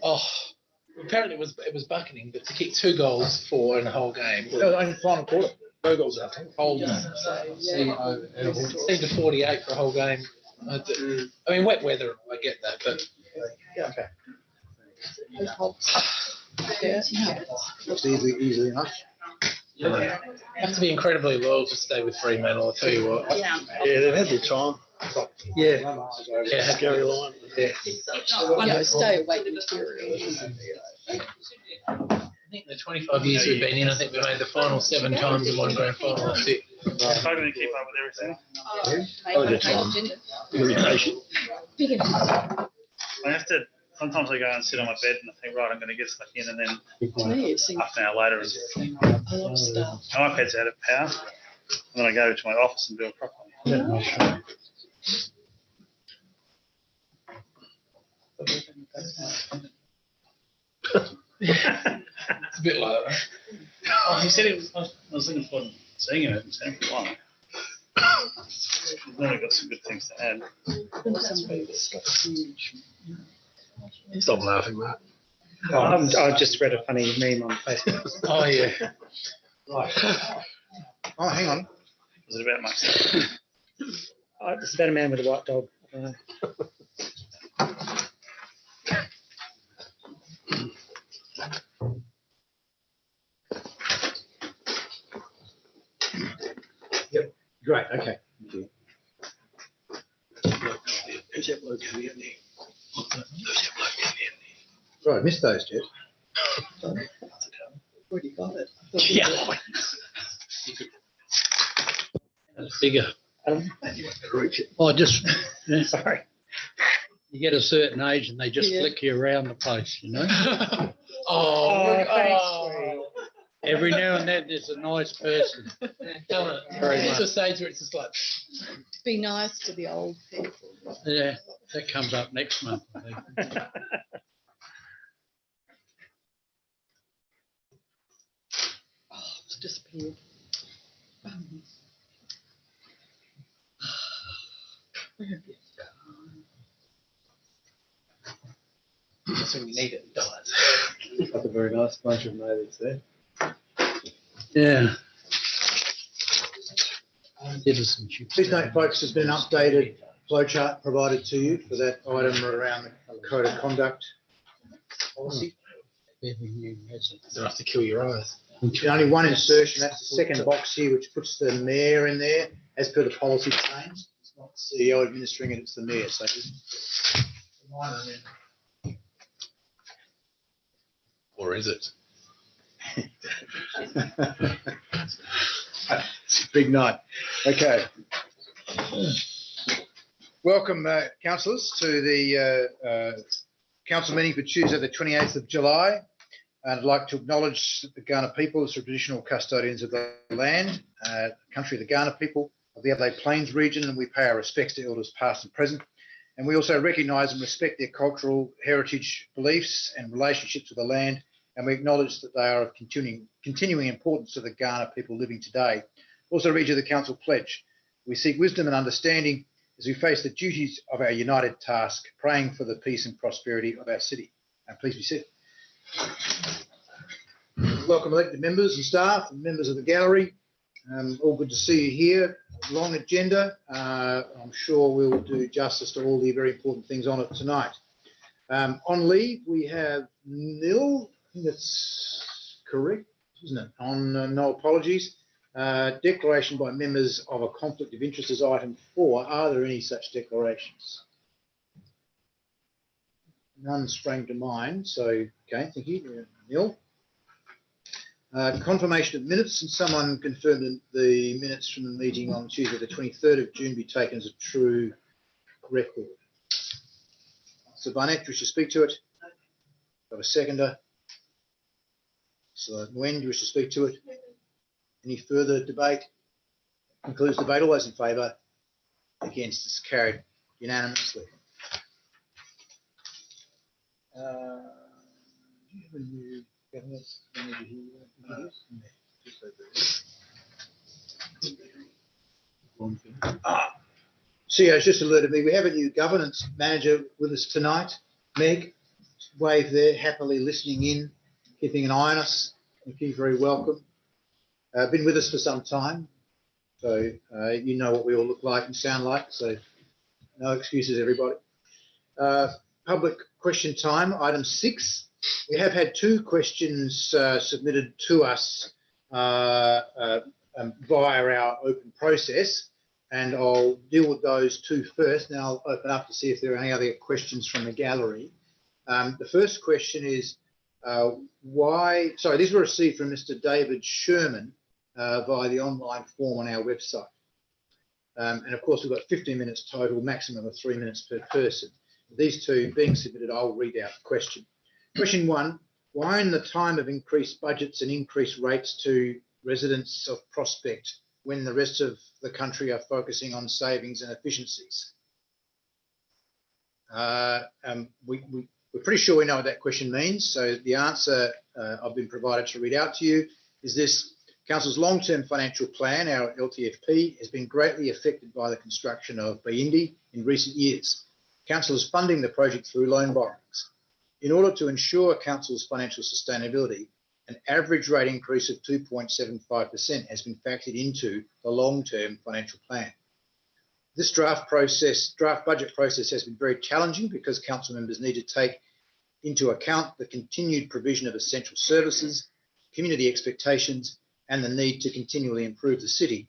Oh, apparently it was bucketing, but to kick 2 goals for in the whole game. Only final quarter. 2 goals out. Hold seemed to 48 for a whole game. I mean, wet weather, I get that, but Yeah, okay. It's easy enough. you have to be incredibly loyal to stay with Fremantle. I'll tell you what. Yeah, they've had their time. Yeah, Scary line. Yeah. Stay awake material. I think the 25 years we've been in, I think we made the final 7 times and won grand final. That's it. Struggling to keep up with everything. Irritation. I have to. Sometimes I go and sit on my bed and I think, right, I'm going to get stuck in, and then It's half an hour later, a lot of stuff. my iPad's out of power, and then I go to my office and do it properly. It's a bit like that. Oh, he said I was looking forward to seeing him at San Francisco. He's normally got some good things to add. Stop laughing, Mark. I just read a funny meme on Facebook. Oh, yeah. Right. Oh, hang on. Was it about myself? It's about a man with a white dog. I don't know. Yep. Great. Okay. Thank you. Who's that bloke coming in there? Right, I missed those, Jeff. Already got it. Yeah. That's bigger. Oh, just, Sorry. you get a certain age and they just Yeah. flick you around the place, you know? Every now and then there's a nice person. Come on. Very It's much. a stage where it's just like, Be nice to the old people. Yeah, that comes up next month, I think. Oh, it's disappeared. that's when you need it. It dies. That's a very nice bunch of natives there. Yeah. Citizenship. Please note, folks, there's been an updated flowchart provided to you for that item around the code of conduct policy. Every new resident. Enough to kill your eyes. Only one insertion, that's the second box here, which puts the mayor in there as per the policy change. It's not the CEO administering it, it's the mayor. So Or is it? it's a big night. Okay. Welcome, councillors, to the council meeting for Tuesday, the 28th of July. I'd like to acknowledge the Kaurna people as the traditional custodians of the land, country of the Kaurna people of the Adelaide Plains region, and we pay our respects to elders past and present. And we also recognise and respect their cultural heritage, beliefs and relationships with the land, and we acknowledge that they are of continuing importance to the Kaurna people living today. Also read you the council pledge. We seek wisdom and understanding as we face the duties of our united task, praying for the peace and prosperity of our city. And please be seated. Welcome elected members and staff and members of the gallery. All good to see you here. Long agenda. I'm sure we'll do justice to all the very important things on it tonight. On leave, we have Neil. I think that's correct, isn't it? On no apologies. Declaration by members of a conflict of interest is item 4. Are there any such declarations? None sprang to mind. So, okay, thank you, Neil. Confirmation of minutes, and someone confirmed that the minutes from the meeting on Tuesday, the 23rd of June, be taken as a true record. So, Barnett, do you wish to speak to it? Got a seconder? So, Nguyen, do you wish to speak to it? Any further debate? Concludes debate. All those in favour? Against? It's carried unanimously. Do you have a new governance manager here? CEO's just alerted me. We have a new governance manager with us tonight, Meg. wave there, happily listening in, keeping an eye on us. Thank you, very welcome. Been with us for some time, so you know what we all look like and sound like, so no excuses, everybody. Public question time, item 6. We have had 2 questions submitted to us via our open process, and I'll deal with those 2 first. Now I'll open up to see if there are any other questions from the gallery. The first question is these were received from Mr. David Sherman via the online form on our website. And of course, we've got 15 minutes total, maximum of 3 minutes per person. These 2 being submitted, I'll read out the question. Question 1, why in the time of increased budgets and increased rates to residents of Prospect when the rest of the country are focusing on savings and efficiencies? We're pretty sure we know what that question means. So the answer I've been provided to read out to you is this: Council's long-term financial plan, our LTFP, has been greatly affected by the construction of Buyindi in recent years. Council is funding the project through loan borrowings. In order to ensure Council's financial sustainability, an average rate increase of 2.75% has been factored into the long-term financial plan. This draft budget process has been very challenging because council members need to take into account the continued provision of essential services, community expectations, and the need to continually improve the city,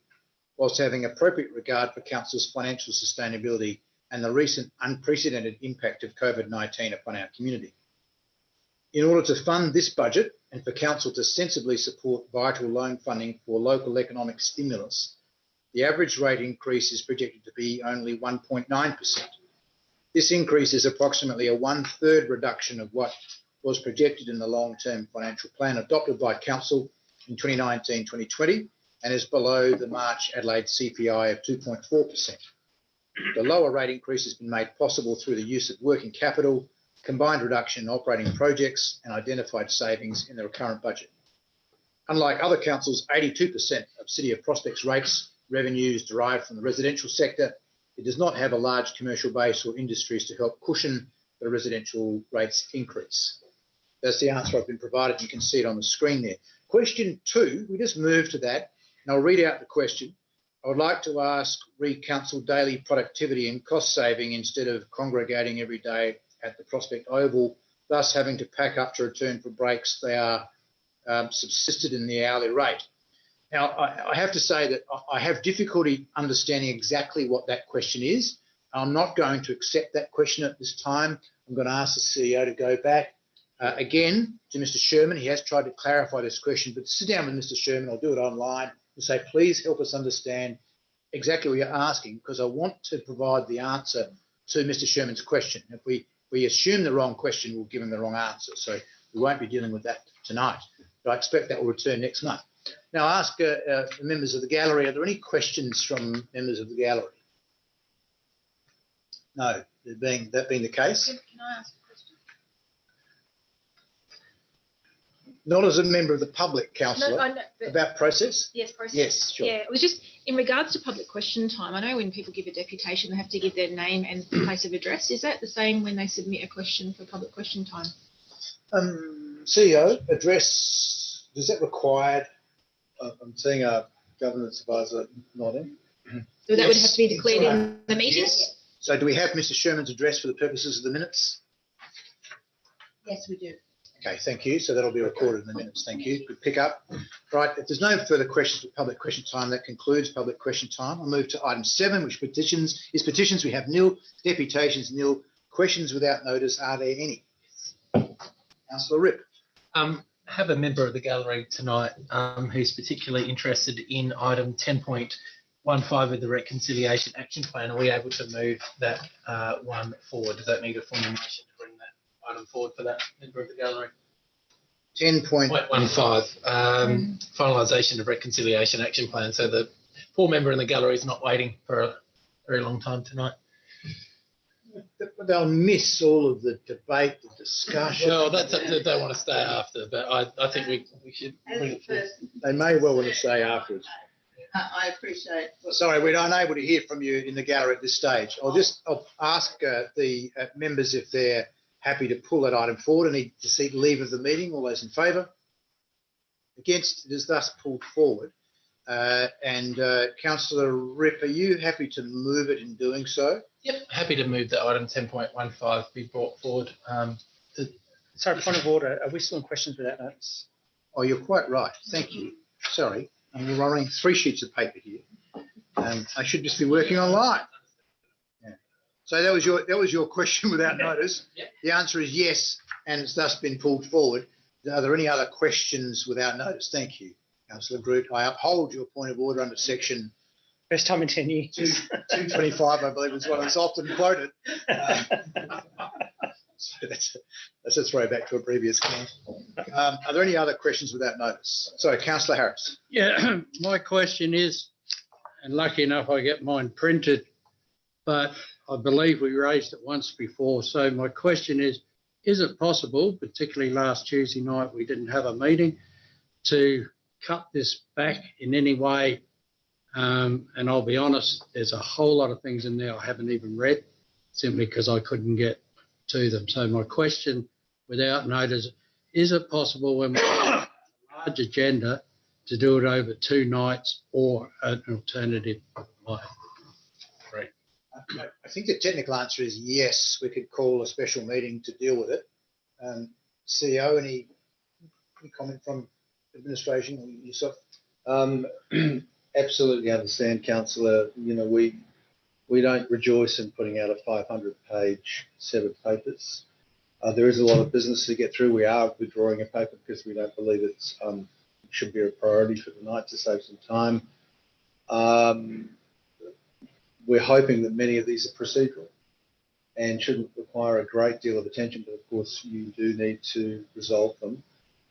whilst having appropriate regard for council's financial sustainability and the recent unprecedented impact of COVID-19 upon our community. In order to fund this budget and for council to sensibly support vital loan funding for local economic stimulus, the average rate increase is projected to be only 1.9%. This increase is approximately a 1/3 reduction of what was projected in the long-term financial plan adopted by council in 2019-2020 and is below the March Adelaide CPI of 2.4%. The lower rate increase has been made possible through the use of working capital, combined reduction in operating projects and identified savings in the current budget. Unlike other councils, 82% of City of Prospect's rates revenues derived from the residential sector. It does not have a large commercial base or industries to help cushion the residential rates increase. That's the answer I've been provided. You can see it on the screen there. Question 2, we just moved to that, and I'll read out the question. I would like to ask Council daily productivity and cost saving instead of congregating every day at the Prospect Oval, thus having to pack up to return for breaks. They are subsisted in the hourly rate. Now, I have to say that I have difficulty understanding exactly what that question is. I'm not going to accept that question at this time. I'm going to ask the CEO to go back again to Mr. Sherman. He has tried to clarify this question, but sit down with Mr. Sherman. I'll do it online and say, please help us understand exactly what you're asking, because I want to provide the answer to Mr. Sherman's question. If we assume the wrong question, we'll give him the wrong answer. So we won't be dealing with that tonight, but I expect that will return next month. Now, I ask the members of the gallery, are there any questions from members of the gallery? No, that being the case. Can I ask a question? Not as a member of the public, councillor. No, I know, but About process? yes, process. Yes, sure. Yeah, it was just in regards to public question time. I know when people give a deputation, they have to give their name and place of address. Is that the same when they submit a question for public question time? CEO, address, is that required? I'm seeing our governance advisor nodding. So that would have to be Yes, declared it's in the meeting? Yes. So do we have Mr. Sherman's address for the purposes of the minutes? Yes, we do. Okay, thank you. So that'll be recorded in the minutes. Thank you. Good pick up. Right, if there's no further questions for public question time, that concludes public question time. I'll move to item 7, which is petitions. We have nil, deputations nil, questions without notice. Are there any? Councillor Ripp. Have a member of the gallery tonight who's particularly interested in item 10.15 of the Reconciliation Action Plan. Are we able to move that one forward? Does that need a formal motion to bring that item forward for that member of the gallery? 10.15. Finalisation of Reconciliation Action Plan. So the poor member in the gallery is not waiting for a very long time tonight. They'll miss all of the debate, the discussion. Well, that's up to, they want to stay after, but I think we should bring it forward. They may well want to say afterwards. I appreciate. Sorry, we're unable to hear from you in the gallery at this stage. I'll ask the members if they're happy to pull that item forward. I need to seek leave of the meeting. All those in favour? Against? It is thus pulled forward. Councillor Rip, are you happy to move it in doing so? Yep, happy to move that item 10.15 be brought forward. Sorry, point of order. Are we still in questions without notice? Oh, you're quite right. Thank you. Sorry. We're running 3 sheets of paper here. I should just be working online. Yeah. So that was your question without notice. Yep. The answer is yes, and it's thus been pulled forward. Are there any other questions without notice? Thank you, Councillor Groot. I uphold your point of order under section First time in 10 years. 225, I believe, is what is often quoted. So that's a throwback to a previous council. Are there any other questions without notice? Sorry, Councillor Harris. Yeah, my question is, and lucky enough I get mine printed, but I believe we raised it once before. So my question is it possible, particularly last Tuesday night, we didn't have a meeting, to cut this back in any way? And I'll be honest, there's a whole lot of things in there I haven't even read, simply because I couldn't get to them. So my question without notice, is it possible when we have a large agenda to do it over 2 nights or an alternative way? Right. I think the technical answer is yes, we could call a special meeting to deal with it. CEO, any comment from administration or yourself? Absolutely understand, Councillor. You know, we don't rejoice in putting out a 500-page set of papers. There is a lot of business to get through. We are withdrawing a paper because we don't believe it should be a priority for tonight to save some time. We're hoping that many of these are procedural and shouldn't require a great deal of attention, but of course you do need to resolve them.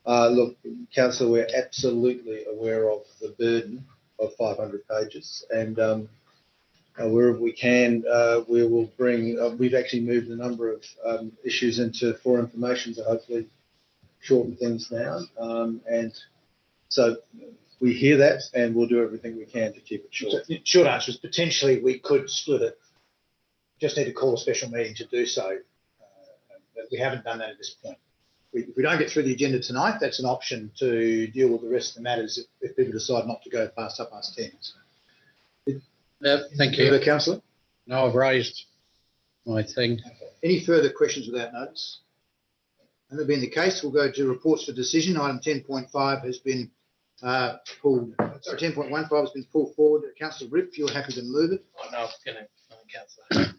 Look, Councillor, we're absolutely aware of the burden of 500 pages, and wherever we can, we will bring. We've actually moved a number of issues into for information to hopefully shorten things down, and so we hear that, and we'll do everything we can to keep it short. So the short answer is potentially we could split it. Just need to call a special meeting to do so, but we haven't done that at this point. If we don't get through the agenda tonight, that's an option to deal with the rest of the matters if people decide not to go past 10. Yeah, thank you. Further, Councillor? No, I've raised my thing. Okay. Any further questions without notice? And that being the case, we'll go to reports for decision. Item 10.5 has been pulled. Sorry, 10.15 has been pulled forward. Councillor Rip, you're happy to move it. I know, Councillor.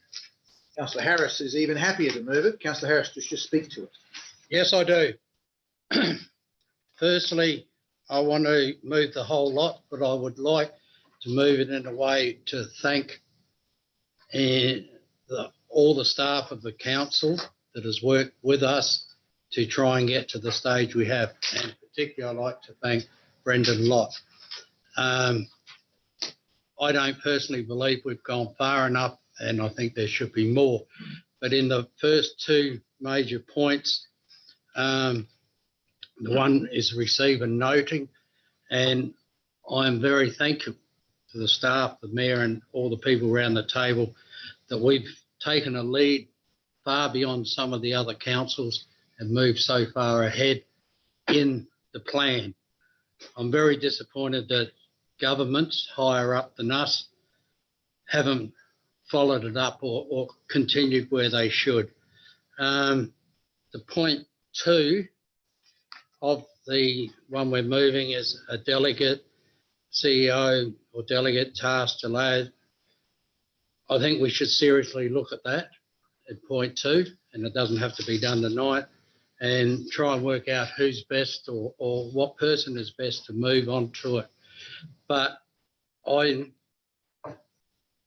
Councillor Harris is even happier to move it. Councillor Harris, just speak to it. Yes, I do. Firstly, I want to move the whole lot, but I would like to move it in a way to thank all the staff of the council that has worked with us to try and get to the stage we have. And particularly, I'd like to thank Brendan Lott. I don't personally believe we've gone far enough, and I think there should be more. But in the first 2 major points, the one is receive and noting, and I'm very thankful to the staff, the Mayor and all the people around the table that we've taken a lead far beyond some of the other councils and moved so far ahead in the plan. I'm very disappointed that governments higher up than us haven't followed it up or continued where they should. The point 2 of the one we're moving is a delegate CEO or delegate tasked to lad. I think we should seriously look at that at point 2, and it doesn't have to be done tonight, and try and work out who's best or what person is best to move on to it. But I'm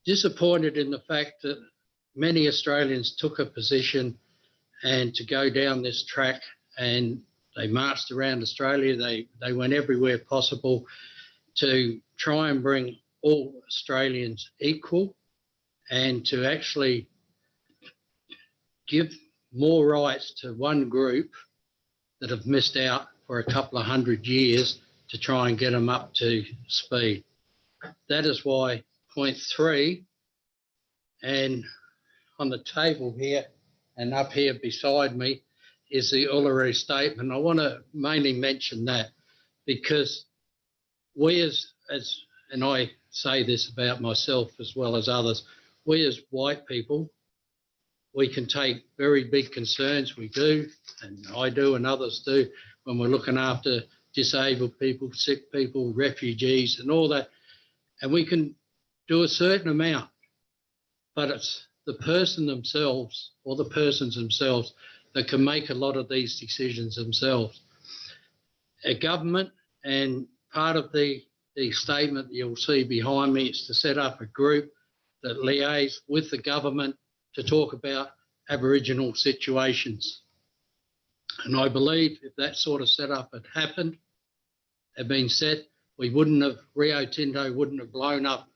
disappointed in the fact that many Australians took a position and to go down this track, and they marched around Australia. They went everywhere possible to try and bring all Australians equal and to actually give more rights to one group that have missed out for a couple of 100 years to try and get them up to speed. That is why point 3, and on the table here and up here beside me is the Uluru Statement. I want to mainly mention that because we and I say this about myself as well as others, we as white people, we can take very big concerns, we do, and I do and others do, when we're looking after disabled people, sick people, refugees and all that, and we can do a certain amount, but it's the person themselves or the persons themselves that can make a lot of these decisions themselves. A government, and part of the statement you'll see behind me is to set up a group that liaise with the government to talk about Aboriginal situations. And I believe if that sort of setup had happened, had been set, Rio Tinto wouldn't have blown up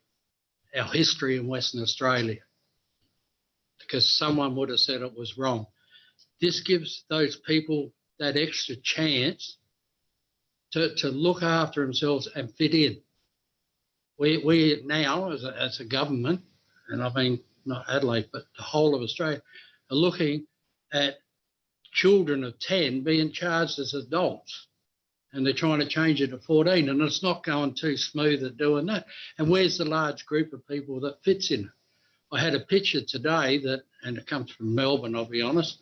our history in Western Australia, because someone would have said it was wrong. This gives those people that extra chance to look after themselves and fit in. We now, as a government, and I mean not Adelaide, but the whole of Australia, are looking at children of 10 being charged as adults, and they're trying to change it to 14, and it's not going too smooth at doing that. And where's the large group of people that fits in it? I had a picture today and it comes from Melbourne, I'll be honest,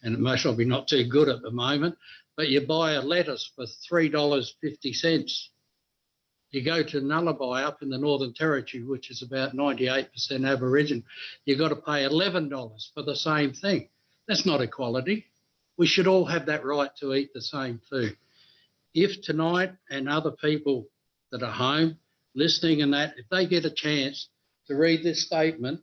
and it most probably not too good at the moment, but you buy a lettuce for $3.50. You go to Nullarbor up in the Northern Territory, which is about 98% Aboriginal, you've got to pay $11 for the same thing. That's not equality. We should all have that right to eat the same food. If tonight and other people that are home listening and that, if they get a chance to read this statement,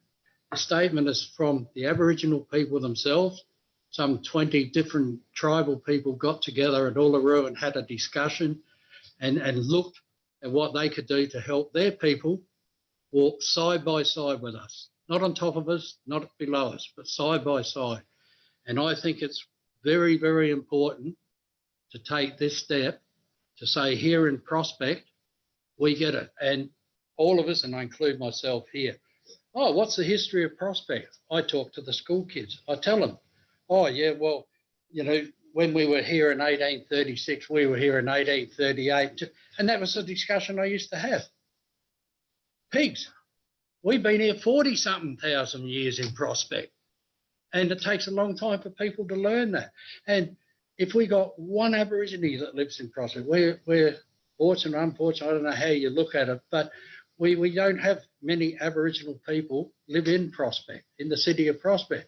the statement is from the Aboriginal people themselves. Some 20 different tribal people got together at Uluru and had a discussion and looked at what they could do to help their people walk side by side with us, not on top of us, not below us, but side by side. And I think it's very, very important to take this step to say here in Prospect, we get it. And all of us, and I include myself here, oh, what's the history of Prospect? I talk to the school kids. I tell them, oh, yeah, well, you know, when we were here in 1836, we were here in 1838. And that was a discussion I used to have. Pigs. We've been here 40-something thousand years in Prospect. And it takes a long time for people to learn that. And if we got one Aborigine that lives in Prospect, we're fortunate or unfortunate, I don't know how you look at it, but we don't have many Aboriginal people live in Prospect, in the city of Prospect.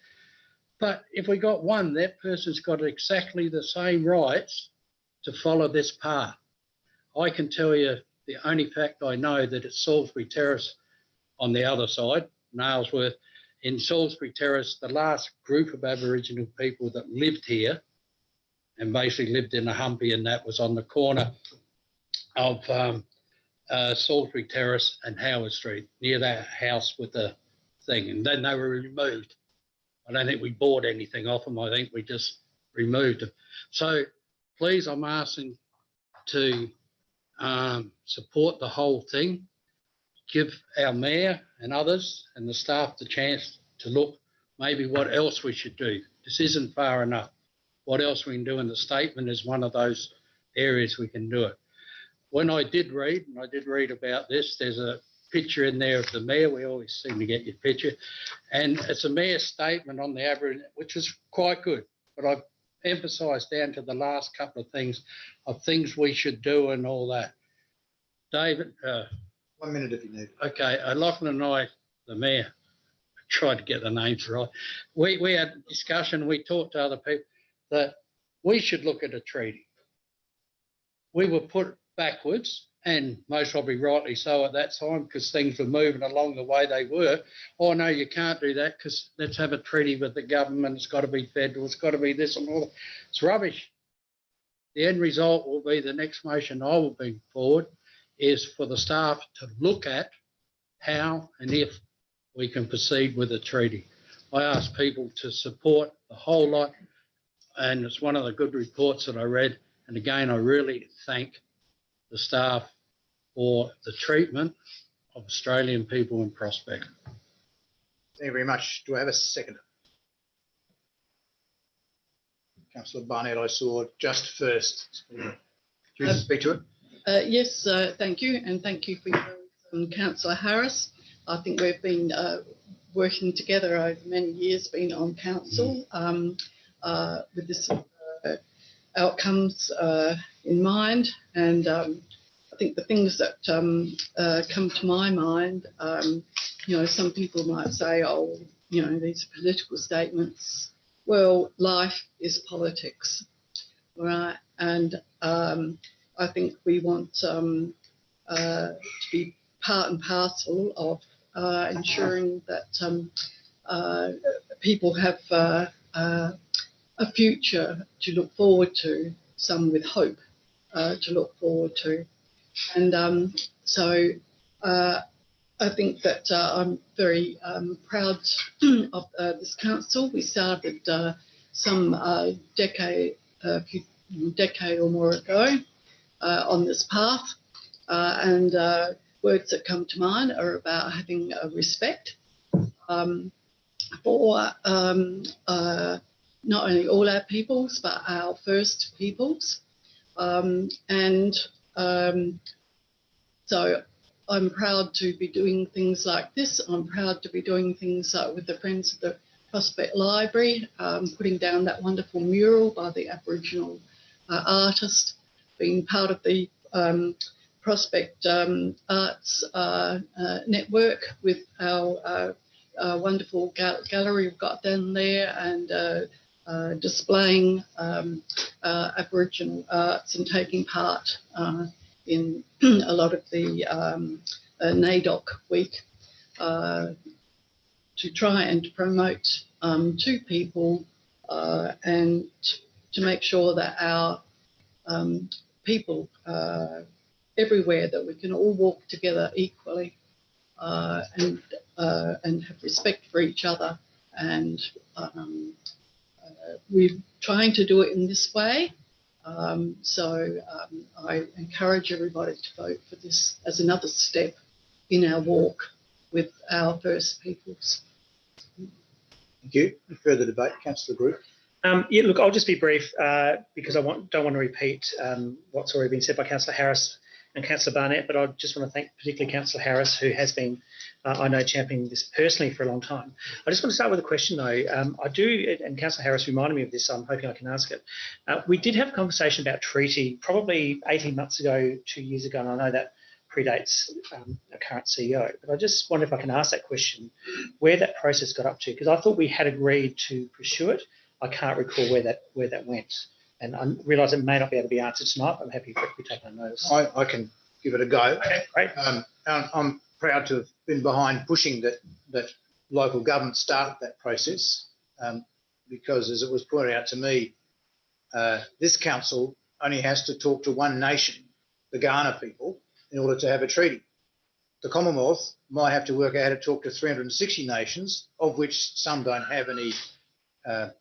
But if we got one, that person's got exactly the same rights to follow this path. I can tell you the only fact I know that it's Salisbury Terrace on the other side, Nailsworth. In Salisbury Terrace, the last group of Aboriginal people that lived here and basically lived in a humpy, and that was on the corner of Salisbury Terrace and Howard Street, near that house with the thing. And then they were removed. I don't think we bought anything off them. I think we just removed them. So please, I'm asking to support the whole thing. Give our mayor and others and the staff the chance to look maybe what else we should do. This isn't far enough. What else we can do in the statement is one of those areas we can do it. When I did read, and I did read about this, there's a picture in there of the mayor. We always seem to get your picture. And it's a mayor's statement on the Aboriginal, which is quite good. But I've emphasised down to the last couple of things we should do and all that. David? 1 minute if you need. Okay, Lachlan and I, the mayor, tried to get the names right. We had a discussion, we talked to other people that we should look at a treaty. We were put backwards, and most probably rightly so at that time, because things were moving along the way they were. Oh, no, you can't do that because let's have a treaty with the government. It's got to be federal. It's got to be this and all that. It's rubbish. The end result will be the next motion I will bring forward is for the staff to look at how and if we can proceed with a treaty. I ask people to support the whole lot, and it's one of the good reports that I read. And again, I really thank the staff for the treatment of Australian people in Prospect. Thank you very much. Do I have a second? Councillor Barnett, I saw just first. Do you wish to speak to it? Yes, thank you, and thank you for your Councillor Harris. I think we've been working together over many years, been on council with this outcomes in mind, and I think the things that come to my mind, some people might say, oh, these are political statements. Well, life is politics, right? And I think we want to be part and parcel of ensuring that people have a future to look forward to, some with hope to look forward to. And so I think that I'm very proud of this council. We started some decade or more ago on this path, and words that come to mind are about having respect for not only all our peoples but our First Peoples, and so I'm proud to be doing things like this. I'm proud to be doing things with the Friends of the Prospect Library, putting down that wonderful mural by the Aboriginal artist, being part of the Prospect Arts network with our wonderful gallery we've got down there, and displaying Aboriginal arts and taking part in a lot of the NAIDOC week to try and to promote to people and to make sure that our people everywhere, that we can all walk together equally and have respect for each other. And we're trying to do it in this way. So I encourage everybody to vote for this as another step in our walk with our First Peoples. Thank you. Any further debate? Councillor Group. Yeah, look, I'll just be brief because I don't want to repeat what's already been said by Councillor Harris and Councillor Barnett, but I just want to thank particularly Councillor Harris, who has been, I know, championing this personally for a long time. I just want to start with a question, though. I do, and Councillor Harris reminded me of this, so I'm hoping I can ask it. We did have a conversation about treaty probably 18 months ago, 2 years ago, and I know that predates a current CEO, but I just wonder if I can ask that question, where that process got up to, because I thought we had agreed to pursue it. I can't recall where that went. And I realise it may not be able to be answered tonight, but I'm happy for it to be taken on notice. I can give it a go. Okay, great. I'm proud to have been behind pushing that local government start that process because, as it was pointed out to me, this council only has to talk to one nation, the Kaurna people, in order to have a treaty. The Commonwealth might have to work out how to talk to 360 nations, of which some don't have any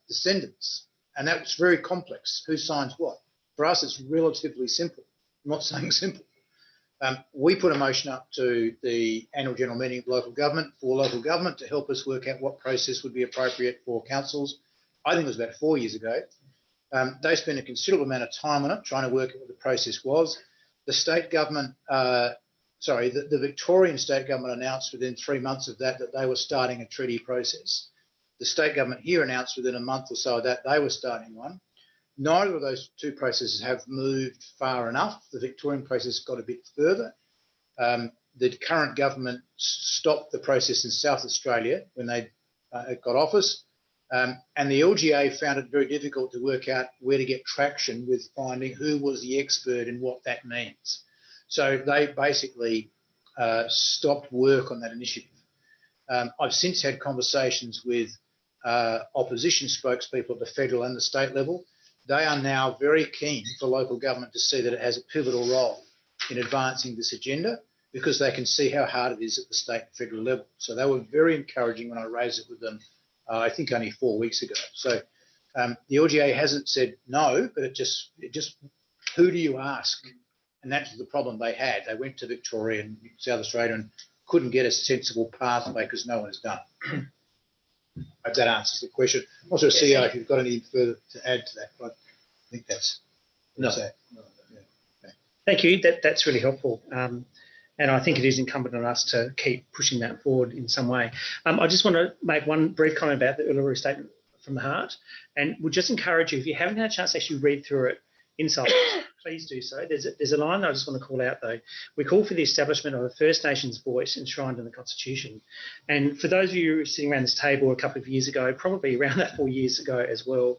descendants. And that's very complex. Who signs what? For us, it's relatively simple. I'm not saying simple. We put a motion up to the annual general meeting of local government for local government to help us work out what process would be appropriate for councils. I think it was about 4 years ago. They spent a considerable amount of time on it, trying to work out what the process was. The state government, the Victorian state government announced within 3 months of that they were starting a treaty process. The state government here announced within a month or so that they were starting one. Neither of those two processes have moved far enough. The Victorian process got a bit further. The current government stopped the process in South Australia when they got office. And the LGA found it very difficult to work out where to get traction with finding who was the expert in what that means. So they basically stopped work on that initiative. I've since had conversations with opposition spokespeople at the federal and the state level. They are now very keen for local government to see that it has a pivotal role in advancing this agenda because they can see how hard it is at the state and federal level. So they were very encouraging when I raised it with them, I think only 4 weeks ago. So the LGA hasn't said no, but it just who do you ask? And that's the problem they had. They went to Victoria and South Australia and couldn't get a sensible pathway because no one has done it. I hope that answers the question. Also, CEO, if you've got any further to add to that, but I think that's. No. that's it. Thank you. That's really helpful. And I think it is incumbent on us to keep pushing that forward in some way. I just want to make one brief comment about the Uluru Statement from the Heart, and would just encourage you, if you haven't had a chance to actually read through it in silence, please do so. There's a line that I just want to call out though. We call for the establishment of a First Nations voice enshrined in the Constitution. And for those of you sitting around this table a couple of years ago, probably around that 4 years ago as well,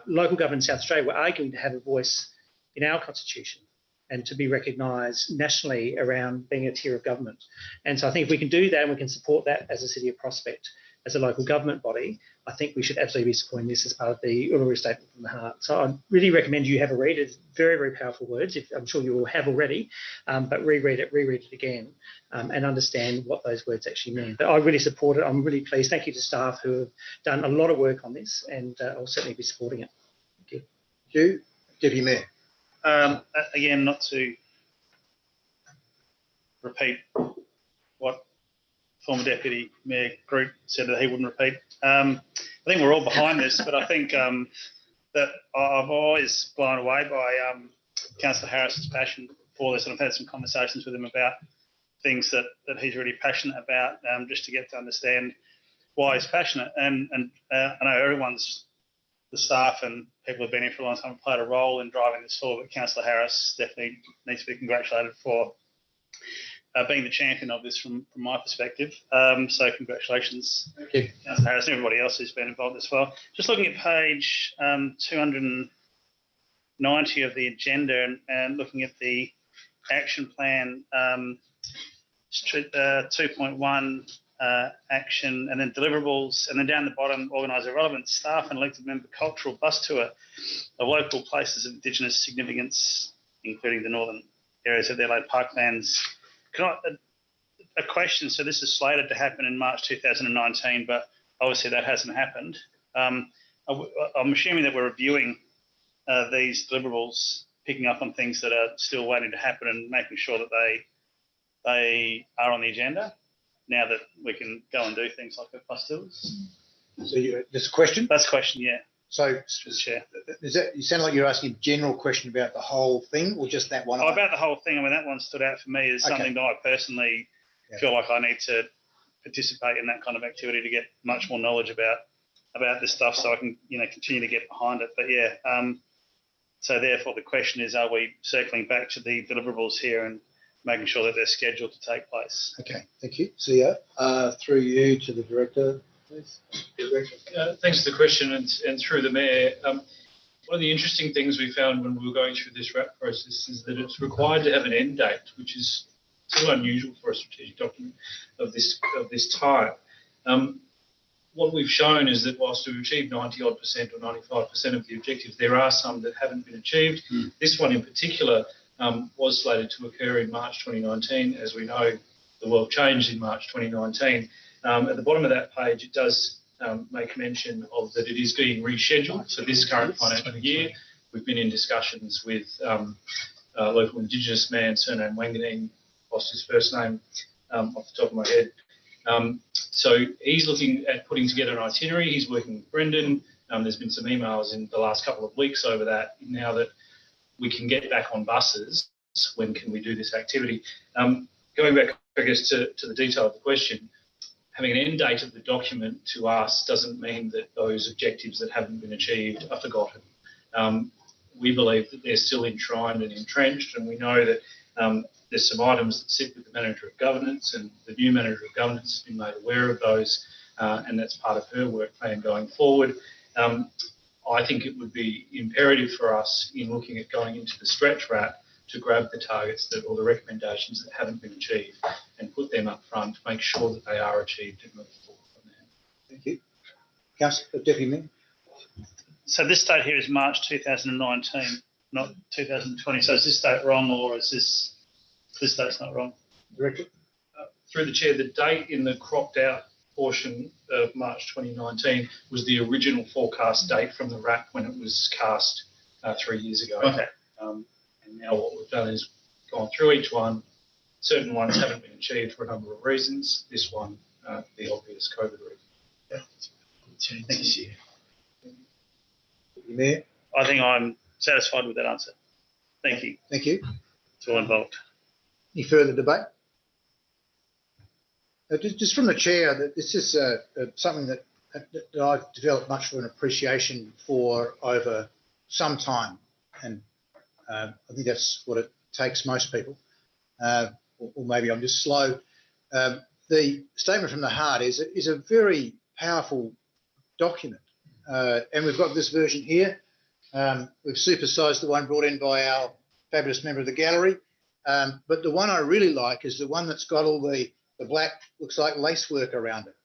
local government in South Australia were arguing to have a voice in our Constitution and to be recognised nationally around being a tier of government. And so I think if we can do that and we can support that as a City of Prospect, as a local government body, I think we should absolutely be supporting this as part of the Uluru Statement from the Heart. So I really recommend you have a read. It's very, very powerful words. I'm sure you all have already, but reread it again and understand what those words actually mean. But I really support it. I'm really pleased. Thank you to staff who have done a lot of work on this, and I'll certainly be supporting it. Thank you. Thank you. Deputy Mayor. Again, not to repeat what former Deputy Mayor Groot said that he wouldn't repeat. I think we're all behind this, but I think that I've always blown away by Councillor Harris's passion for this, and I've had some conversations with him about things that he's really passionate about, just to get to understand why he's passionate. And I know the staff and people who've been here for a long time have played a role in driving this forward, but Councillor Harris definitely needs to be congratulated for being the champion of this from my perspective. So congratulations, Councillor Harris, and everybody else who's been involved as well. Just looking at page 290 of the agenda and looking at the action plan 2.1 action, and then deliverables, and then down the bottom, organise a relevant staff and elected member cultural bus tour of local places of Indigenous significance, including the northern areas of the Adelaide Parklands. A question, so this is slated to happen in March 2019, but obviously that hasn't happened. I'm assuming that we're reviewing these deliverables, picking up on things that are still waiting to happen and making sure that they are on the agenda now that we can go and do things like the bus tours. So there's a question? That's a question, yeah. So Mr. Chair. you sound like you're asking a general question about the whole thing or just that one? About the whole thing. I mean, that one stood out for me as something that I personally feel like I need to participate in that kind of activity to get much more knowledge about this stuff, so I can continue to get behind it. But yeah, so therefore the question is, are we circling back to the deliverables here and making sure that they're scheduled to take place? Okay, thank you. CEO? Through you to the Director, please. Thanks for the question, and through the Mayor. One of the interesting things we found when we were going through this RAP process is that it's required to have an end date, which is sort of unusual for a strategic document of this type. What we've shown is that whilst we've achieved 90-odd% or 95% of the objectives, there are some that haven't been achieved. This one in particular was slated to occur in March 2019. As we know, the world changed in March 2019. At the bottom of that page, it does make mention of that it is being rescheduled. So this current financial year, we've been in discussions with local Indigenous man, surname Wanganeen, lost his first name off the top of my head. So he's looking at putting together an itinerary. He's working with Brendan. There's been some emails in the last couple of weeks over that. Now that we can get back on buses, when can we do this activity? Going back, I guess, to the detail of the question, having an end date of the document to us doesn't mean that those objectives that haven't been achieved are forgotten. We believe that they're still enshrined and entrenched, and we know that there's some items that sit with the Manager of Governance, and the new Manager of Governance has been made aware of those, and that's part of her work plan going forward. I think it would be imperative for us in looking at going into the stretch RAP to grab the targets or the recommendations that haven't been achieved and put them up front to make sure that they are achieved and move forward from there. Thank you. Councillor Deputy Mayor? So this date here is March 2019, not 2020. So is this date wrong, or is this date's not wrong? Director? Through the Chair, the date in the cropped out portion of March 2019 was the original forecast date from the RAP when it was cast 3 years ago. Okay. And now what we've done is gone through each one. Certain ones haven't been achieved for a number of reasons. This one, the obvious COVID reason. Thank you. Mayor, I think I'm satisfied with that answer. Thank you thank you. to all involved. Any further debate? Just from the chair, that this is something that I've developed much of an appreciation for over some time, and I think that's what it takes most people, or maybe I'm just slow. The statement from the heart is a very powerful document, and we've got this version here. We've supersized the one brought in by our fabulous member of the gallery, but the one I really like is the one that's got all the black, looks like lacework around it.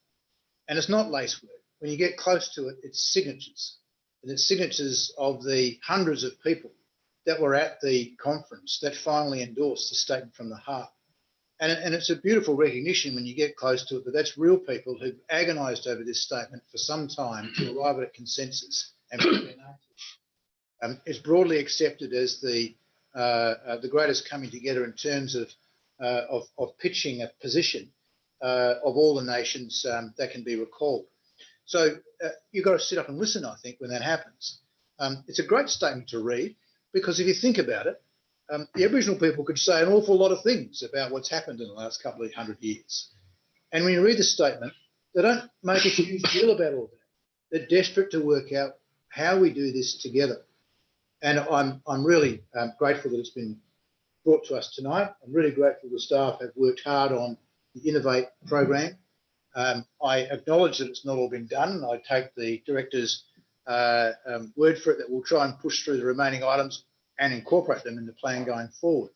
And it's not lacework. When you get close to it, it's signatures. And it's signatures of the hundreds of people that were at the conference that finally endorsed the statement from the heart. And it's a beautiful recognition when you get close to it, that that's real people who've agonised over this statement for some time to arrive at a consensus. And it's broadly accepted as the greatest coming together in terms of pitching a position of all the nations that can be recalled. So you've got to sit up and listen, I think, when that happens. It's a great statement to read, because if you think about it, the Aboriginal people could say an awful lot of things about what's happened in the last couple of 100 years. And when you read the statement, they don't make a huge deal about all that. They're desperate to work out how we do this together. And I'm really grateful that it's been brought to us tonight. I'm really grateful the staff have worked hard on the Innovate program. I acknowledge that it's not all been done. I take the director's word for it that we'll try and push through the remaining items and incorporate them in the plan going forward.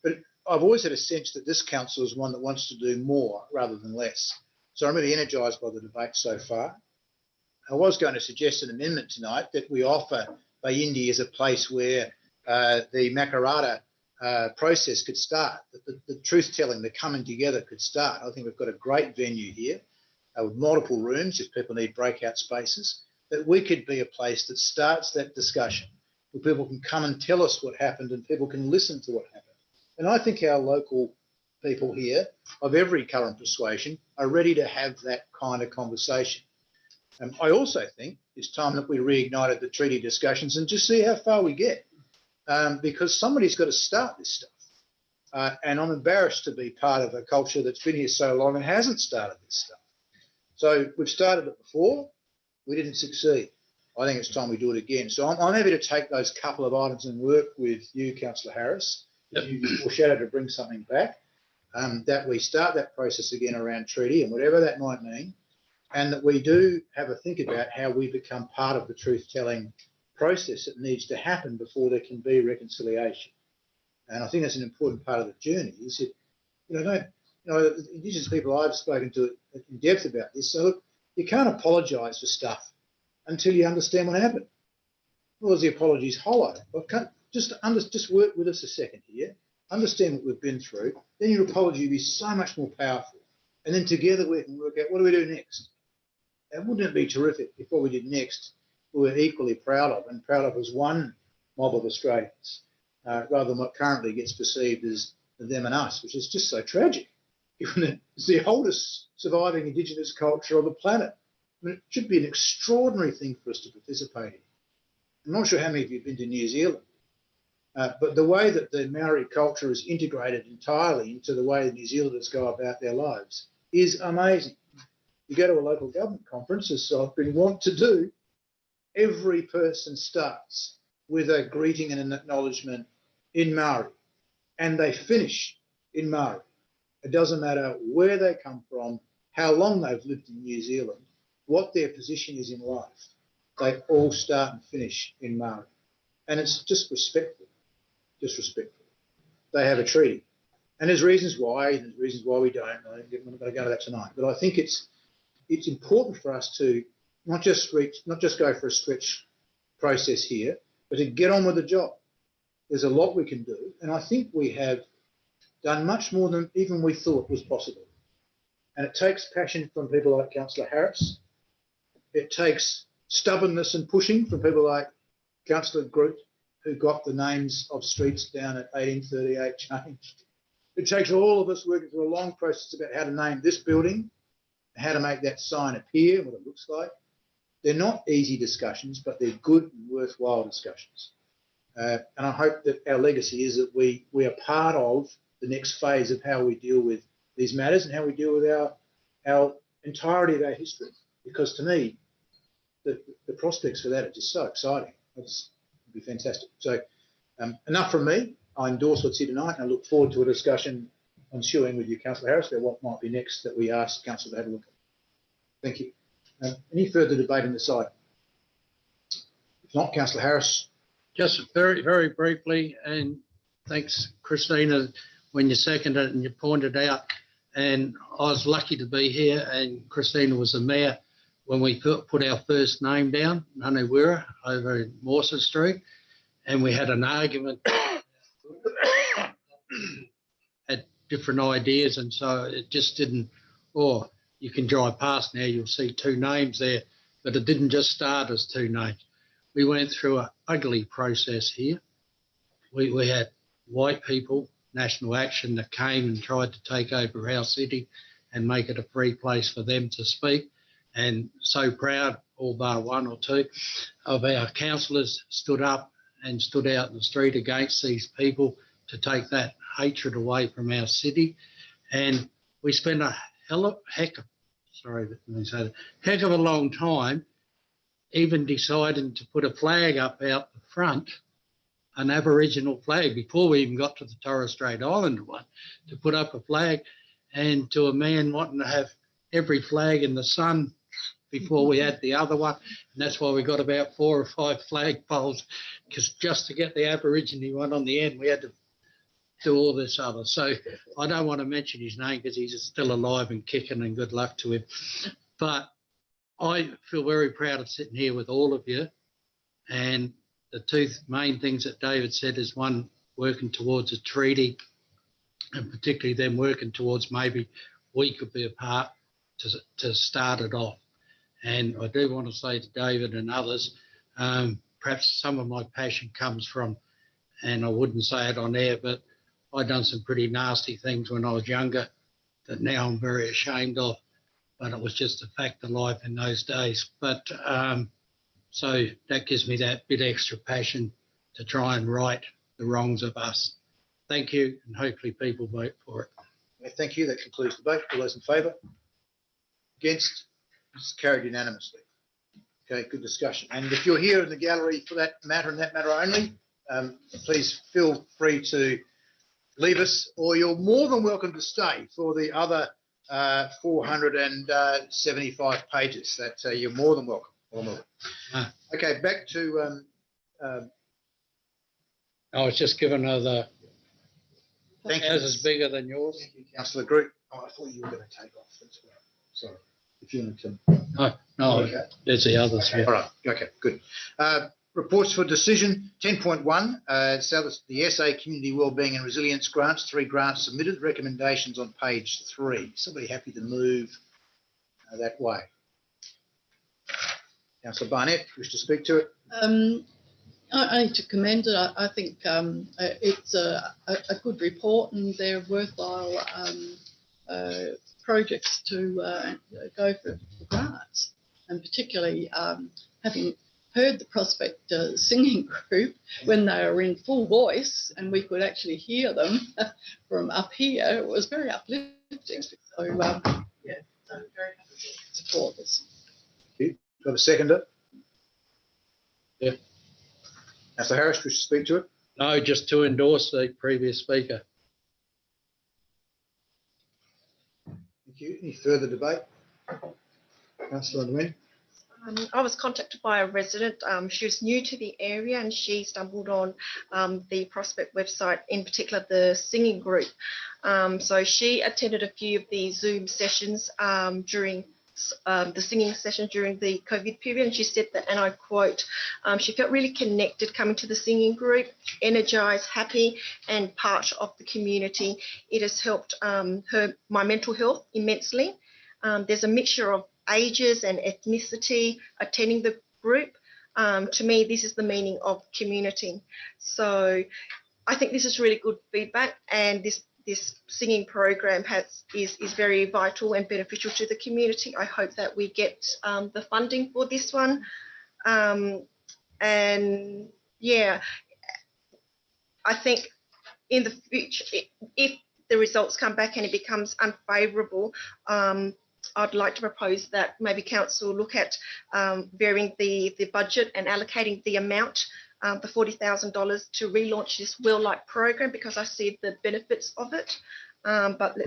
But I've always had a sense that this council is one that wants to do more rather than less. So I'm really energised by the debate so far. I was going to suggest an amendment tonight that we offer Bayindi as a place where the Makarrata process could start, that the truth-telling, the coming together could start. I think we've got a great venue here with multiple rooms if people need breakout spaces, that we could be a place that starts that discussion where people can come and tell us what happened and people can listen to what happened. And I think our local people here of every colour and persuasion are ready to have that kind of conversation. I also think it's time that we reignited the treaty discussions and just see how far we get, because somebody's got to start this stuff. And I'm embarrassed to be part of a culture that's been here so long and hasn't started this stuff. So we've started it before, we didn't succeed. I think it's time we do it again. So I'm happy to take those couple of items and work with you, Councillor Harris. You foreshadowed to bring something back, that we start that process again around treaty and whatever that might mean, and that we do have a think about how we become part of the truth-telling process that needs to happen before there can be reconciliation. And I think that's an important part of the journey, is that, Indigenous people I've spoken to in depth about this, so look, you can't apologise for stuff until you understand what happened. Well, the apology's hollow. Just work with us a second here, understand what we've been through, then your apology will be so much more powerful. And then together we can work out, what do we do next? And wouldn't it be terrific if what we did next we were equally proud of as one mob of Australians, rather than what currently gets perceived as them and us, which is just so tragic, given that it's the oldest surviving Indigenous culture on the planet. I mean, it should be an extraordinary thing for us to participate in. I'm not sure how many of you have been to New Zealand, but the way that the Maori culture is integrated entirely into the way the New Zealanders go about their lives is amazing. You go to a local government conference, as I've been wont to do, every person starts with a greeting and an acknowledgement in Maori, and they finish in Maori. It doesn't matter where they come from, how long they've lived in New Zealand, what their position is in life. They all start and finish in Maori. And it's just respectful, They have a treaty. And there's reasons why we don't. I'm not going to go to that tonight. But I think it's important for us to not just go for a stretch process here, but to get on with the job. There's a lot we can do. And I think we have done much more than even we thought was possible. And it takes passion from people like Councillor Harris. It takes stubbornness and pushing from people like Councillor Groot, who got the names of streets down at 1838 changed. It takes all of us working through a long process about how to name this building how to make that sign appear, what it looks like. They're not easy discussions, but they're good and worthwhile discussions. And I hope that our legacy is that we are part of the next phase of how we deal with these matters and how we deal with our entirety of our history. Because to me, the prospects for that are just so exciting. It'd be fantastic. So enough from me. I endorse what's here tonight, and I look forward to a discussion ensuing with you, Councillor Harris, about what might be next that we ask Council to have a look at. Thank you. Any further debate on this item? If not, Councillor Harris. Just very, very briefly, and thanks, Christina, when you seconded it and you pointed out, and I was lucky to be here, and Christina was the mayor when we put our first name down, Nunewira, over in Mawson Street, and we had an argument, had different ideas, and so it just didn't, or you can drive past now, you'll see two names there, but it didn't just start as two names. We went through an ugly process here. We had white people, National Action, that came and tried to take over our city and make it a free place for them to speak. And so proud, all bar one or two, of our councillors stood up and stood out in the street against these people to take that hatred away from our city. And we spent a heck of a long time even deciding to put a flag up out the front, an Aboriginal flag, before we even got to the Torres Strait Islander one, to put up a flag, and to a man wanting to have every flag in the sun before we had the other one. And that's why we got about 4 or 5 flag poles, because just to get the Aborigine one on the end, we had to do all this other. So I don't want to mention his name because he's still alive and kicking, and good luck to him. But I feel very proud of sitting here with all of you. And the two main things that David said is, one, working towards a treaty, and particularly them working towards maybe we could be a part to start it off. And I do want to say to David and others, perhaps some of my passion comes from, and I wouldn't say it on air, but I've done some pretty nasty things when I was younger that now I'm very ashamed of, but it was just a fact of life in those days. But so that gives me that bit extra passion to try and right the wrongs of us. Thank you, and hopefully people vote for it. Thank you. That concludes the debate. All those in favour? Against? It's carried unanimously. Okay, good discussion. And if you're here in the gallery for that matter and that matter only, please feel free to leave us, or you're more than welcome to stay for the other 475 pages. That you're more than welcome. Okay, back to. I was just giving her the. Thank you. Ours is bigger than yours. Thank you, Councillor Groot. Oh, I thought you were going to take off. That's right. Sorry. If you want to. No, okay. There's the others. All right. Okay, good. Reports for decision 10.1. The SA Community Wellbeing and Resilience Grants, 3 grants submitted. Recommendations on page 3. Somebody happy to move that way? Councillor Barnett, wish to speak to it? I need to commend it. I think it's a good report, and they're worthwhile projects to go for grants, and particularly having heard the Prospect singing group when they were in full voice and we could actually hear them from up here. It was very uplifting. So, yeah, I'm very happy to support this. Got a seconder? Yeah. Councillor Harris, wish to speak to it? No, just to endorse the previous speaker. Thank you. Any further debate? Councillor Nguyen? I was contacted by a resident. She was new to the area and she stumbled on the Prospect website, in particular the singing group. So she attended a few of the Zoom sessions during the singing session during the COVID period, and she said that, and I quote, she felt really connected coming to the singing group, energised, happy and part of the community. It has helped my mental health immensely. There's a mixture of ages and ethnicity attending the group. To me, this is the meaning of community. So I think this is really good feedback, and this singing program is very vital and beneficial to the community. I hope that we get the funding for this one. And yeah, I think in the future, if the results come back and it becomes unfavourable, I'd like to propose that maybe council look at varying the budget and allocating the amount, the $40,000, to relaunch this Well-Like program, because I see the benefits of it. But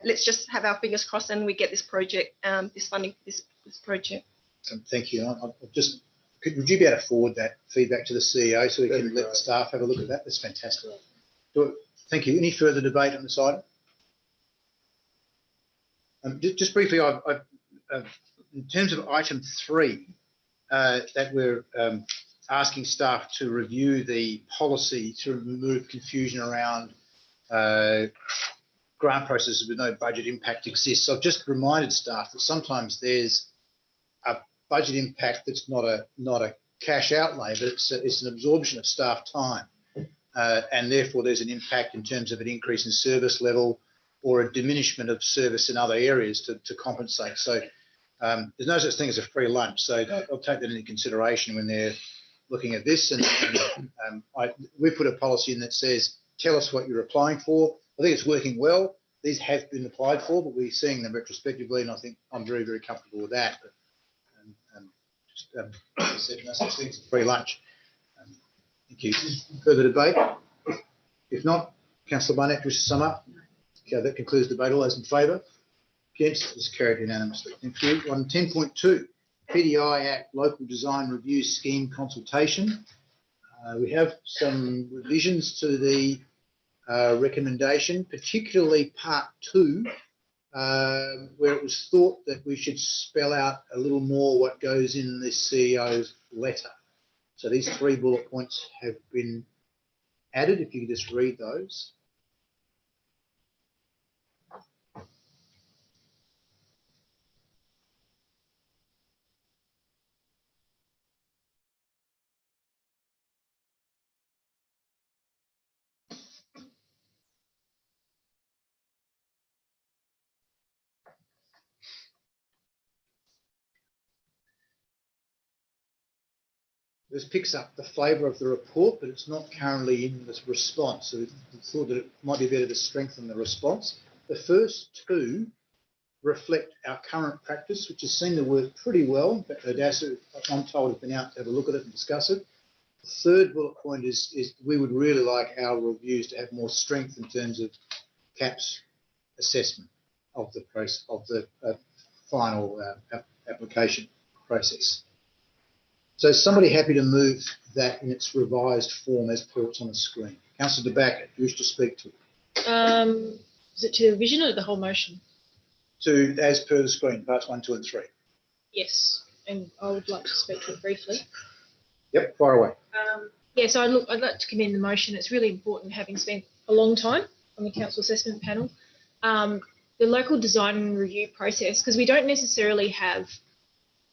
let's just have our fingers crossed and we get this project, this funding for this project. Thank you. Would you be able to forward that feedback to the CEO so we can let the staff have a look at that? That's fantastic. Thank you. Any further debate on this item? Just briefly, in terms of item 3, that we're asking staff to review the policy to remove confusion around grant processes with no budget impact exists. So I've just reminded staff that sometimes there's a budget impact that's not a cash outlay, but it's an absorption of staff time, and therefore there's an impact in terms of an increase in service level or a diminishment of service in other areas to compensate. So there's no such thing as a free lunch. So I'll take that into consideration when they're looking at this. And we put a policy in that says, tell us what you're applying for. I think it's working well. These have been applied for, but we're seeing them retrospectively, and I think I'm very, very comfortable with that. But as I said, no such thing as a free lunch. Thank you. Further debate? If not, Councillor Barnett, do you wish to sum up? Okay, that concludes the debate. All those in favour? Against? Is carried unanimously. Thank you. On 10.2, PDI Act Local Design Review Scheme Consultation. We have some revisions to the recommendation, particularly part 2, where it was thought that we should spell out a little more what goes in the CEO's letter. So these 3 bullet points have been added. If you could just read those. This picks up the flavour of the report, but it's not currently in this response. So we thought that it might be better to strengthen the response. The first 2 reflect our current practice, which has seemed to work pretty well. In fact, Odessa, I'm told, has been out to have a look at it and discuss it. The third bullet point is we would really like our reviews to have more strength in terms of CAP's assessment of the process, of the final application process. So is somebody happy to move that in its revised form as per what's on the screen? Councillor De Backer, do you wish to speak to it? Is it to the revision or the whole motion? To as per the screen, parts 1, 2 and 3. Yes, and I would like to speak to it briefly. Yep, fire away. Yeah, so I'd like to commend the motion. It's really important, having spent a long time on the council assessment panel. The local design review process, because we don't necessarily have,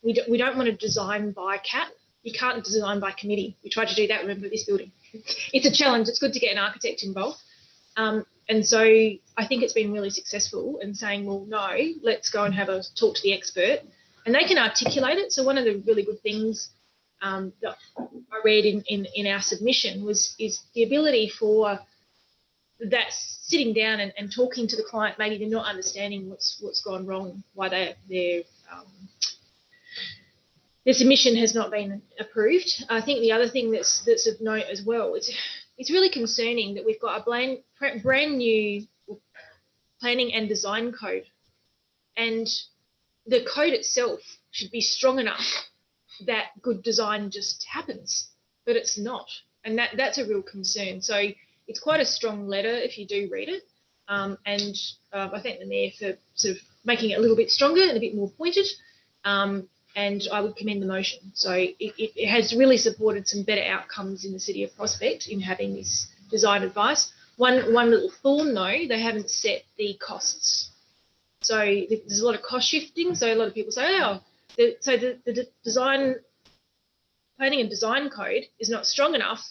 we don't want to design by CAP. You can't design by committee. We tried to do that, remember, this building. It's a challenge. It's good to get an architect involved. And so I think it's been really successful in saying, well, no, let's go and have a talk to the expert. And they can articulate it. So one of the really good things that I read in our submission is the ability for that sitting down and talking to the client. Maybe they're not understanding what's gone wrong, why their submission has not been approved. I think the other thing that's of note as well, it's really concerning that we've got a brand new planning and design code, and the code itself should be strong enough that good design just happens, but it's not, and that's a real concern. So it's quite a strong letter if you do read it, and I thank the Mayor for sort of making it a little bit stronger and a bit more pointed. And I would commend the motion. So it has really supported some better outcomes in the City of Prospect in having this design advice. One little thorn though, they haven't set the costs. So there's a lot of cost shifting. So a lot of people say, the design planning and design code is not strong enough.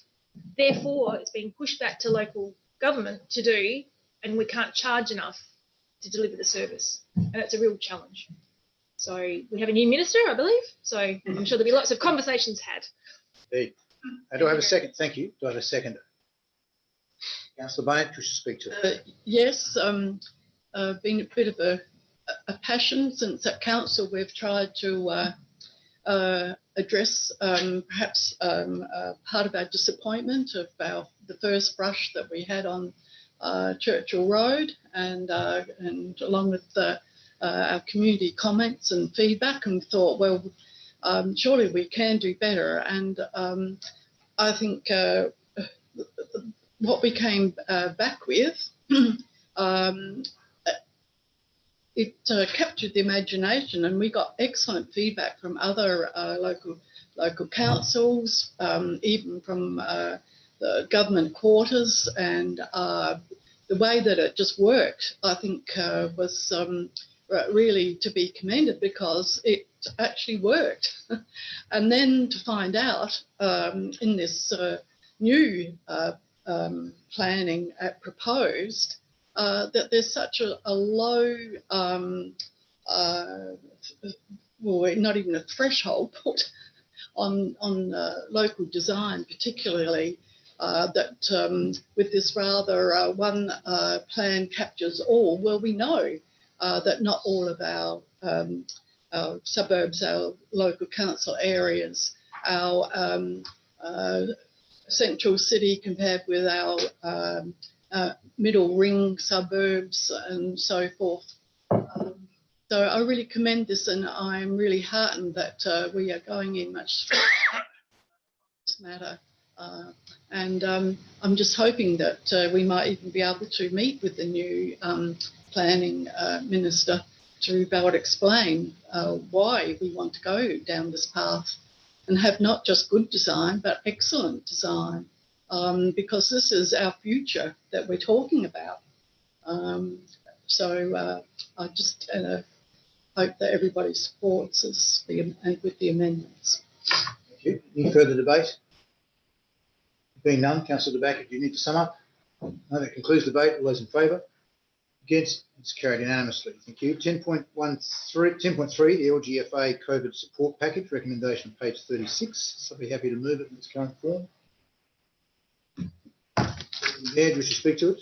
Therefore, it's being pushed back to local government to do and we can't charge enough to deliver the service, and it's a real challenge. So we have a new minister, I believe. So I'm sure there'll be lots of conversations had. Indeed. Do I have a second? Thank you. Do I have a seconder? Councillor Barnett, wish to speak to it. Yes, been a bit of a passion since at council. We've tried to address perhaps part of our disappointment of the first brush that we had on Churchill Road, and along with our community comments and feedback, and thought, well, surely we can do better. And I think what we came back with, it captured the imagination, and we got excellent feedback from other local councils, even from the government quarters, and the way that it just worked, I think, was really to be commended, because it actually worked. And then to find out in this new planning proposed, that there's such a low, well, not even a threshold put on local design, particularly that with this rather one plan captures all. Well, we know that not all of our suburbs, our local council areas, our central city compared with our middle ring suburbs and so forth. So I really commend this, and I'm really heartened that we are going in much stronger in this matter. And I'm just hoping that we might even be able to meet with the new planning minister to be able to explain why we want to go down this path and have not just good design, but excellent design, because this is our future that we're talking about. So I just hope that everybody supports us with the amendments. Thank you. Any further debate? Being none, Councillor De Backer, do you need to sum up? No, that concludes the debate. All those in favour? Against? It's carried unanimously. Thank you. 10.3, the LGFA COVID support package, recommendation page 36. So I'll be happy to move it in its current form. Ed, wish to speak to it?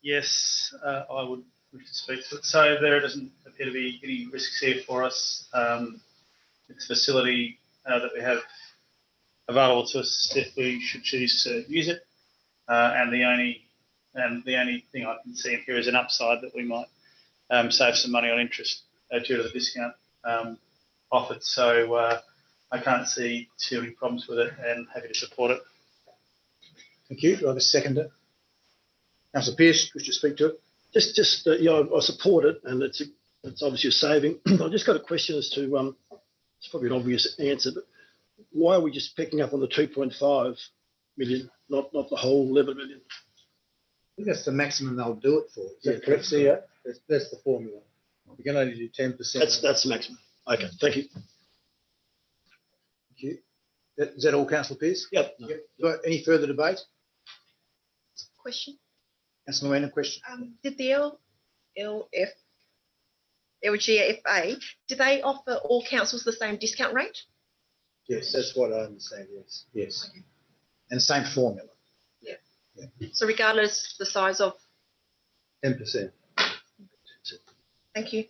Yes, I would wish to speak to it. So there doesn't appear to be any risks here for us. It's a facility that we have available to us if we should choose to use it. And the only thing I can see in here is an upside that we might save some money on interest due to the discount offered. So I can't see too many problems with it, and happy to support it. Thank you. Do I have a seconder? Councillor Pearce, wish to speak to it? Yeah, I support it, and it's obviously a saving. I've just got a question as to, it's probably an obvious answer, but why are we just picking up on the 2.5 million, not the whole 11 million? I think that's the maximum they'll do it for. Is that correct, CEO? That's the formula. We can only do 10%. That's the maximum. Okay, thank you. Thank you. Is that all, Councillor Pearce? Yep. Yep. Any further debate? Question. Councillor Wayne, a question? Did the LGFA, do they offer all councils the same discount rate? Yes, that's what I understand, yes. Yes. And same formula? Yeah. So regardless the size of? 10%. Thank you.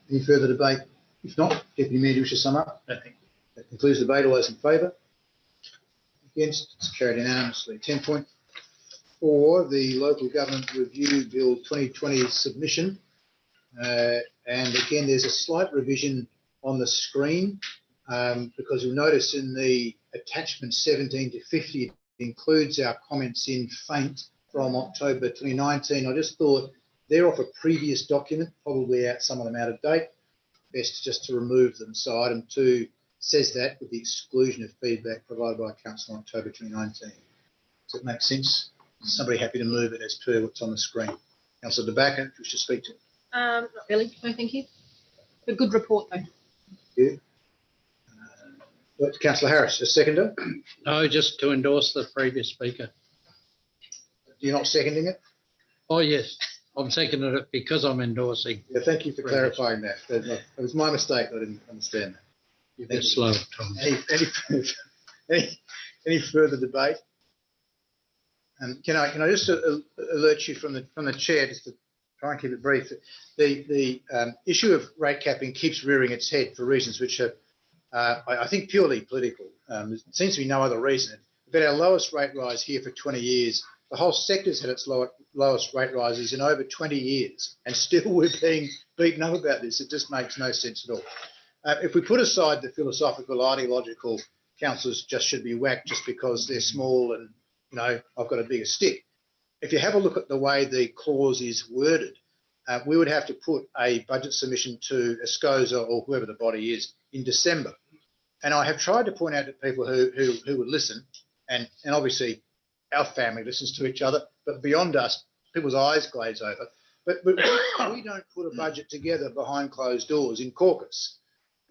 Any further debate? If not, Deputy Mayor, do you wish to sum up? I think. That concludes the debate. All those in favour? Against? It's carried unanimously. 10.4, the Local Government Review Bill 2020 submission. And again, there's a slight revision on the screen because you'll notice in the attachment 17 to 50, it includes our comments in faint from October 2019. I just thought they're off a previous document, probably some of them out of date. Best just to remove them. So item 2 says that with the exclusion of feedback provided by Council in October 2019. Does that make sense? Is somebody happy to move it as per what's on the screen? Councillor De Backer, if you wish to speak to it. Not really. No, thank you. A good report, though. Thank you. Councillor Harris, a seconder. No, just to endorse the previous speaker. You're not seconding it? Oh, yes, I'm seconding it because I'm endorsing. Yeah, thank you for clarifying that. It was my mistake. I didn't understand that. You're a bit slow, Tom. Any further debate? Can I just alert you from the chair, just to try and keep it brief. The issue of rate capping keeps rearing its head for reasons which are, I think, purely political. There seems to be no other reason. We've had our lowest rate rise here for 20 years. The whole sector's had its lowest rate rises in over 20 years, and still we're being beaten up about this. It just makes no sense at all. If we put aside the philosophical, ideological, councillors just should be whacked just because they're small and, you know, I've got a bigger stick. If you have a look at the way the clause is worded, we would have to put a budget submission to ASCOSA or whoever the body is in December. And I have tried to point out to people who would listen, and obviously our family listens to each other, but beyond us, people's eyes glaze over. But we don't put a budget together behind closed doors in caucus.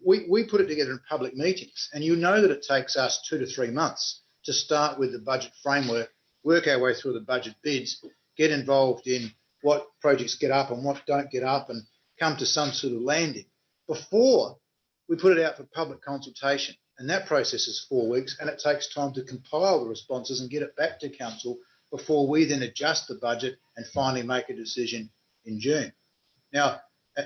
We put it together in public meetings, and you know that it takes us 2 to 3 months to start with the budget framework, work our way through the budget bids, get involved in what projects get up and what don't get up, and come to some sort of landing before we put it out for public consultation. And that process is 4 weeks, and it takes time to compile the responses and get it back to council before we then adjust the budget and finally make a decision in June. Now,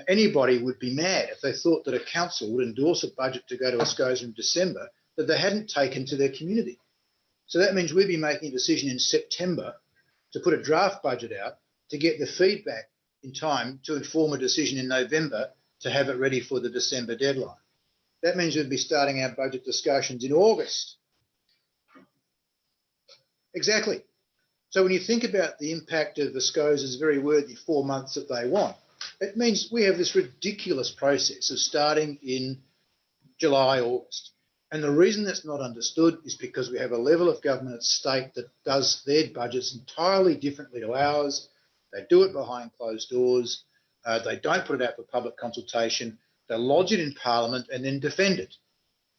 anybody would be mad if they thought that a council would endorse a budget to go to ASCOSA in December that they hadn't taken to their community. So that means we'd be making a decision in September to put a draft budget out to get the feedback in time to inform a decision in November to have it ready for the December deadline. That means we'd be starting our budget discussions in August. Exactly. So when you think about the impact of ASCOSA's very worthy 4 months that they want, it means we have this ridiculous process of starting in July, August. And the reason that's not understood is because we have a level of government at state that does their budgets entirely differently to ours. They do it behind closed doors. They don't put it out for public consultation. They lodge it in Parliament and then defend it.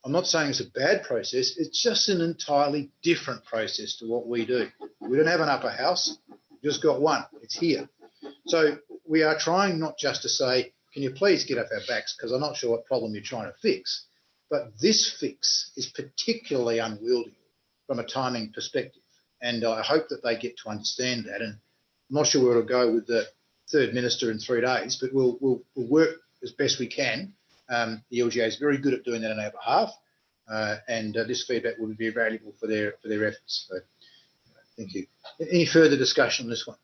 I'm not saying it's a bad process. It's just an entirely different process to what we do. We don't have an upper house. We've just got one. It's here. So we are trying not just to say, can you please get off our backs, because I'm not sure what problem you're trying to fix. But this fix is particularly unwieldy from a timing perspective. And I hope that they get to understand that. And I'm not sure where it'll go with the third minister in 3 days, but we'll work as best we can. The LGA is very good at doing that on our behalf, and this feedback will be valuable for their efforts. So, thank you. Any further discussion on this one?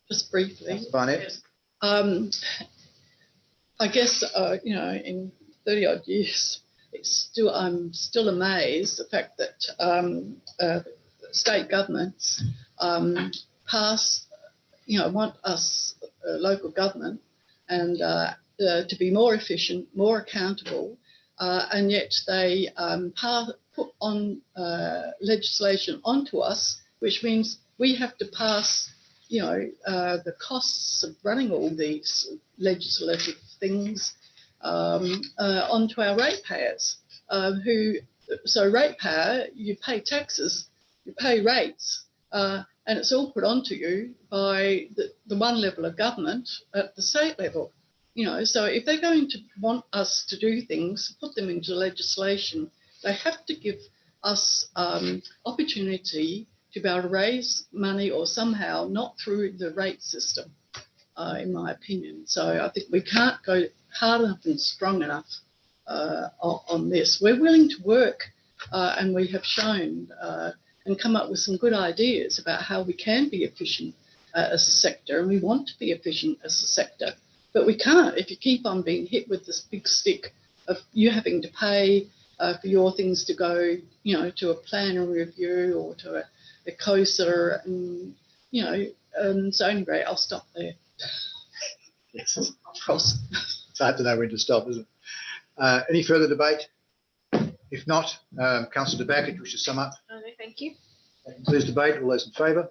Just briefly. Barnett? I guess, you know, in 30 odd years, I'm still amazed the fact that state governments pass, you know, want us, local government, and to be more efficient, more accountable, and yet they put on legislation onto us, which means we have to pass, you know, the costs of running all these legislative things onto our ratepayers. So ratepayer, you pay taxes, you pay rates, and it's all put onto you by the one level of government at the state level. You know, so if they're going to want us to do things, put them into legislation, they have to give us opportunity to be able to raise money, or somehow not through the rate system, in my opinion. So I think we can't go hard enough and strong enough on this. We're willing to work, and we have shown and come up with some good ideas about how we can be efficient as a sector, and we want to be efficient as a sector. But we can't if you keep on being hit with this big stick of you having to pay for your things to go, you know, to a planning review or to a COSA, and, you know, so anyway, I'll stop there. Yes. It's hard to know when to stop, isn't it? Any further debate? If not, Councillor De Backer, wish to sum up? No, thank you. That concludes debate. All those in favour?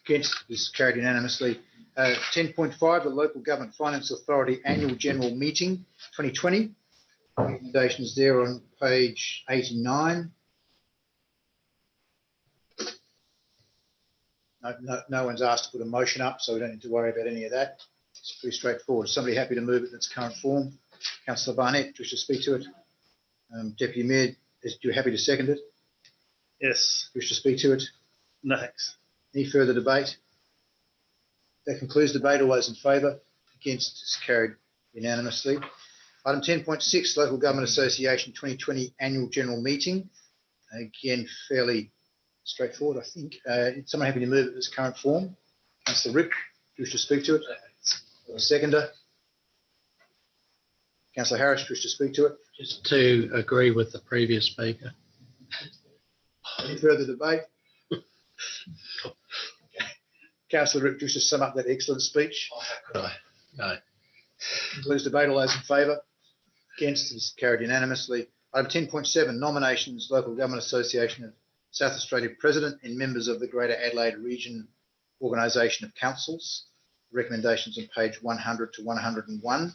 Against? This is carried unanimously. 10.5, the Local Government Finance Authority Annual General Meeting 2020. Recommendations there on page 89. No one's asked to put a motion up, so we don't need to worry about any of that. It's pretty straightforward. Is somebody happy to move it in its current form? Councillor Barnett, do you wish to speak to it? Deputy Mayor, you happy to second it? Yes. Wish to speak to it? No, thanks. Any further debate? That concludes debate. All those in favour? Against? Is carried unanimously. Item 10.6, Local Government Association 2020 Annual General Meeting. Again, fairly straightforward, I think. Is someone happy to move it in its current form? Councillor Ripp, do you wish to speak to it? A seconder? Councillor Harris, do you wish to speak to it? Just to agree with the previous speaker. Any further debate? Councillor Ripp, do you wish to sum up that excellent speech? How could I? No. Concludes debate. All those in favour? Against? Is carried unanimously. Item 10.7, nominations, Local Government Association of South Australia President and members of the Greater Adelaide Region Organisation of Councils. Recommendations on page 100 to 101.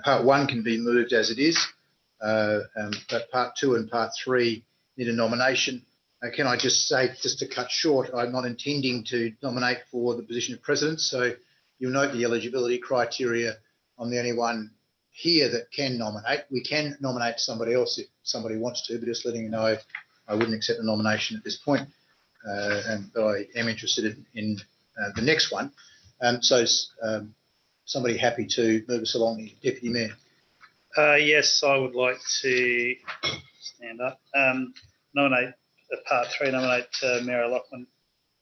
Part 1 can be moved as it is, but Part 2 and Part 3 need a nomination. Can I just say, just to cut short, I'm not intending to nominate for the position of President, so you'll note the eligibility criteria. I'm the only one here that can nominate. We can nominate somebody else if somebody wants to, but just letting you know, I wouldn't accept a nomination at this point, but I am interested in the next one. Somebody happy to move us along, Deputy Mayor? Yes, I would like to stand up. Nominate Part 3, nominate Mayor Lachlan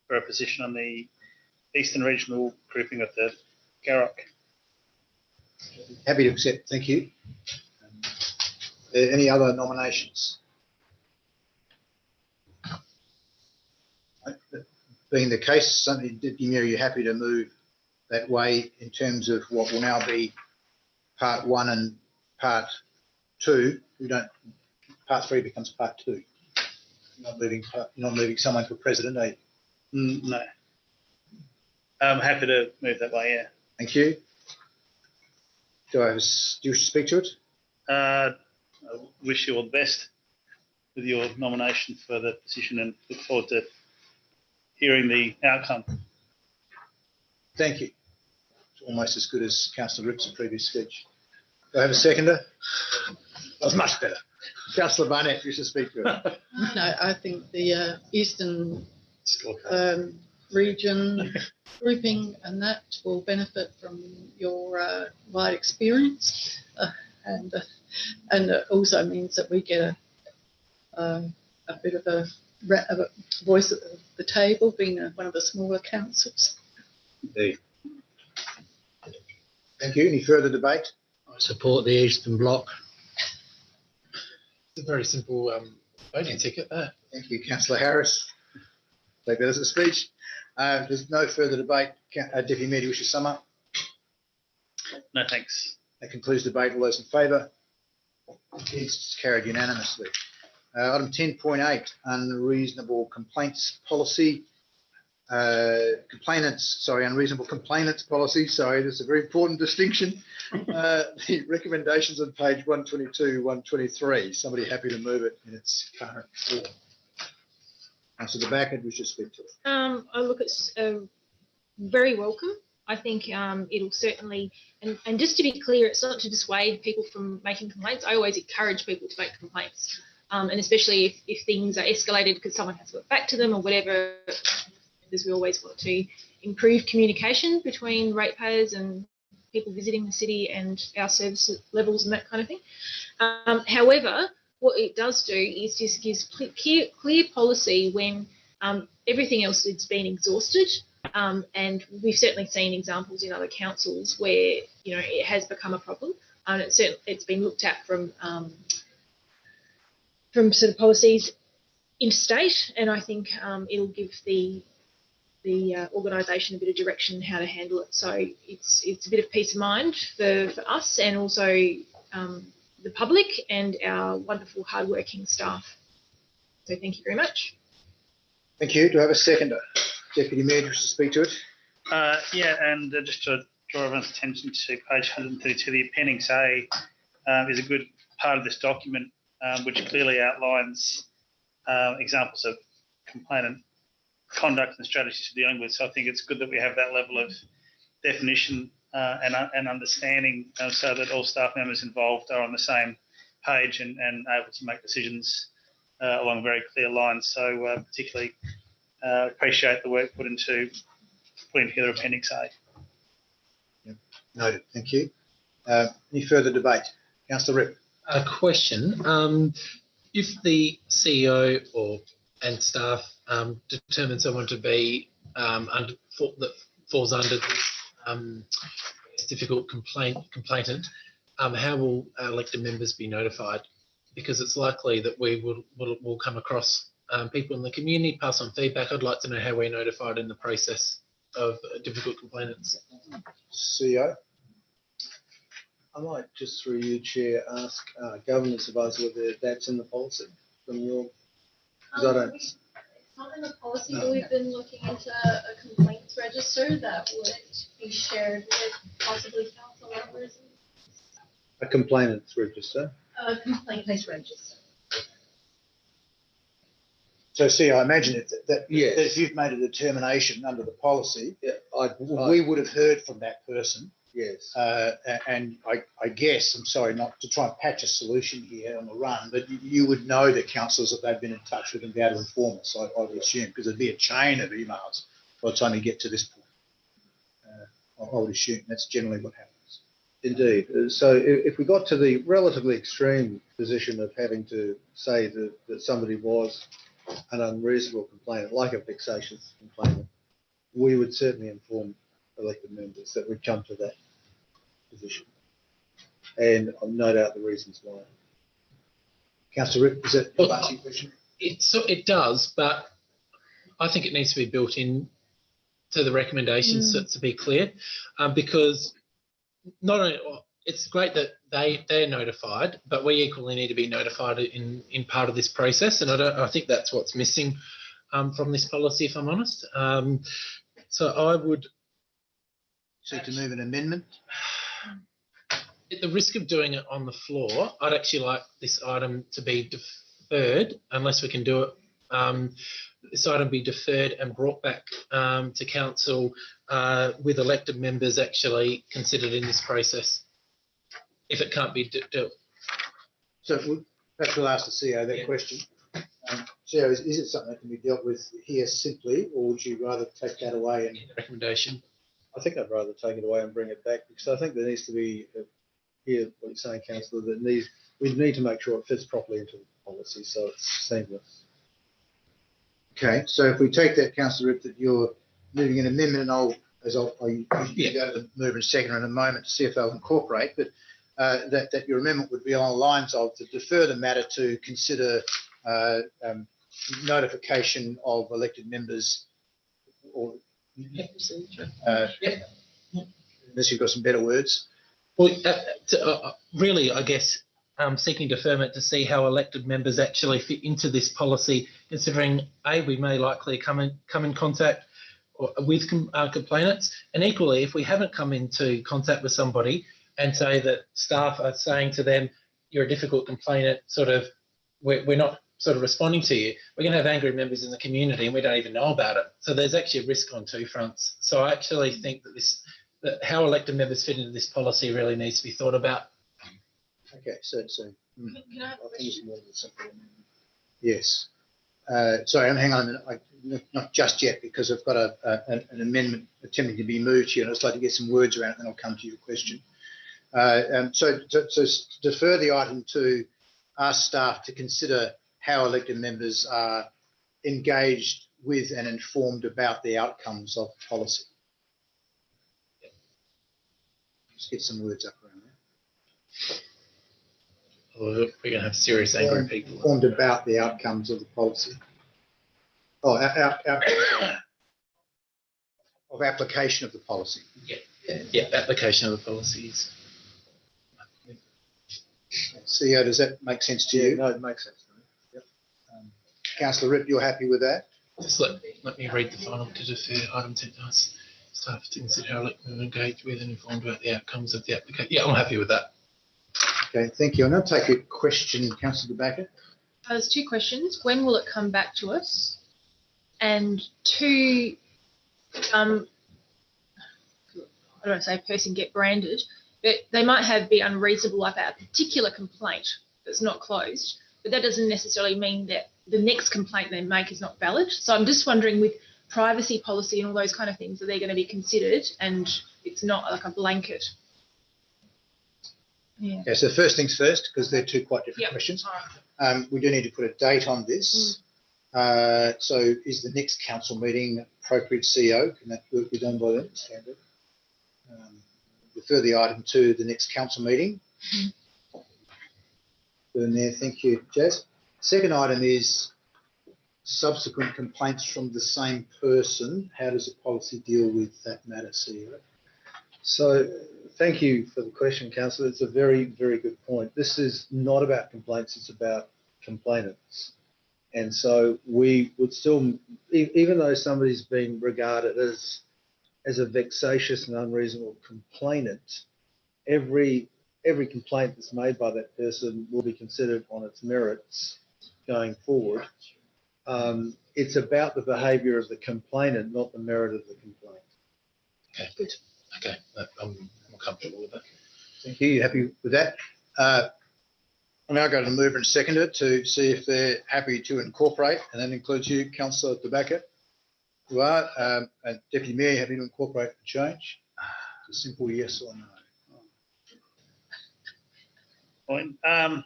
for a position on the Eastern Regional grouping of the Garrock. Happy to accept, thank you. Any other nominations? Being the case, Deputy Mayor, are you happy to move that way in terms of what will now be Part 1 and Part 2? Part 3 becomes Part 2. You're not moving someone for President, are you? No. I'm happy to move that way, yeah. Thank you. Do you wish to speak to it? I wish you all the best with your nomination for the position and look forward to hearing the outcome. Thank you. It's almost as good as Councillor Ripp's previous speech. Do I have a seconder? That was much better. Councillor Barnett, you wish to speak to it? No, I think the Eastern region grouping and that will benefit from your wide experience, and it also means that we get a bit of a voice at the table, being one of the smaller councils. Indeed. Thank you. Any further debate? I support the Eastern Bloc. It's a very simple voting ticket there. Thank you, Councillor Harris. Take that as a speech. There's no further debate. Deputy Mayor, do you wish to sum up? No, thanks. That concludes debate. All those in favour? It's carried unanimously. Item 10.8, unreasonable complaints policy. Unreasonable complainants policy. Sorry, this is a very important distinction. The recommendations on page 122, 123. Somebody happy to move it in its current form? Councillor Backer, we should speak to it. I look at very welcome. I think it'll certainly, and just to be clear, it's not to dissuade people from making complaints. I always encourage people to make complaints, and especially if things are escalated because someone has to get back to them or whatever, because we always want to improve communication between ratepayers and people visiting the city and our service levels and that kind of thing. However, what it does do is just gives clear policy when everything else has been exhausted. And we've certainly seen examples in other councils where, you know, it has become a problem. And it's been looked at from sort of policies interstate, and I think it'll give the organisation a bit of direction how to handle it. So it's a bit of peace of mind for us and also the public and our wonderful hardworking staff. So thank you very much. Thank you. Do I have a seconder? Deputy Mayor, just to speak to it. Yeah, and just to draw everyone's attention to page 132, the appendix A is a good part of this document, which clearly outlines examples of complainant conduct and strategies for dealing with. So I think it's good that we have that level of definition and understanding, so that all staff members involved are on the same page and able to make decisions along very clear lines. So particularly appreciate the work put into putting together Appendix A. Yep. Noted. Thank you. Any further debate? Councillor Ripp. A question. If the CEO and staff determine someone to be that falls under this difficult complainant, how will elected members be notified? Because it's likely that we will come across people in the community, pass on feedback. I'd like to know how we're notified in the process of difficult complainants. CEO. I might just through you, Chair, ask governance advisor whether that's in the policy from your. Because I don't. It's not in the policy, but we've been looking into a complaints register that would be shared with possibly council members. A complainant's register. A complaints register. So, CEO, I imagine that Yes. if you've made a determination under the policy, Yeah, we would have heard from that person. yes. And I guess, I'm sorry not to try and patch a solution here on the run, but you would know the councillors that they've been in touch with and be able to inform us, I would assume, because there'd be a chain of emails by the time you get to this point. I would assume that's generally what happens. Indeed. So if we got to the relatively extreme position of having to say that somebody was an unreasonable complainant, like a vexatious complainant, we would certainly inform elected members that we've come to that position. And I've no doubt the reasons why. Councillor Ripp, is that answer your question? It does, but I think it needs to be built in to the recommendations to be clear, because not only it's great that they're notified, but we equally need to be notified in part of this process, and I think that's what's missing from this policy, if I'm honest. So I would seek to move an amendment. At the risk of doing it on the floor, I'd actually like this item to be deferred, unless we can do it. This item be deferred and brought back to council with elected members actually considered in this process, if it can't be dealt. So perhaps we'll ask the CEO that question. CEO, is it something that can be dealt with here simply, or would you rather take that away and recommendation? I think I'd rather take it away and bring it back, because I think there needs to be, here what you're saying, Councillor, we need to make sure it fits properly into the policy so it's seamless. Okay, so if we take that, Councillor Ripp, that you're moving an amendment, and I'll go to the mover and seconder in a moment to see if they'll incorporate, but that your amendment would be along the lines of to defer the matter to consider notification of elected members, or unless you've got some better words. Well, really, I guess seeking deferment to see how elected members actually fit into this policy, considering we may likely come in contact with complainants, and equally, if we haven't come into contact with somebody and say that staff are saying to them, you're a difficult complainant, sort of, we're not sort of responding to you, we're going to have angry members in the community and we don't even know about it. So there's actually a risk on two fronts. So I actually think that how elected members fit into this policy really needs to be thought about. Okay, so Can I have a question? Yes. Sorry, hang on a minute. Not just yet, because I've got an amendment attempting to be moved here, and I'd just like to get some words around it, and then I'll come to your question. So defer the item to ask staff to consider how elected members are engaged with and informed about the outcomes of policy. Just get some words up around that. We're going to have serious angry people. Informed about the outcomes of the policy. Oh, of application of the policy. Yeah, application of the policies. CEO, does that make sense to you? No, it makes sense to me. Yep. Councillor Ripp, you're happy with that? Just let me read the final to defer item 10. Staff to consider how elected members engage with and informed about the outcomes of the application. Yeah, I'm happy with that. Okay, thank you. I'll now take a question, Councillor De Backer. There's two questions. When will it come back to us? And two, I don't want to say a person get branded, but they might be unreasonable about a particular complaint that's not closed, but that doesn't necessarily mean that the next complaint they make is not valid. So I'm just wondering, with privacy policy and all those kind of things, are they going to be considered and it's not like a blanket? Yeah. Okay, so first things first, because they're two quite different Yep. questions. All right. We do need to put a date on this. So is the next council meeting appropriate CEO? Can that work be done by then? Standard. Refer the item to the next council meeting. Burn there. Thank you, Jazz. Second item is subsequent complaints from the same person. How does the policy deal with that matter, CEO? So thank you for the question, Councillor. It's a very, very good point. This is not about complaints, it's about complainants. And so we would still, even though somebody's been regarded as a vexatious and unreasonable complainant, every complaint that's made by that person will be considered on its merits going forward. It's about the behaviour of the complainant, not the merit of the complaint. Okay, good. Okay, I'm more comfortable with that. Thank you. You happy with that? I'm now going to move and second it to see if they're happy to incorporate, and that includes you, Councillor De Backer. You are, and Deputy Mayor, happy to incorporate the change? It's a simple yes or no. Point. I'll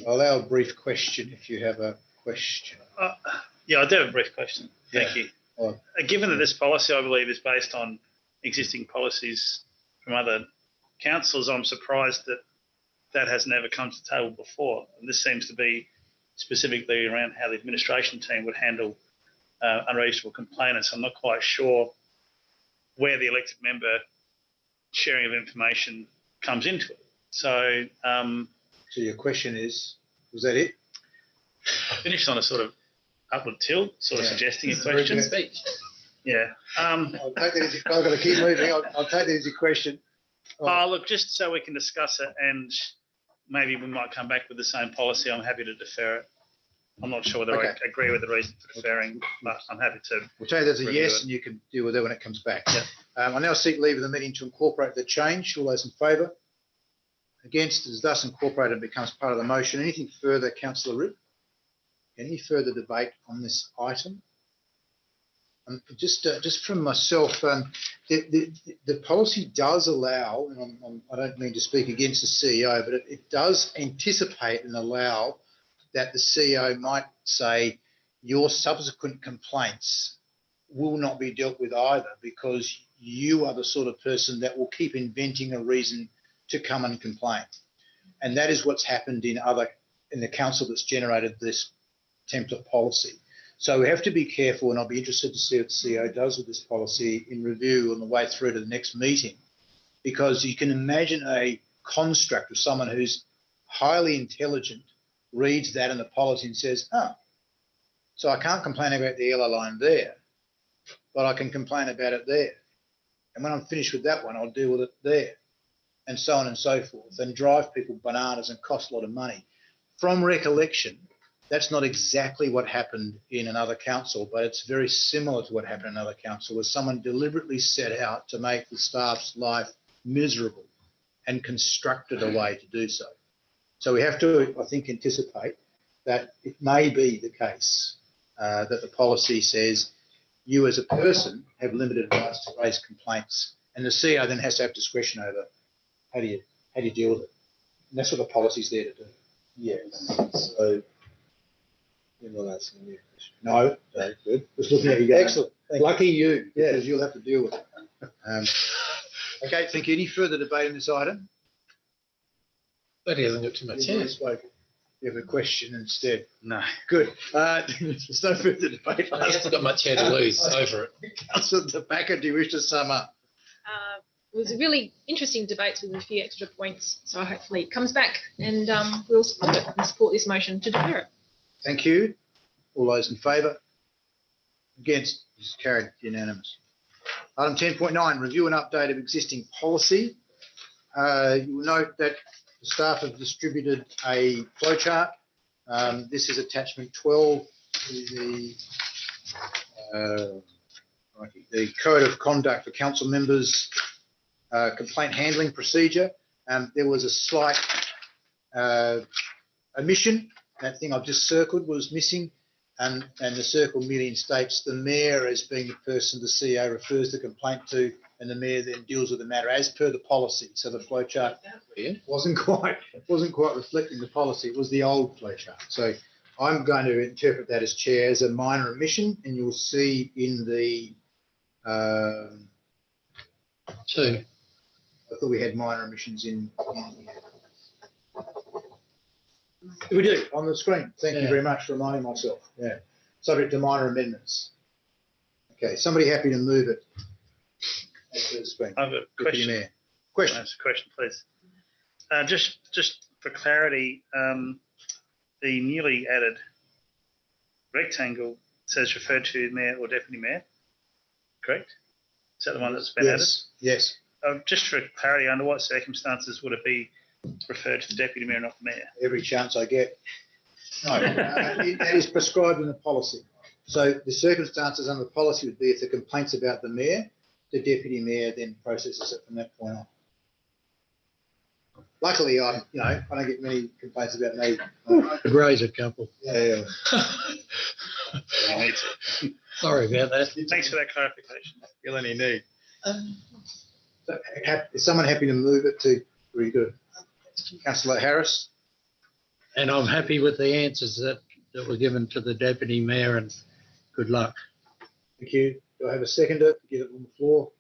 allow a brief question if you have a question. Yeah, I do have a brief question. Thank you. Well, Given that this policy, I believe, is based on existing policies from other councils, I'm surprised that that has never come to the table before. And this seems to be specifically around how the administration team would handle unreasonable complainants. I'm not quite sure where the elected member sharing of information comes into it. So, so your question is, was that it? I finished on a sort of upward tilt, sort of suggesting a This is a very question. good speech. Yeah. I'll take that as I've got to keep moving. I'll take that as a question. Look, just so we can discuss it, and maybe we might come back with the same policy. I'm happy to defer it. I'm not sure whether I agree with the reason for deferring, but I'm happy to. We'll tell you that's a review yes, it. and you can deal with it when it comes back. Yeah. I now seek leave of the meeting to incorporate the change. All those in favour? Against is thus incorporated and becomes part of the motion. Anything further, Councillor Ripp? Any further debate on this item? Just from myself, the policy does allow, and I don't mean to speak against the CEO, but it does anticipate and allow that the CEO might say your subsequent complaints will not be dealt with either, because you are the sort of person that will keep inventing a reason to come and complain. And that is what's happened in the council that's generated this template policy. So we have to be careful, and I'll be interested to see what the CEO does with this policy in review on the way through to the next meeting, because you can imagine a construct of someone who's highly intelligent reads that in the policy and says, oh, so I can't complain about the yellow line there, but I can complain about it there. And when I'm finished with that one, I'll deal with it there, and so on and so forth, and drive people bananas and cost a lot of money. From recollection, that's not exactly what happened in another council, but it's very similar to what happened in another council, where someone deliberately set out to make the staff's life miserable and constructed a way to do so. So we have to, I think, anticipate that it may be the case that the policy says you as a person have limited rights to raise complaints, and the CEO then has to have discretion over how do you deal with it. And that's what the policy's there to do. Yes. So you're not asking me a question. No. Okay, good. Just looking at you guys. Excellent. Thank you. Lucky you, Yeah. because you'll have to deal with it. Okay, thank you. Any further debate on this item? But he hasn't got too much You chance. have a question instead. No. Good. There's no further debate. He hasn't got much hair to lose over it. Councillor De Backer, do you wish to sum up? It was a really interesting debate with a few extra points. So hopefully it comes back and we'll support it and support this motion to defer it. Thank you. All those in favour? Against? Is carried unanimous. Item 10.9, review and update of existing policy. you will note that the staff have distributed a flowchart. This is attachment 12 to the Code of Conduct for Council Members complaint handling procedure. There was a slight omission. That thing I've just circled was missing. And the circle merely states the mayor as being the person the CEO refers the complaint to, and the mayor then deals with the matter as per the policy. So the flowchart wasn't quite reflecting the policy. It was the old flowchart. So I'm going to interpret that as chair as a minor omission, and you'll see in the Two. I thought we had minor omissions in We do. on the screen. Thank you Yeah. very much for reminding myself. Yeah, subject to minor amendments. Okay, somebody happy to move it? As per the screen. I have a Deputy question. Mayor. Question. That's a question, please. Just for clarity, the newly added rectangle says referred to mayor or deputy mayor, correct? Is that the one that's been added? Yes. Just for clarity, under what circumstances would it be referred to the deputy mayor, not the mayor? Every chance I get. No, that is prescribed in the policy. So the circumstances under the policy would be if the complaint's about the mayor, the deputy mayor then processes it from that point on. Luckily, I don't get many complaints about me. Could raise a couple. Yeah. You need to. Sorry about that. Thanks for that clarification. Feel any need. Um, So, is someone happy to move it to? Very good. Councillor Harris. And I'm happy with the answers that were given to the deputy mayor, and good luck. Thank you. Do I have a seconder to get it on the floor?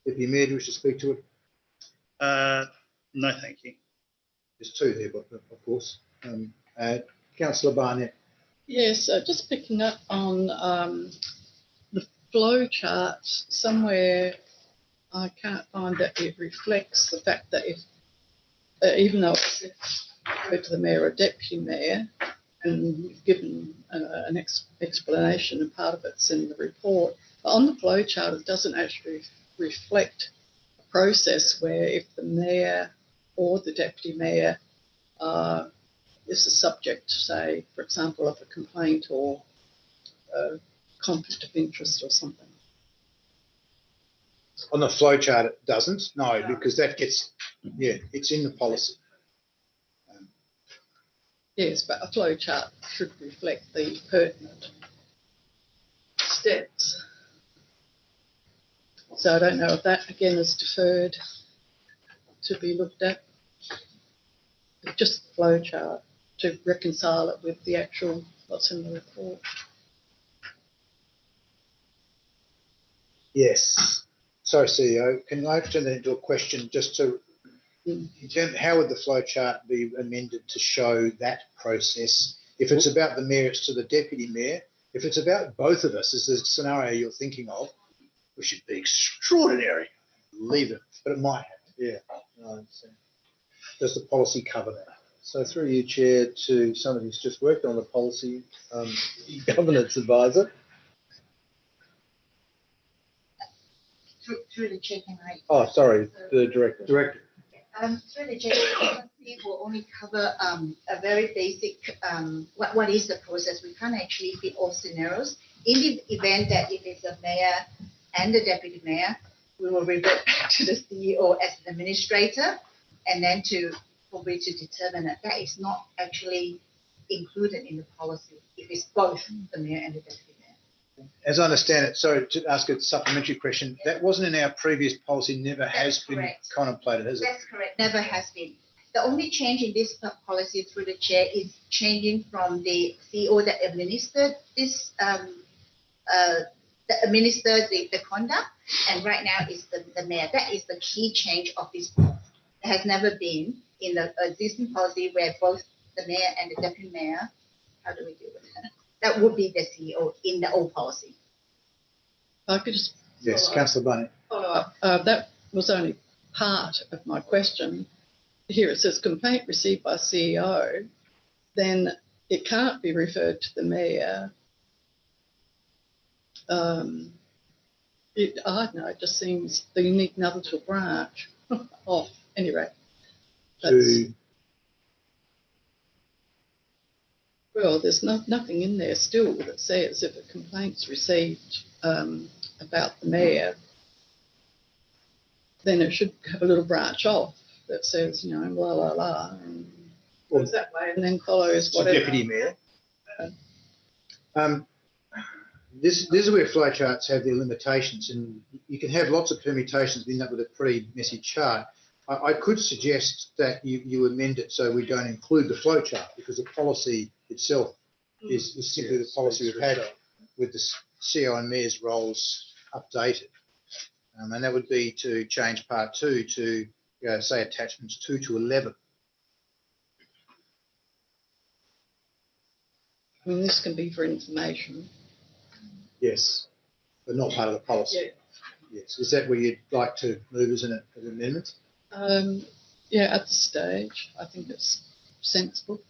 Deputy Mayor, do you wish to speak to it? No, thank you. There's two there, but of course. Councillor Barnett. Yes, just picking up on the flow chart, somewhere I can't find that it reflects the fact that if, even though it's referred to the mayor or deputy mayor, and you've given an explanation, and part of it's in the report, but on the flow chart it doesn't actually reflect a process where if the mayor or the deputy mayor is the subject, say, for example, of a complaint or a conflict of interest or something. On the flow chart, it doesn't. No, because that gets, it's in the policy. Yes, but a flow chart should reflect the pertinent steps. So I don't know if that again is deferred to be looked at. Just the flow chart to reconcile it with the actual what's in the report. Yes. Sorry, CEO. Can I turn that into a question just to, how would the flow chart be amended to show that process? If it's about the mayor, it's to the deputy mayor. If it's about both of us, as the scenario you're thinking of, we should be extraordinary. Leave it, but it might happen. Yeah. I understand. Does the policy cover that? So through you, Chair, to somebody who's just worked on the policy, governance advisor. Through the chair, can I? Oh, sorry, the director. Through the chair, policy will only cover a very basic, what is the process. We can't actually fit all scenarios. In the event that if it's the mayor and the deputy mayor, we will revert back to the CEO as an administrator, and then probably to determine that is not actually included in the policy if it's both the mayor and the deputy mayor. As I understand it, sorry to ask a supplementary question, that wasn't in our previous policy, never has been contemplated, has it? That's correct, never has been. The only change in this policy through the chair is changing from the CEO that administered this, that administered the conduct, and right now is the mayor. That is the key change of this policy. It has never been in the existing policy where both the mayor and the deputy mayor, how do we deal with that? That would be the CEO in the old policy. I could just Yes, Councillor Barnett. follow up. That was only part of my question. Here it says complaint received by CEO, then it can't be referred to the mayor. I don't know, it just seems that you need another little branch. off anyway. That's, To, well, there's nothing in there still that says if a complaint's received about the mayor, then it should have a little branch off that says, you know, la la la, and goes that way, and then follows So whatever. Deputy Mayor. This is where flowcharts have their limitations, and you can have lots of permutations and end up with a pretty messy chart. I could suggest that you amend it so we don't include the flowchart, because the policy itself is simply the policy we've had with the CEO and Mayor's roles updated. And that would be to change part 2 to, say, attachments 2 to 11. I mean, this can be for information. Yes, but not part of the policy. Yeah. Yes. Is that where you'd like to move as an amendment? Yeah, at this stage, I think it's sensible.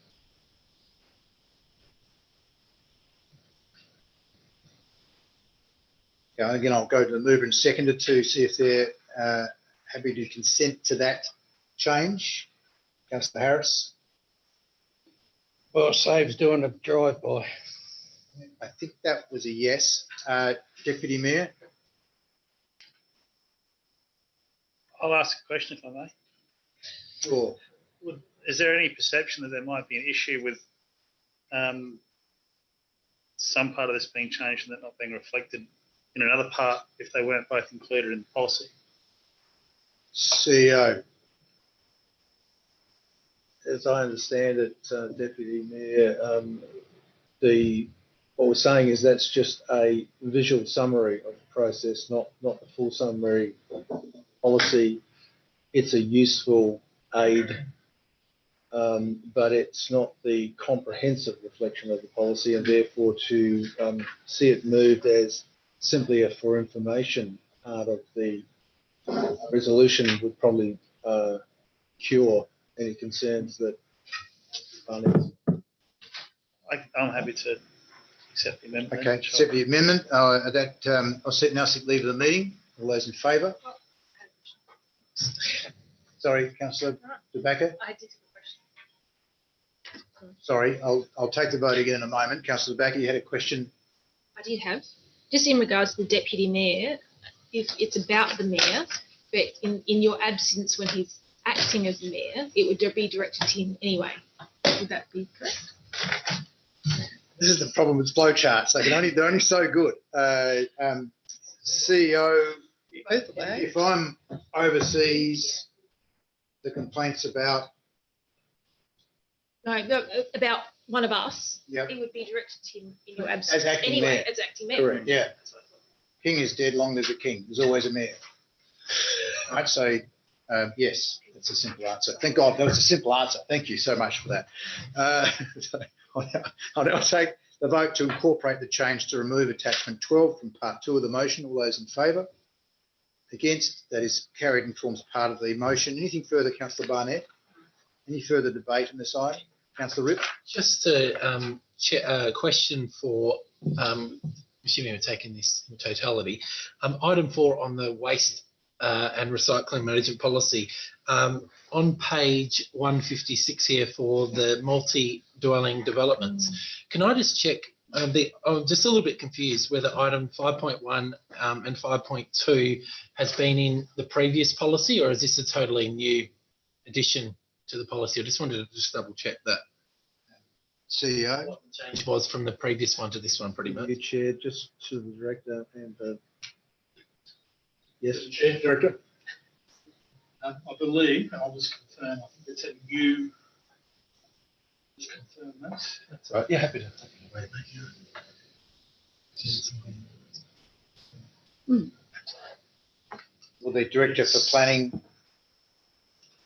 Yeah, again, I'll go to the mover and seconder to see if they're happy to consent to that change. Councillor Harris? Well, it saves doing a drive-by. I think that was a yes. Deputy Mayor? I'll ask a question if I may. Sure. Is there any perception that there might be an issue with some part of this being changed and that not being reflected in another part if they weren't both included in the policy? CEO? as I understand it, Deputy Mayor, what we're saying is that's just a visual summary of the process, not the full summary policy. It's a useful aid, but it's not the comprehensive reflection of the policy, and therefore to see it moved as simply a for information part of the resolution would probably cure any concerns that I'm happy to accept the amendment. Okay, accept the amendment. I'll now seek leave of the meeting. All those in favour? Sorry, Councillor De Backer. I did have a question. Sorry, I'll take the vote again in a moment. Councillor De Backer, you had a question. I did have, just in regards to the deputy mayor, if it's about the mayor, but in your absence when he's acting as mayor, it would be directed to him anyway. Would that be correct? This is the problem with flowcharts. They're only so good. CEO, if I'm overseas, the complaints about. No, about one of us. Yep. It would be directed to him in your absence. As acting anyway, mayor. as acting mayor. Correct. Yeah. King is dead, long live the king. There's always a mayor. I'd say yes. That's a simple answer. Thank God that was a simple answer. Thank you so much for that. I'll now take the vote to incorporate the change to remove attachment 12 from part 2 of the motion. All those in favour? Against? That is carried and forms part of the motion. Anything further, Councillor Barnett? Any further debate on this item? Councillor Ripp? Just a question for, assuming we're taking this in totality. Item 4 on the waste and recycling management policy. On page 156 here for the multi-dwelling developments, can I just check, I'm just a little bit confused whether item 5.1 and 5.2 has been in the previous policy, or is this a totally new addition to the policy? I just wanted to just double check that. CEO? What the change was from the previous one to this one, pretty much. you chair, just to the director and yes, Chair, Director. I believe, and I'll just confirm, I think it's a new. Just confirm that. That's right. Yeah, happy to. Wait, Will the Director for Planning?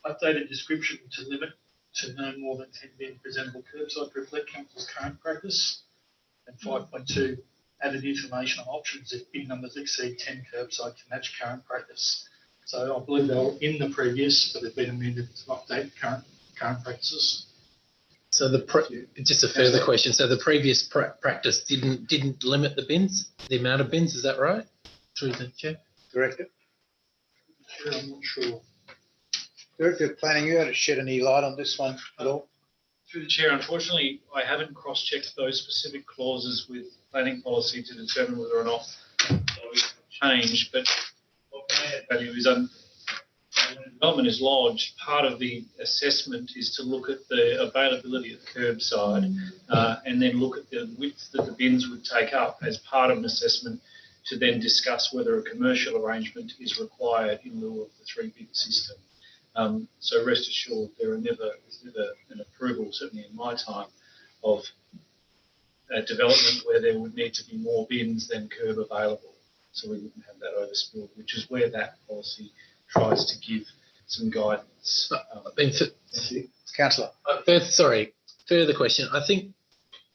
Updated description to limit to no more than 10 bin presentable curbside to reflect council's current practice. And 5.2, added information on options if bin numbers exceed 10 curbside to match current practice. So I believe they were in the previous, but they've been amended to update current practices. So just a further question. So the previous practice didn't limit the bins, the amount of bins. Is that right? Through the chair. Director? Chair, I'm not sure. Director of Planning, you had to shed any light on this one at all? Through the chair, unfortunately, I haven't cross-checked those specific clauses with planning policy to determine whether or not those have changed. But what may add value is when development is lodged, part of the assessment is to look at the availability of curbside and then look at the width that the bins would take up as part of an assessment to then discuss whether a commercial arrangement is required in lieu of the 3-bin system. So rest assured, there's never an approval, certainly in my time, of a development where there would need to be more bins than curb available. So we wouldn't have that overspill, which is where that policy tries to give some guidance. Councillor. Further question. I think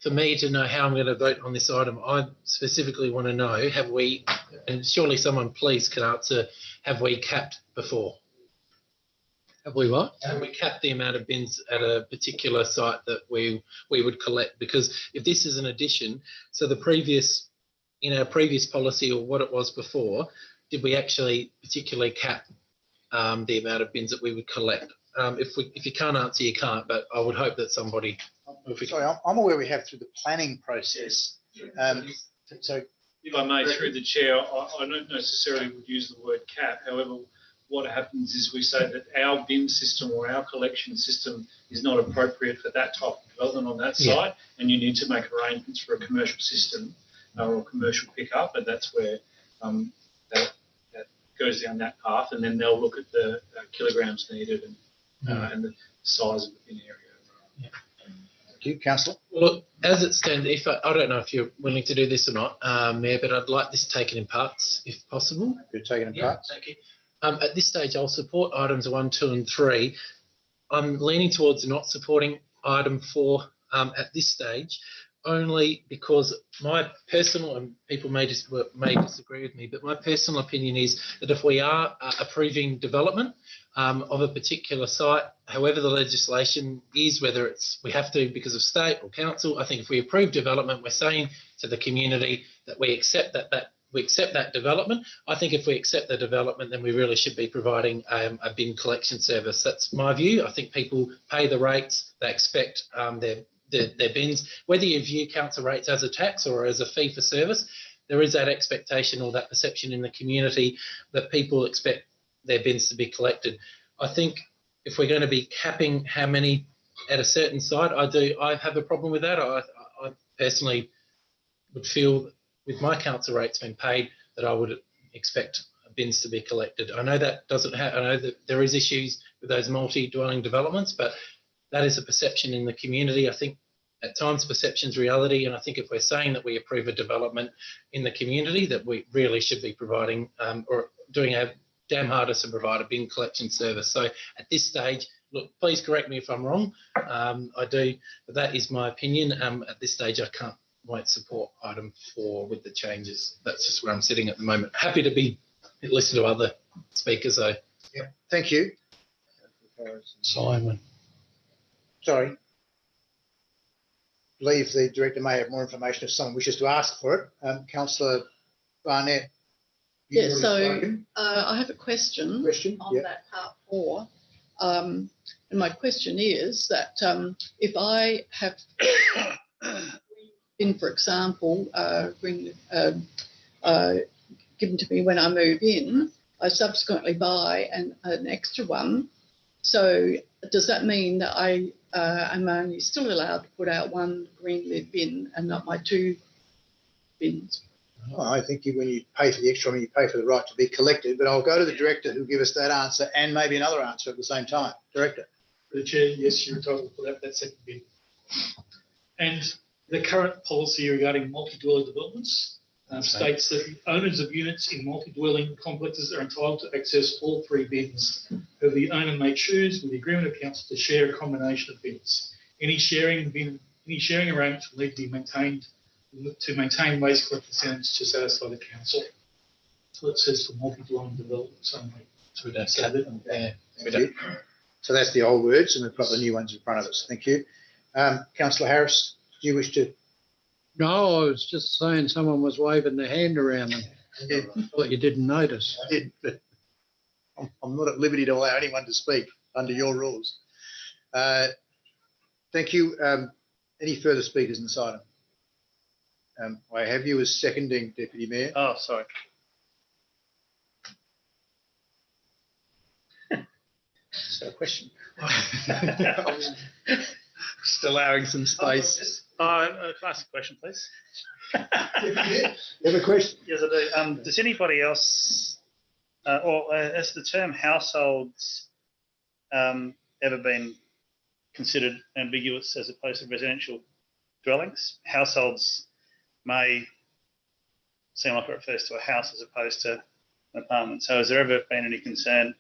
for me to know how I'm going to vote on this item, I specifically want to know, have we, and surely someone please can answer, have we capped before? Have we what? Have we capped the amount of bins at a particular site that we would collect? Because if this is an addition, so the previous, in our previous policy or what it was before, did we actually particularly cap the amount of bins that we would collect? If you can't answer, you can't, but I would hope that somebody... Sorry, I'm aware we have through the planning process. So, if I may, through the chair, I don't necessarily would use the word cap. However, what happens is we say that our bin system or our collection system is not appropriate for that type of development on that site, and you need to make arrangements for a commercial system or a commercial pickup, and that's where that goes down that path, and then they'll look at the kilograms needed and the size of the bin area. Thank you, Councillor. Well, as it stands, if I don't know if you're willing to do this or not, Mayor, but I'd like this taken in parts, if possible. You're taking in parts. Thank you. At this stage, I'll support items 1, 2 and 3. I'm leaning towards not supporting item 4 at this stage, only because my personal, and people may disagree with me, but my personal opinion is that if we are approving development of a particular site, however the legislation is, whether it's we have to because of state or council, I think if we approve development, we're saying to the community that we accept that development. I think if we accept the development, then we really should be providing a bin collection service. That's my view. I think people pay the rates, they expect their bins. Whether you view council rates as a tax or as a fee for service, there is that expectation or that perception in the community that people expect their bins to be collected. I think if we're going to be capping how many at a certain site, I have a problem with that. I personally would feel with my council rates being paid that I would expect bins to be collected. I know that I know that there is issues with those multi-dwelling developments, but that is a perception in the community. I think at times perception's reality, and I think if we're saying that we approve a development in the community, that we really should be providing or doing our damn hardest to provide a bin collection service. So at this stage, look, please correct me if I'm wrong. I do, but that is my opinion. At this stage, I won't support item 4 with the changes. That's just where I'm sitting at the moment. Happy to listen to other speakers though. Yeah, thank you. Simon. Sorry. I believe the director may have more information if someone wishes to ask for it. Councillor Barnett. Yeah, so I have a question on that part 4. And my question is that if I have been, for example, given to me when I move in, I subsequently buy an extra one. So does that mean that I am only still allowed to put out one green lid bin and not my 2 bins? Well, I think when you pay for the extra one, you pay for the right to be collected. But I'll go to the director who'll give us that answer and maybe another answer at the same time. Director. The Chair, yes, you're entitled to put out that second bin. And the current policy regarding multi-dwelling developments states that the owners of units in multi-dwelling complexes are entitled to access all 3 bins. However, the owner may choose, with the agreement of council, to share a combination of bins. Any sharing arrangements will need to be maintained to maintain waste collection standards to satisfy the council. So it says for multi-dwelling developments only. So we don't cap it. So that's the old words, and we've got the new ones in front of us. Thank you. Councillor Harris, do you wish to? No, I was just saying someone was waving their hand around and I thought you didn't notice. I did, but I'm not at liberty to allow anyone to speak. under your rules. Thank you. Any further speakers in this item? I have you as seconding, Deputy Mayor. Oh, sorry. So a question. Just allowing some space. Can I ask a question, please? You have a question? Yes, I do. Does anybody else, has the term households ever been considered ambiguous as opposed to residential dwellings? Households may seem like it refers to a house as opposed to an apartment. So has there ever been any concern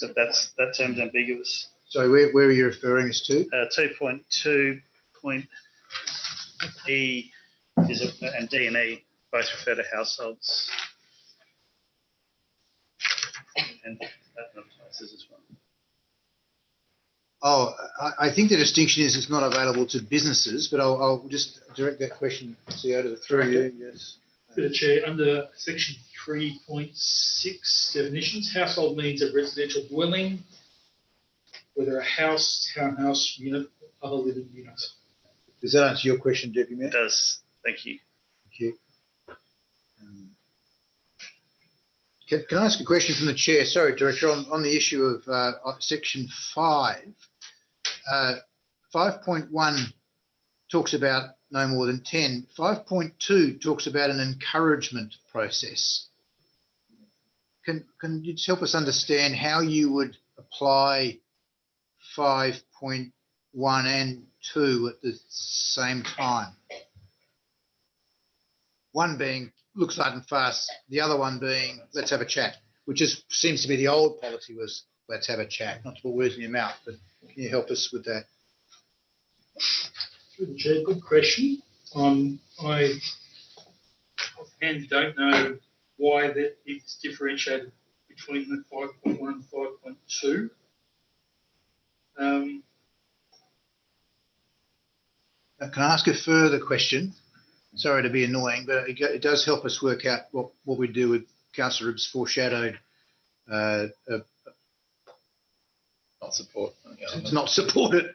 that that term's ambiguous? So where are you referring us to? 2.2 point E and D and E both refer to households. And that places as well. Oh, I think the distinction is it's not available to businesses, but I'll just direct that question, CEO, to the through you. Yes. Through the chair, under section 3.6 definitions, household means a residential dwelling, whether a house, townhouse, unit, other living units. Does that answer your question, Deputy Mayor? It does. Thank you. Thank you. Can I ask a question from the chair? Sorry, Director, on the issue of section 5. 5.1 talks about no more than 10. 5.2 talks about an encouragement process. Can you just help us understand how you would apply 5.1 and 2 at the same time? One being looks hard and fast, the other one being let's have a chat, which seems to be the old policy was let's have a chat, not to put words in your mouth, but can you help us with that? Through the chair, good question. I offhand don't know why that it's differentiated between the 5.1 and 5.2. Can I ask a further question? Sorry to be annoying, but it does help us work out what we do with Councillor Ribb's foreshadowed. Not support. It's not supported.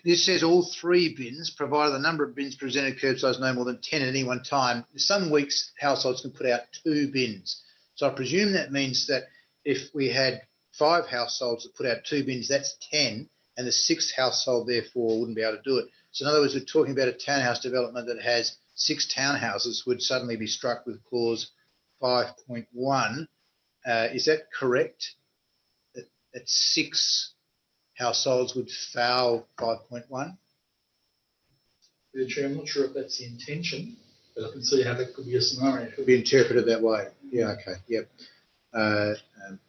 This says all 3 bins, provided the number of bins presented curbside is no more than 10 at any one time. Some weeks households can put out 2 bins. So I presume that means that if we had 5 households that put out 2 bins, that's 10, and the 6th household therefore wouldn't be able to do it. So in other words, we're talking about a townhouse development that has 6 townhouses would suddenly be struck with clause 5.1. Is that correct? That 6 households would foul 5.1? The chair, I'm not sure if that's the intention, but I can see how that could be a scenario. It could be interpreted that way. Yeah, okay, yep.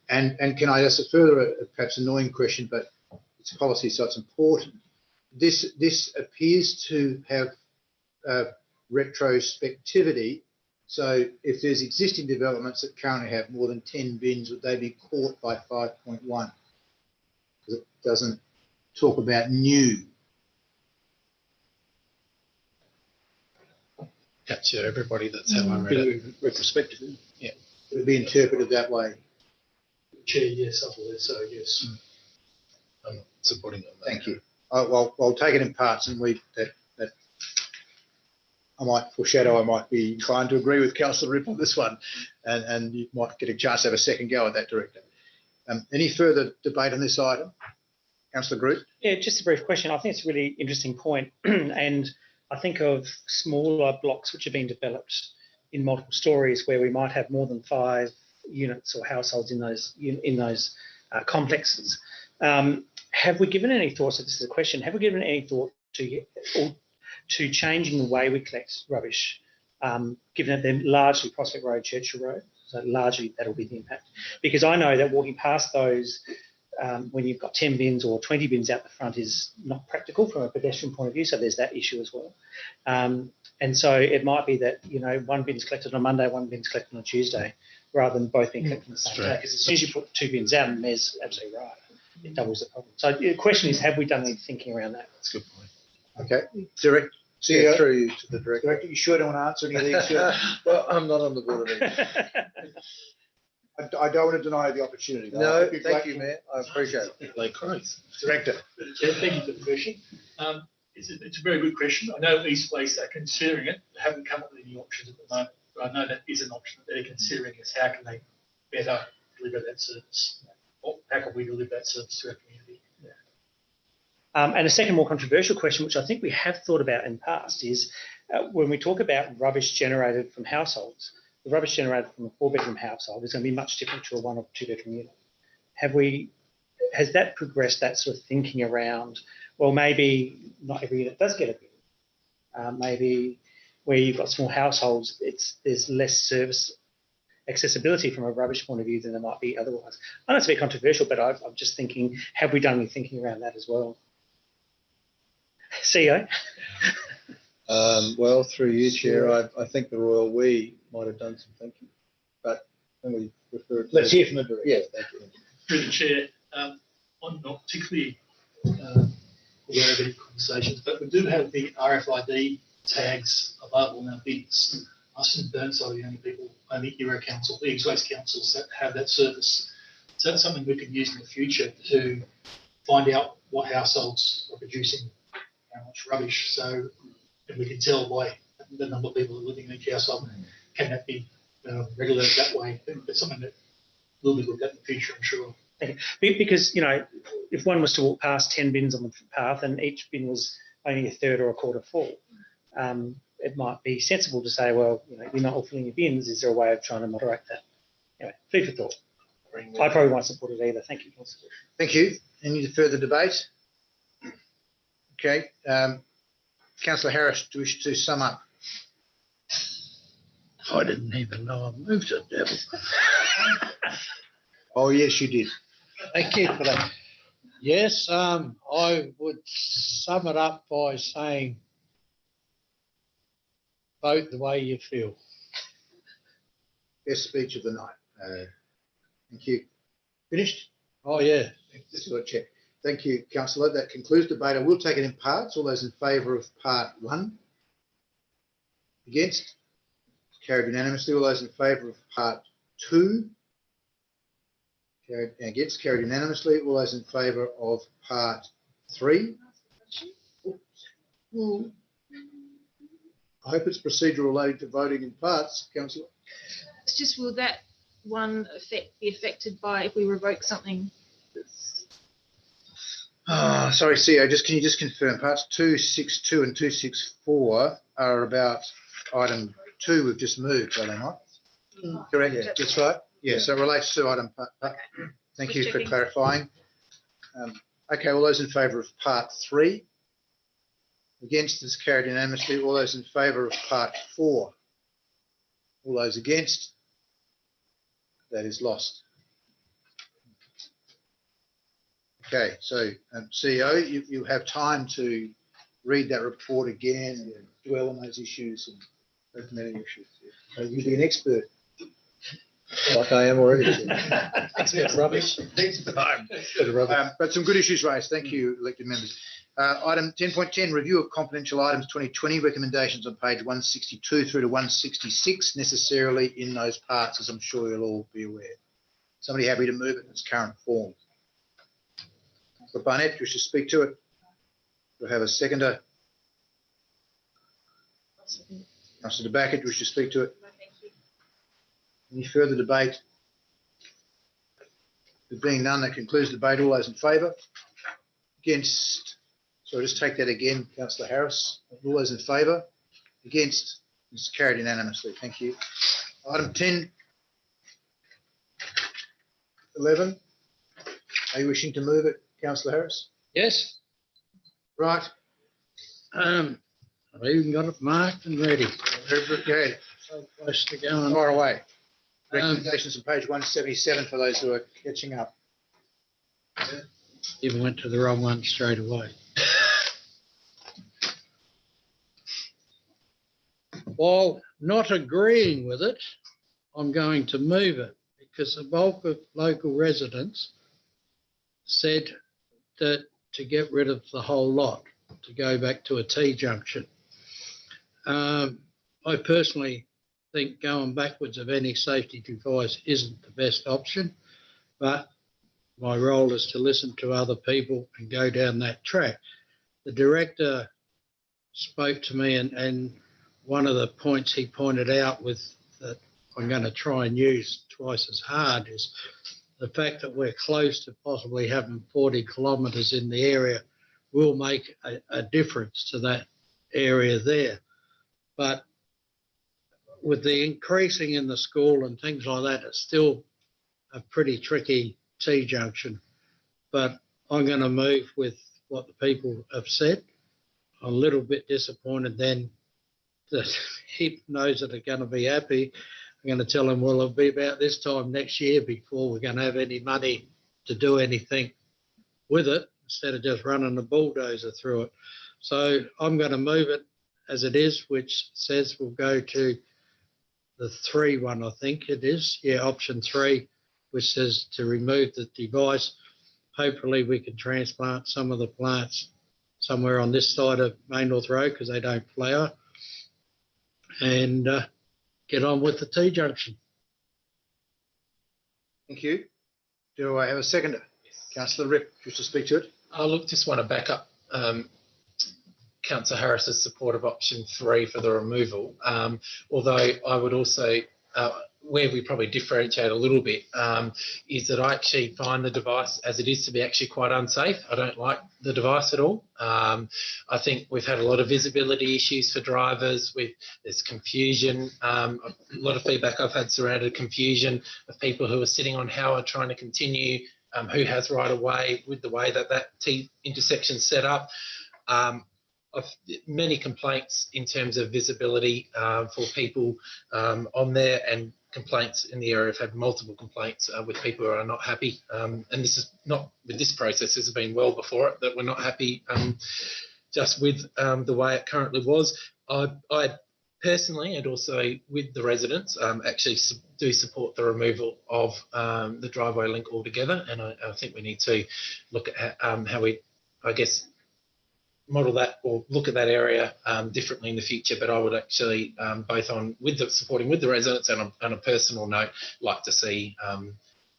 And can I ask a further, perhaps annoying question, but it's policy, so it's important. This appears to have retrospectivity. So if there's existing developments that currently have more than 10 bins, would they be caught by 5.1? Because it doesn't talk about new. Capture everybody, that's how I read it. Retrospective. Yeah. It would be interpreted that way. Chair, yes, I believe so, yes. I'm not supporting them. Thank you. I'll take it in parts, and that I might foreshadow. I might be inclined to agree with Councillor Ripp on this one, and you might get a chance to have a second go at that, Director. Any further debate on this item, Councillor Groot? Yeah, just a brief question. I think it's a really interesting point, and I think of smaller blocks which have been developed in multiple stories where we might have more than 5 units or households in those complexes. Have we given any thought, so this is a question, have we given any thought to changing the way we collect rubbish, given that they're largely Prospect Road, Churchill Road? So largely that'll be the impact. Because I know that walking past those when you've got 10 bins or 20 bins out the front is not practical from a pedestrian point of view, so there's that issue as well. And so it might be that, you know, 1 bin's collected on Monday, 1 bin's collected on Tuesday, rather than both being collected on the same day. Because as soon as you put 2 bins out, and Mayor's absolutely right, it doubles the problem. So the question is, have we done any thinking around that? That's a good point. Okay. Direct. CEO, through you to the Director. Director, you sure don't want to answer any of these? Well, I'm not on the board of it. I don't want to deny the opportunity. though. No, I'd be thank you, grateful. Mayor. I appreciate it. Like growth. Director. Chair, thank you for the question. It's a very good question. I know East Place are considering it. They haven't come up with any options at the moment, but I know that is an option that they're considering is how can they better deliver that service? Or how can we deliver that service to our community? And a second more controversial question, which I think we have thought about in the past, is when we talk about rubbish generated from households, the rubbish generated from a 4-bedroom household is going to be much different to a 1 or 2-bedroom unit. Has that progressed, that sort of thinking around, well, maybe not every unit does get a bin. Maybe where you've got small households, there's less service accessibility from a rubbish point of view than there might be otherwise. I know it's a bit controversial, but I'm just thinking, have we done any thinking around that as well? CEO? Well, through you, Chair, I think the Royal We might have done some thinking, but can we refer it to... Let's hear from the director. Yes, thank you. Through the chair, I'm not particularly aware of any conversations, but we do have the RFID tags available in our bins. Us and Burnside are the only Euro Council, the East West councils that have that service. So that's something we could use in the future to find out what households are producing how much rubbish. So, and we can tell by the number of people living in each household, can that be regulated that way? It's something that will be looked at in the future, I'm sure. Because, if one was to walk past 10 bins on the path and each bin was only a third or a quarter full, it might be sensible to say, well, you're not all filling your bins. Is there a way of trying to moderate that? Anyway, food for thought. I probably won't support it either. Thank you, Councillor. Thank you. Any further debate? Okay. Councillor Harris, do you wish to sum up? I didn't even know I moved it, devil. Oh, yes, you did. Thank you for that. Yes, I would sum it up by saying, vote the way you feel. Best speech of the night. Thank you. Finished? Oh, yeah. Just got to check. Thank you, Councillor. That concludes debate. I will take it in parts. All those in favour of part 1? Against? Carried unanimously. All those in favour of part 2? Carried against? Carried unanimously. All those in favour of part 3? I hope it's procedural related to voting in parts, Councillor. It's just, will that one be affected by if we revoke something? Sorry, CEO, can you just confirm parts 262 and 264 are about item 2 we've just moved, are they not? Correct, yeah. That's right. Yeah, so it relates to item. Thank you for clarifying. Okay, all those in favour of part 3? Against is carried unanimously. All those in favour of part 4? All those against? That is lost. Okay, so CEO, you have time to read that report again and dwell on those issues and recommending issues. So you'll be an expert. Like I am already. Expert rubbish. But some good issues raised. Thank you, elected members. Item 10.10, review of confidential items 2020, recommendations on page 162 through to 166, necessarily in those parts, as I'm sure you'll all be aware. Somebody happy to move it in its current form? Councillor Barnett, do you wish to speak to it? Do I have a seconder? Councillor De Backer, do you wish to speak to it? Any further debate? There being none, that concludes the debate. All those in favour? Against? So I'll just take that again, Councillor Harris. All those in favour? Against? It's carried unanimously. Thank you. Item 10.11. Are you wishing to move it, Councillor Harris? Yes. Right. I've even got it marked and ready. Okay. So close to going. Far away. Recommendations on page 177 for those who are catching up. Even went to the wrong one straight away. While not agreeing with it, I'm going to move it because the bulk of local residents said that to get rid of the whole lot, to go back to a T-junction. I personally think going backwards of any safety device isn't the best option, but my role is to listen to other people and go down that track. The director spoke to me, and one of the points he pointed out with that I'm going to try and use twice as hard is the fact that we're close to possibly having 40 kilometres in the area will make a difference to that area there. But with the increasing in the school and things like that, it's still a pretty tricky T-junction. But I'm going to move with what the people have said. I'm a little bit disappointed then that he knows that are going to be happy. I'm going to tell them, well, it'll be about this time next year before we're going to have any money to do anything with it, instead of just running a bulldozer through it. So I'm going to move it as it is, which says we'll go to the 3 one, I think it is. Yeah, option 3, which says to remove the device. Hopefully we can transplant some of the plants somewhere on this side of Main North Road because they don't flower, and get on with the T-junction. Thank you. Do I have a seconder? Yes. Councillor Ripp, wish to speak to it? Look, just want to back up Councillor Harris's support of option 3 for the removal. Although I would also, where we probably differentiate a little bit, is that I actually find the device as it is to be actually quite unsafe. I don't like the device at all. I think we've had a lot of visibility issues for drivers. There's confusion. A lot of feedback I've had surrounded confusion of people who are sitting on Howard trying to continue, who has right of way with the way that T intersection's set up. Many complaints in terms of visibility for people on there, and complaints in the area. I've had multiple complaints with people who are not happy, and this is not with this process. This has been well before it that we're not happy just with the way it currently was. I personally, and also with the residents, actually do support the removal of the driveway link altogether, and I think we need to look at how we, I guess, model that or look at that area differently in the future. But I would actually, both on supporting with the residents and on a personal note, like to see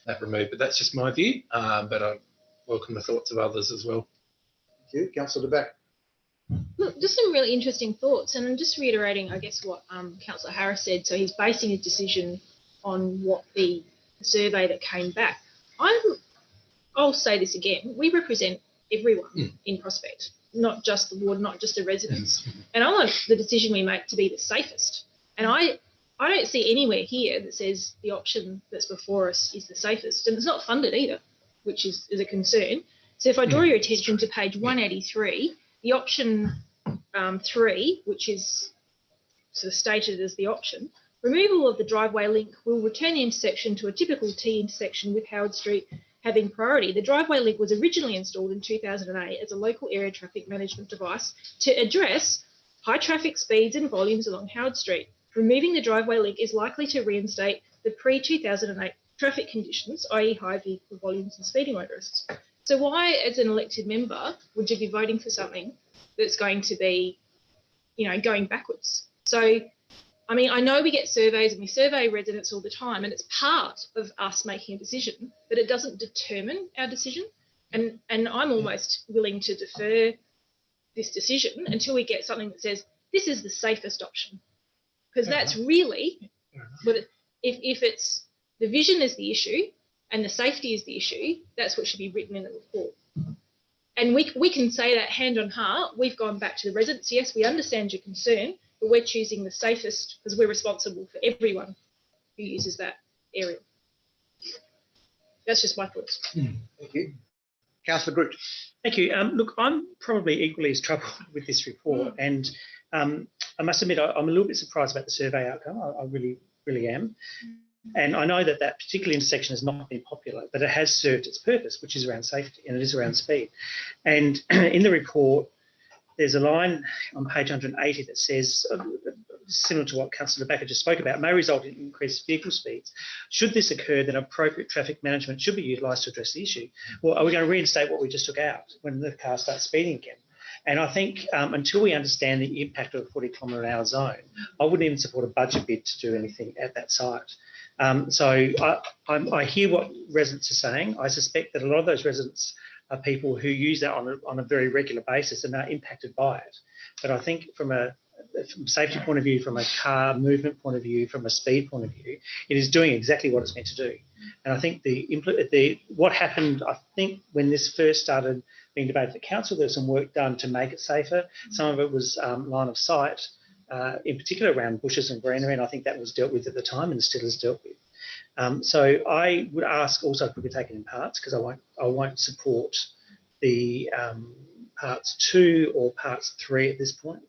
that removed. But that's just my view. But I welcome the thoughts of others as well. Thank you. Councillor De Back. Look, just some really interesting thoughts, and I'm just reiterating, I guess, what Councillor Harris said. So he's basing his decision on what the survey that came back. I'll say this again: we represent everyone in Prospect, not just the ward, not just the residents. And I want the decision we make to be the safest. And I don't see anywhere here that says the option that's before us is the safest, and it's not funded either, which is a concern. So if I draw your attention to page 183. The option 3, which is sort of stated as the option, removal of the driveway link will return the intersection to a typical T intersection with Howard Street having priority. The driveway link was originally installed in 2008 as a local area traffic management device to address high traffic speeds and volumes along Howard Street. Removing the driveway link is likely to reinstate the pre-2008 traffic conditions, i.e. high vehicle volumes and speeding motorists. So why, as an elected member, would you be voting for something that's going to be, going backwards? So, I mean, I know we get surveys and we survey residents all the time, and it's part of us making a decision, but it doesn't determine our decision. And I'm almost willing to defer this decision until we get something that says this is the safest option, because that's really, but if it's the vision is the issue and the safety is the issue, that's what should be written in the report. And we can say that hand on heart. We've gone back to the residents. Yes, we understand your concern, but we're choosing the safest because we're responsible for everyone who uses that area. That's just my thoughts. Thank you. Councillor Groot. Thank you. Look, I'm probably equally as troubled with this report, and I must admit I'm a little bit surprised about the survey outcome. I really, really am. And I know that particular intersection has not been popular, but it has served its purpose, which is around safety, and it is around speed. And in the report, there's a line on page 180 that says, similar to what Councillor De Backer just spoke about, may result in increased vehicle speeds. Should this occur, then appropriate traffic management should be utilised to address the issue. Well, are we going to reinstate what we just took out when the car starts speeding again? And I think until we understand the impact of a 40 kilometre an hour zone, I wouldn't even support a budget bid to do anything at that site. So I hear what residents are saying. I suspect that a lot of those residents are people who use that on a very regular basis and are impacted by it. But I think from a safety point of view, from a car movement point of view, from a speed point of view, it is doing exactly what it's meant to do. And I think what happened, I think when this first started being debated at council, there was some work done to make it safer. Some of it was line of sight, in particular around bushes and greenery, and I think that was dealt with at the time and still is dealt with. So I would ask also if we could take it in parts, because I won't support the parts 2 or parts 3 at this point.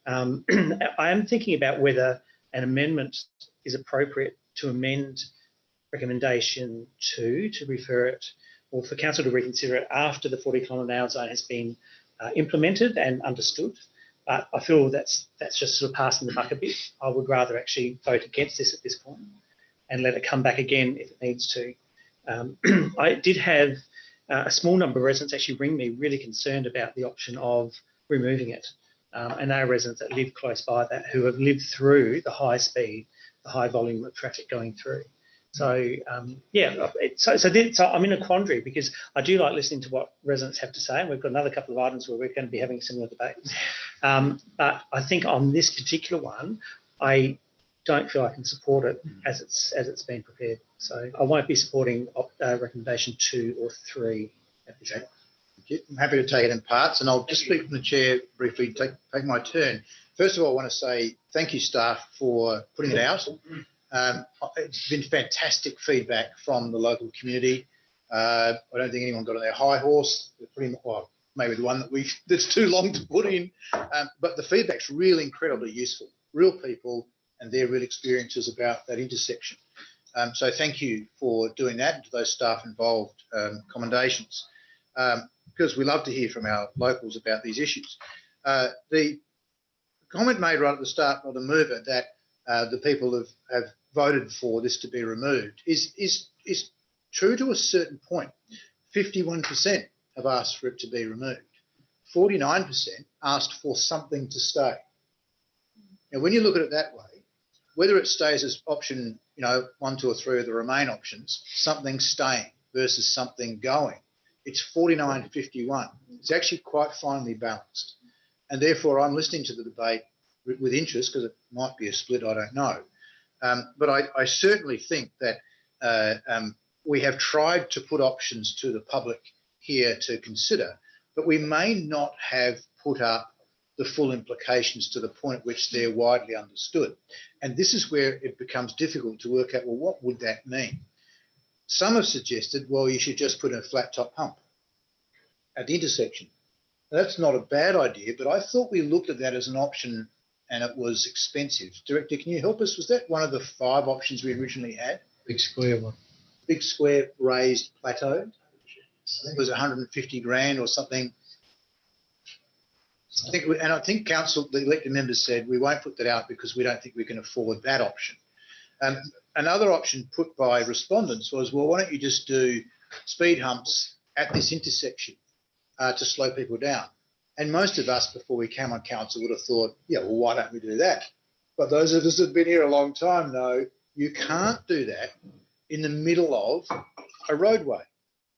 I am thinking about whether an amendment is appropriate to amend recommendation 2 to refer it, or for council to reconsider it after the 40 kilometre an hour zone has been implemented and understood. But I feel that's just sort of passing the buck a bit. I would rather actually vote against this at this point and let it come back again if it needs to. I did have a small number of residents actually ring me really concerned about the option of removing it. And they are residents that live close by that, who have lived through the high speed, the high volume of traffic going through. So, so I'm in a quandary because I do like listening to what residents have to say, and we've got another couple of items where we're going to be having similar debates. But I think on this particular one, I don't feel I can support it as it's been prepared. So I won't be supporting recommendation 2 or 3 at this point. I'm happy to take it in parts, and I'll just speak from the chair briefly, take my turn. First of all, I want to say thank you, staff, for putting it out. It's been fantastic feedback from the local community. I don't think anyone got on their high horse. Well, maybe the one that's too long to put in, but the feedback's really incredibly useful. Real people and their real experiences about that intersection. So thank you for doing that, and to those staff involved, commendations. Because we love to hear from our locals about these issues. The comment made right at the start by the mover that the people have voted for this to be removed is true to a certain point. 51% have asked for it to be removed. 49% asked for something to stay. Now, when you look at it that way, whether it stays as option 1, 2 or 3 of the Remain options, something staying versus something going, it's 49-51. It's actually quite finely balanced. And therefore, I'm listening to the debate with interest, because it might be a split, I don't know. But I certainly think that we have tried to put options to the public here to consider, but we may not have put up the full implications to the point at which they're widely understood. And this is where it becomes difficult to work out, well, what would that mean? Some have suggested, well, you should just put in a flat top hump at the intersection. That's not a bad idea, but I thought we looked at that as an option and it was expensive. Director, can you help us? Was that one of the 5 options we originally had? Big square one. Big square raised plateau. I think it was 150 grand or something. I think council, the elected members said, we won't put that out because we don't think we can afford that option. Another option put by respondents was, well, why don't you just do speed humps at this intersection to slow people down? And most of us, before we came on council, would have thought, yeah, well, why don't we do that? But those of us who have been here a long time know you can't do that in the middle of a roadway.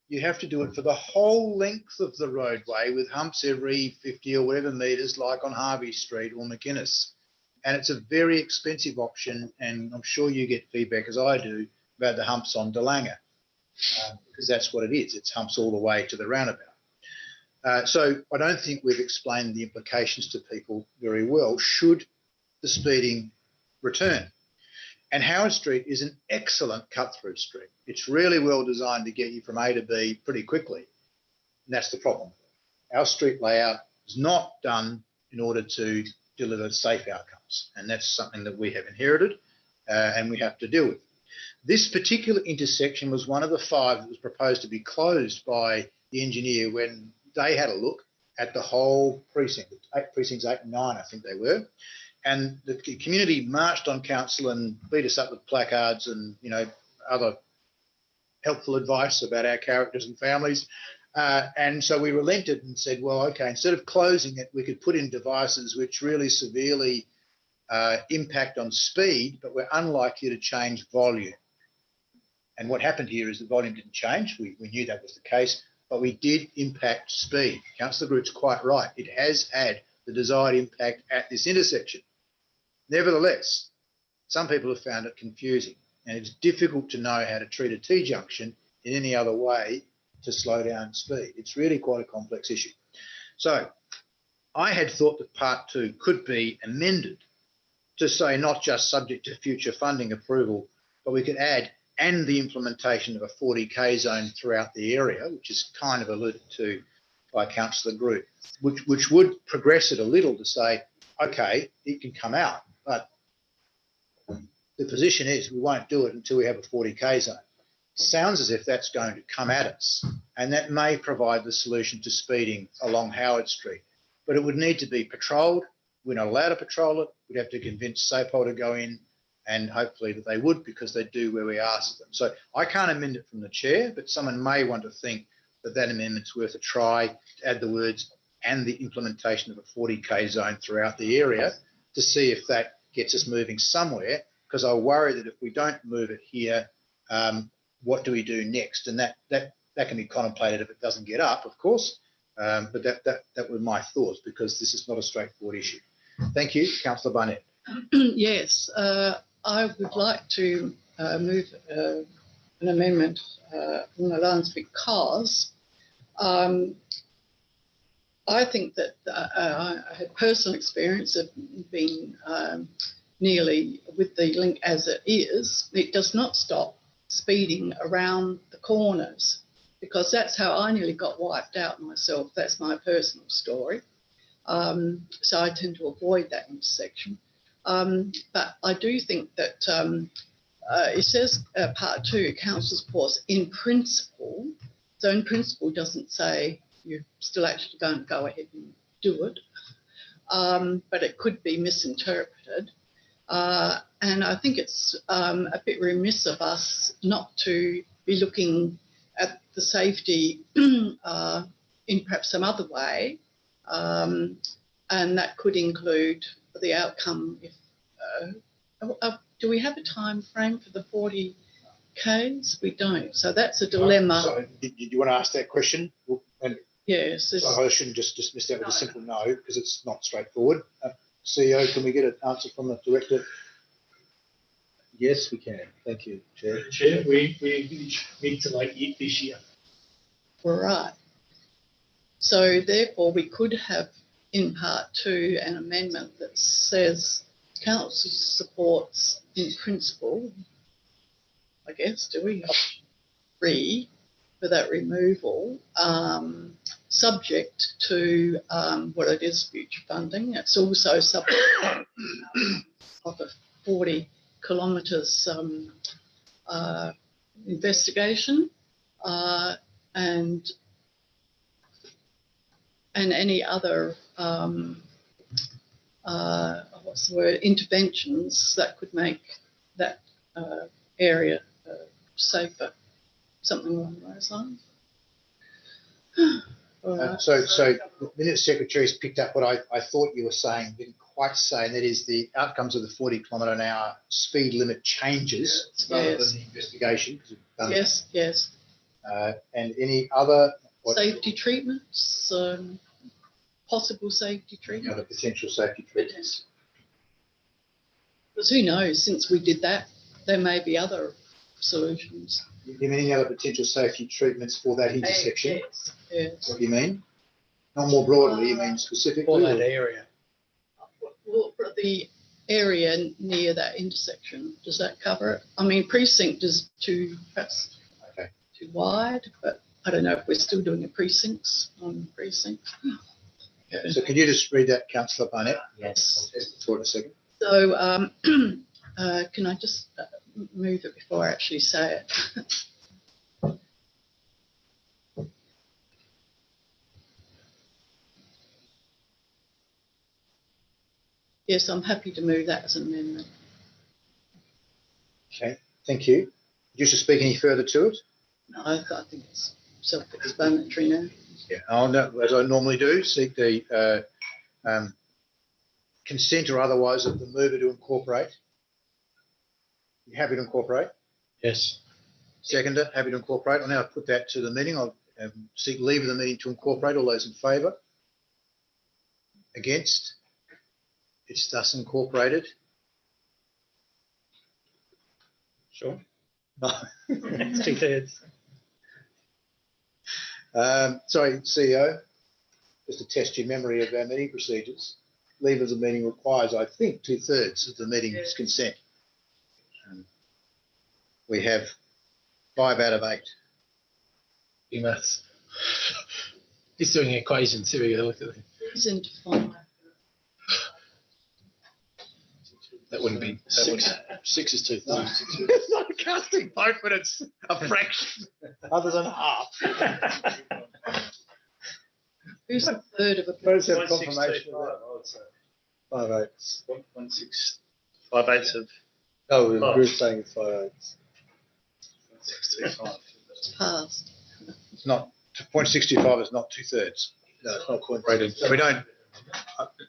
You have to do it for the whole length of the roadway with humps every 50 or whatever metres, like on Harvey Street or McInnes. And it's a very expensive option, and I'm sure you get feedback, as I do, about the humps on Delanga, because that's what it is. It's humps all the way to the roundabout. So I don't think we've explained the implications to people very well should the speeding return. And Howard Street is an excellent cut-through street. It's really well designed to get you from A to B pretty quickly. And that's the problem. Our street layout is not done in order to deliver safe outcomes. And that's something that we have inherited and we have to deal with. This particular intersection was one of the 5 that was proposed to be closed by the engineer when they had a look at the whole precinct, precincts 8 and 9, I think they were. And the community marched on council and beat us up with placards and, other helpful advice about our characters and families. And so we relented and said, well, okay, instead of closing it, we could put in devices which really severely impact on speed, but we're unlikely to change volume. And what happened here is the volume didn't change. We knew that was the case, but we did impact speed. Councillor Groot's quite right. It has had the desired impact at this intersection. Nevertheless, some people have found it confusing, and it's difficult to know how to treat a T-junction in any other way to slow down speed. It's really quite a complex issue. So I had thought that part 2 could be amended to say not just subject to future funding approval, but we could add and the implementation of a 40k zone throughout the area, which is kind of alluded to by Councillor Groot, which would progress it a little to say, okay, it can come out, but the position is we won't do it until we have a 40k zone. Sounds as if that's going to come at us, and that may provide the solution to speeding along Howard Street. But it would need to be patrolled. We're not allowed to patrol it. We'd have to convince SAPOL to go in, and hopefully that they would, because they do where we ask them. So I can't amend it from the chair, but someone may want to think that that amendment's worth a try, to add the words and the implementation of a 40k zone throughout the area to see if that gets us moving somewhere, because I worry that if we don't move it here, what do we do next? And that can be contemplated if it doesn't get up, of course, but that were my thoughts, because this is not a straightforward issue. Thank you. Councillor Barnett. Yes, I would like to move an amendment from the lines, because I think that I had personal experience of being nearly with the link as it is. It does not stop speeding around the corners, because that's how I nearly got wiped out myself. That's my personal story. So I tend to avoid that intersection. But I do think that it says part 2, council supports in principle. So in principle doesn't say you still actually don't go ahead and do it, but it could be misinterpreted. And I think it's a bit remiss of us not to be looking at the safety in perhaps some other way, and that could include the outcome. If do we have a time frame for the 40 Ks? We don't. So that's a dilemma. Sorry, did you want to ask that question? And yes. I shouldn't just dismiss that with a simple no, because it's not straightforward. CEO, can we get an answer from the director? Yes, we can. Thank you, Chair. Chair, we need to like it this year. Right. So therefore we could have in part 2 an amendment that says council supports in principle, I guess, do we? 3 for that removal, subject to what it is, future funding. It's also subject of a 40 kilometres investigation, and any other what's the word, interventions that could make that area safer, something along those lines. So the Minutes Secretary's picked up what I thought you were saying, didn't quite say, and that is the outcomes of the 40km/h speed limit changes rather than the investigation. Yes, yes. And any other safety treatments, possible safety treatments. Other potential safety treatments. Because who knows, since we did that, there may be other solutions. You mean any other potential safety treatments for that intersection? Yes, yes. What do you mean? Not more broadly, you mean specifically? For that area. Well, for the area near that intersection, does that cover it? I mean, precinct is perhaps too wide, but I don't know if we're still doing the precincts on precinct. Okay. So can you just read that, Councillor Barnett? Yes. I'll test it for a second. So can I just move it before I actually say it? Yes, I'm happy to move that as an amendment. Okay, thank you. Do you wish to speak any further to it? No, I think it's self-explanatory now. Yeah, I'll, as I normally do, seek the consent or otherwise of the mover to incorporate. You happy to incorporate? Yes. Seconder, happy to incorporate. I'll now put that to the meeting. I'll seek leave of the meeting to incorporate. All those in favour? Against? It's thus incorporated. Sure. No. It's 2/3. Sorry, CEO, just to test your memory of our meeting procedures. Leave of the meeting requires, I think, 2/3 of the meeting's consent. We have 5 out of 8. Big maths. Just doing equations. Here we go. Look at it. Reason to find. That wouldn't be. That Six, would, 6 is 2/3. It's not a casting vote, but it's a fraction other than half. Who's a third of a Let's have 1.625, confirmation of I that. would say. 5/8. 1.6, 5/8 of Oh, Oh. Bruce saying it's 5/8. 625. It's passed. It's not, 0.625 is not 2/3. No, it's not incorporated. So we don't,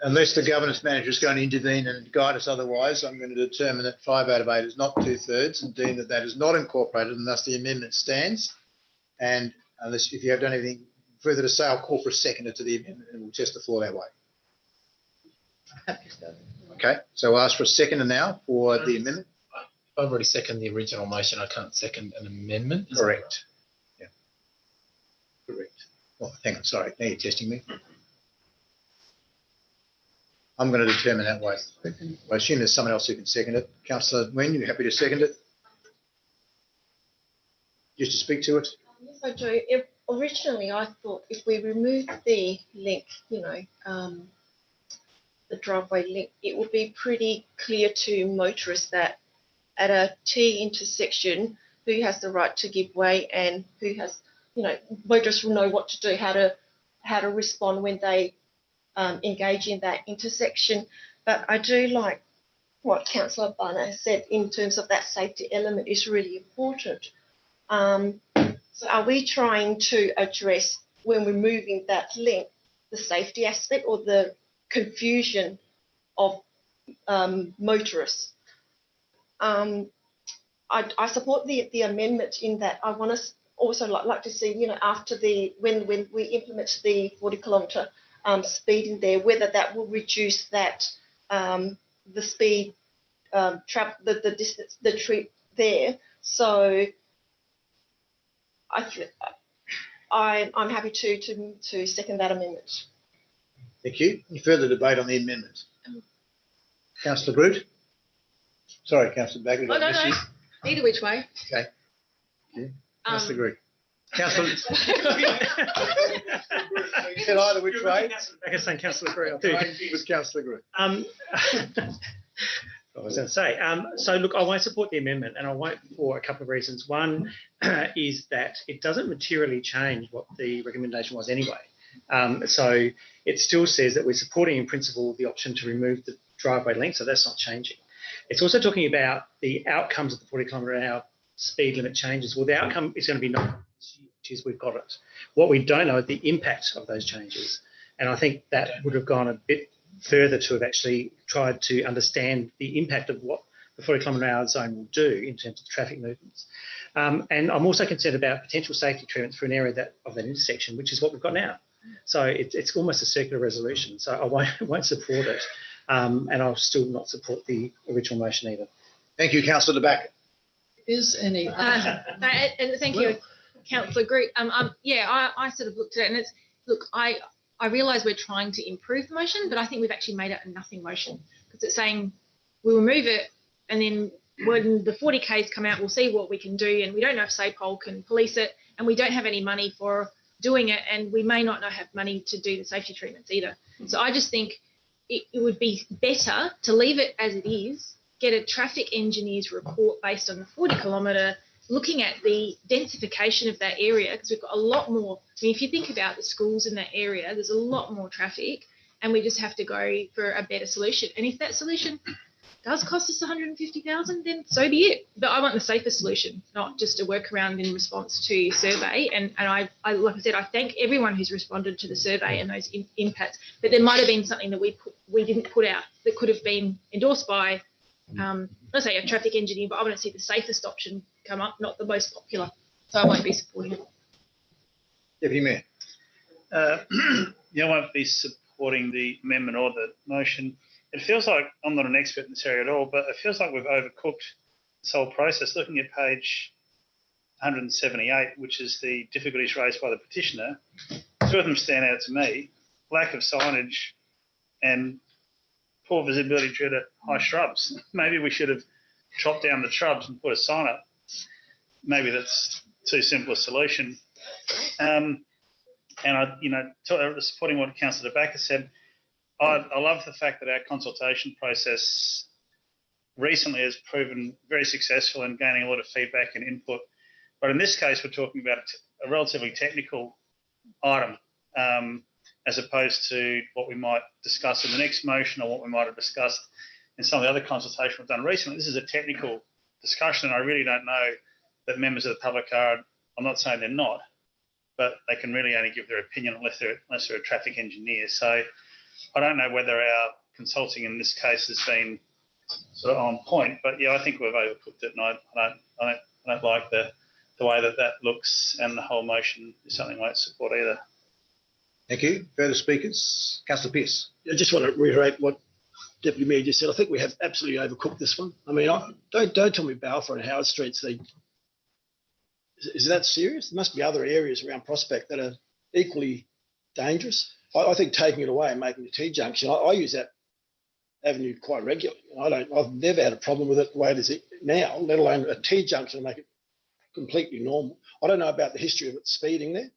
unless the governance manager is going to intervene and guide us otherwise, I'm going to determine that 5 out of 8 is not 2/3 and deem that that is not incorporated and thus the amendment stands. And unless, if you have done anything further to say, I'll call for a seconder to the amendment and we'll test the floor that way. Happy to go. Okay, so I'll ask for a seconder now for the amendment. I've already seconded the original motion. I can't second an amendment. Is Correct. Yeah. Correct. Oh, hang on, sorry. Now you're testing me. I'm going to determine that way. I assume there's someone else who can second it. Councillor Nguyen, you happy to second it? Just to speak to it? Yes, I do. Originally, I thought if we removed the link, the driveway link, it would be pretty clear to motorists that at a T intersection, who has the right to give way and who has, motorists will know what to do, how to respond when they engage in that intersection. But I do like what Councillor Barnett has said in terms of that safety element is really important. So are we trying to address, when we're moving that link, the safety aspect or the confusion of motorists? I support the amendment in that I want to also like to see, after when we implement the 40-kilometre speed in there, whether that will reduce that the speed the distance, the trip there. So I'm happy to second that amendment. Thank you. Any further debate on the amendment? Councillor Groot? Sorry, Councillor Bagley. Oh, no. Either which way. Okay. Councillor Groot. Councillor. You said either which way? I guess saying Councillor Green. It was Councillor Groot. I was going to say, so look, I won't support the amendment and I won't for a couple of reasons. One is that it doesn't materially change what the recommendation was anyway. So it still says that we're supporting in principle the option to remove the driveway link, so that's not changing. It's also talking about the outcomes of the 40-kilometre-an-hour speed limit changes. Well, the outcome is going to be not, which is we've got it. What we don't know is the impact of those changes. And I think that would have gone a bit further to have actually tried to understand the impact of what the 40-kilometre-an-hour zone will do in terms of traffic movements. And I'm also concerned about potential safety treatments for an area of that intersection, which is what we've got now. So it's almost a circular resolution. So I won't support it. And I'll still not support the original motion either. Thank you, Councillor De Backer. Is any And thank you, Councillor Groot. I sort of looked at it and I realise we're trying to improve the motion, but I think we've actually made it a nothing motion because it's saying we'll remove it and then when the 40Ks come out, we'll see what we can do. And we don't know if SAPOL can police it and we don't have any money for doing it and we may not have money to do the safety treatments either. So I just think it would be better to leave it as it is, get a traffic engineer's report based on the 40-kilometre, looking at the densification of that area, because we've got a lot more. I mean, if you think about the schools in that area, there's a lot more traffic and we just have to go for a better solution. And if that solution does cost us 150,000, then so be it. But I want the safer solution, not just a workaround in response to survey. And I like I said, I thank everyone who's responded to the survey and those impacts. But there might have been something that we didn't put out that could have been endorsed by, let's say, a traffic engineer. But I want to see the safest option come up, not the most popular. So I won't be supporting it. Deputy Mayor. I won't be supporting the amendment or the motion. It feels like, I'm not an expert in this area at all, but it feels like we've overcooked this whole process. Looking at page 178, which is the difficulties raised by the petitioner, two of them stand out to me: lack of signage and poor visibility due to high shrubs. Maybe we should have chopped down the shrubs and put a sign up. Maybe that's too simple a solution. And supporting what Councillor De Backer said, I love the fact that our consultation process recently has proven very successful in gaining a lot of feedback and input. But in this case, we're talking about a relatively technical item, as opposed to what we might discuss in the next motion or what we might have discussed in some of the other consultation we've done recently. This is a technical discussion, and I really don't know that members of the public are. I'm not saying they're not, but they can really only give their opinion unless they're a traffic engineer. So I don't know whether our consulting in this case has been sort of on point, but yeah, I think we've overcooked it, and I don't like the way that looks, and the whole motion is something I won't support either. Thank you. Further speakers? Councillor Pearce. I just want to reiterate what Deputy Mayor just said. I think we have absolutely overcooked this one. I mean, don't tell me Balfour and Howard Streets. Is that serious? There must be other areas around Prospect that are equally dangerous. I think taking it away and making the T-junction, I use that avenue quite regularly. I've never had a problem with it the way it is now, let alone a T-junction to make it completely normal. I don't know about the history of it speeding there.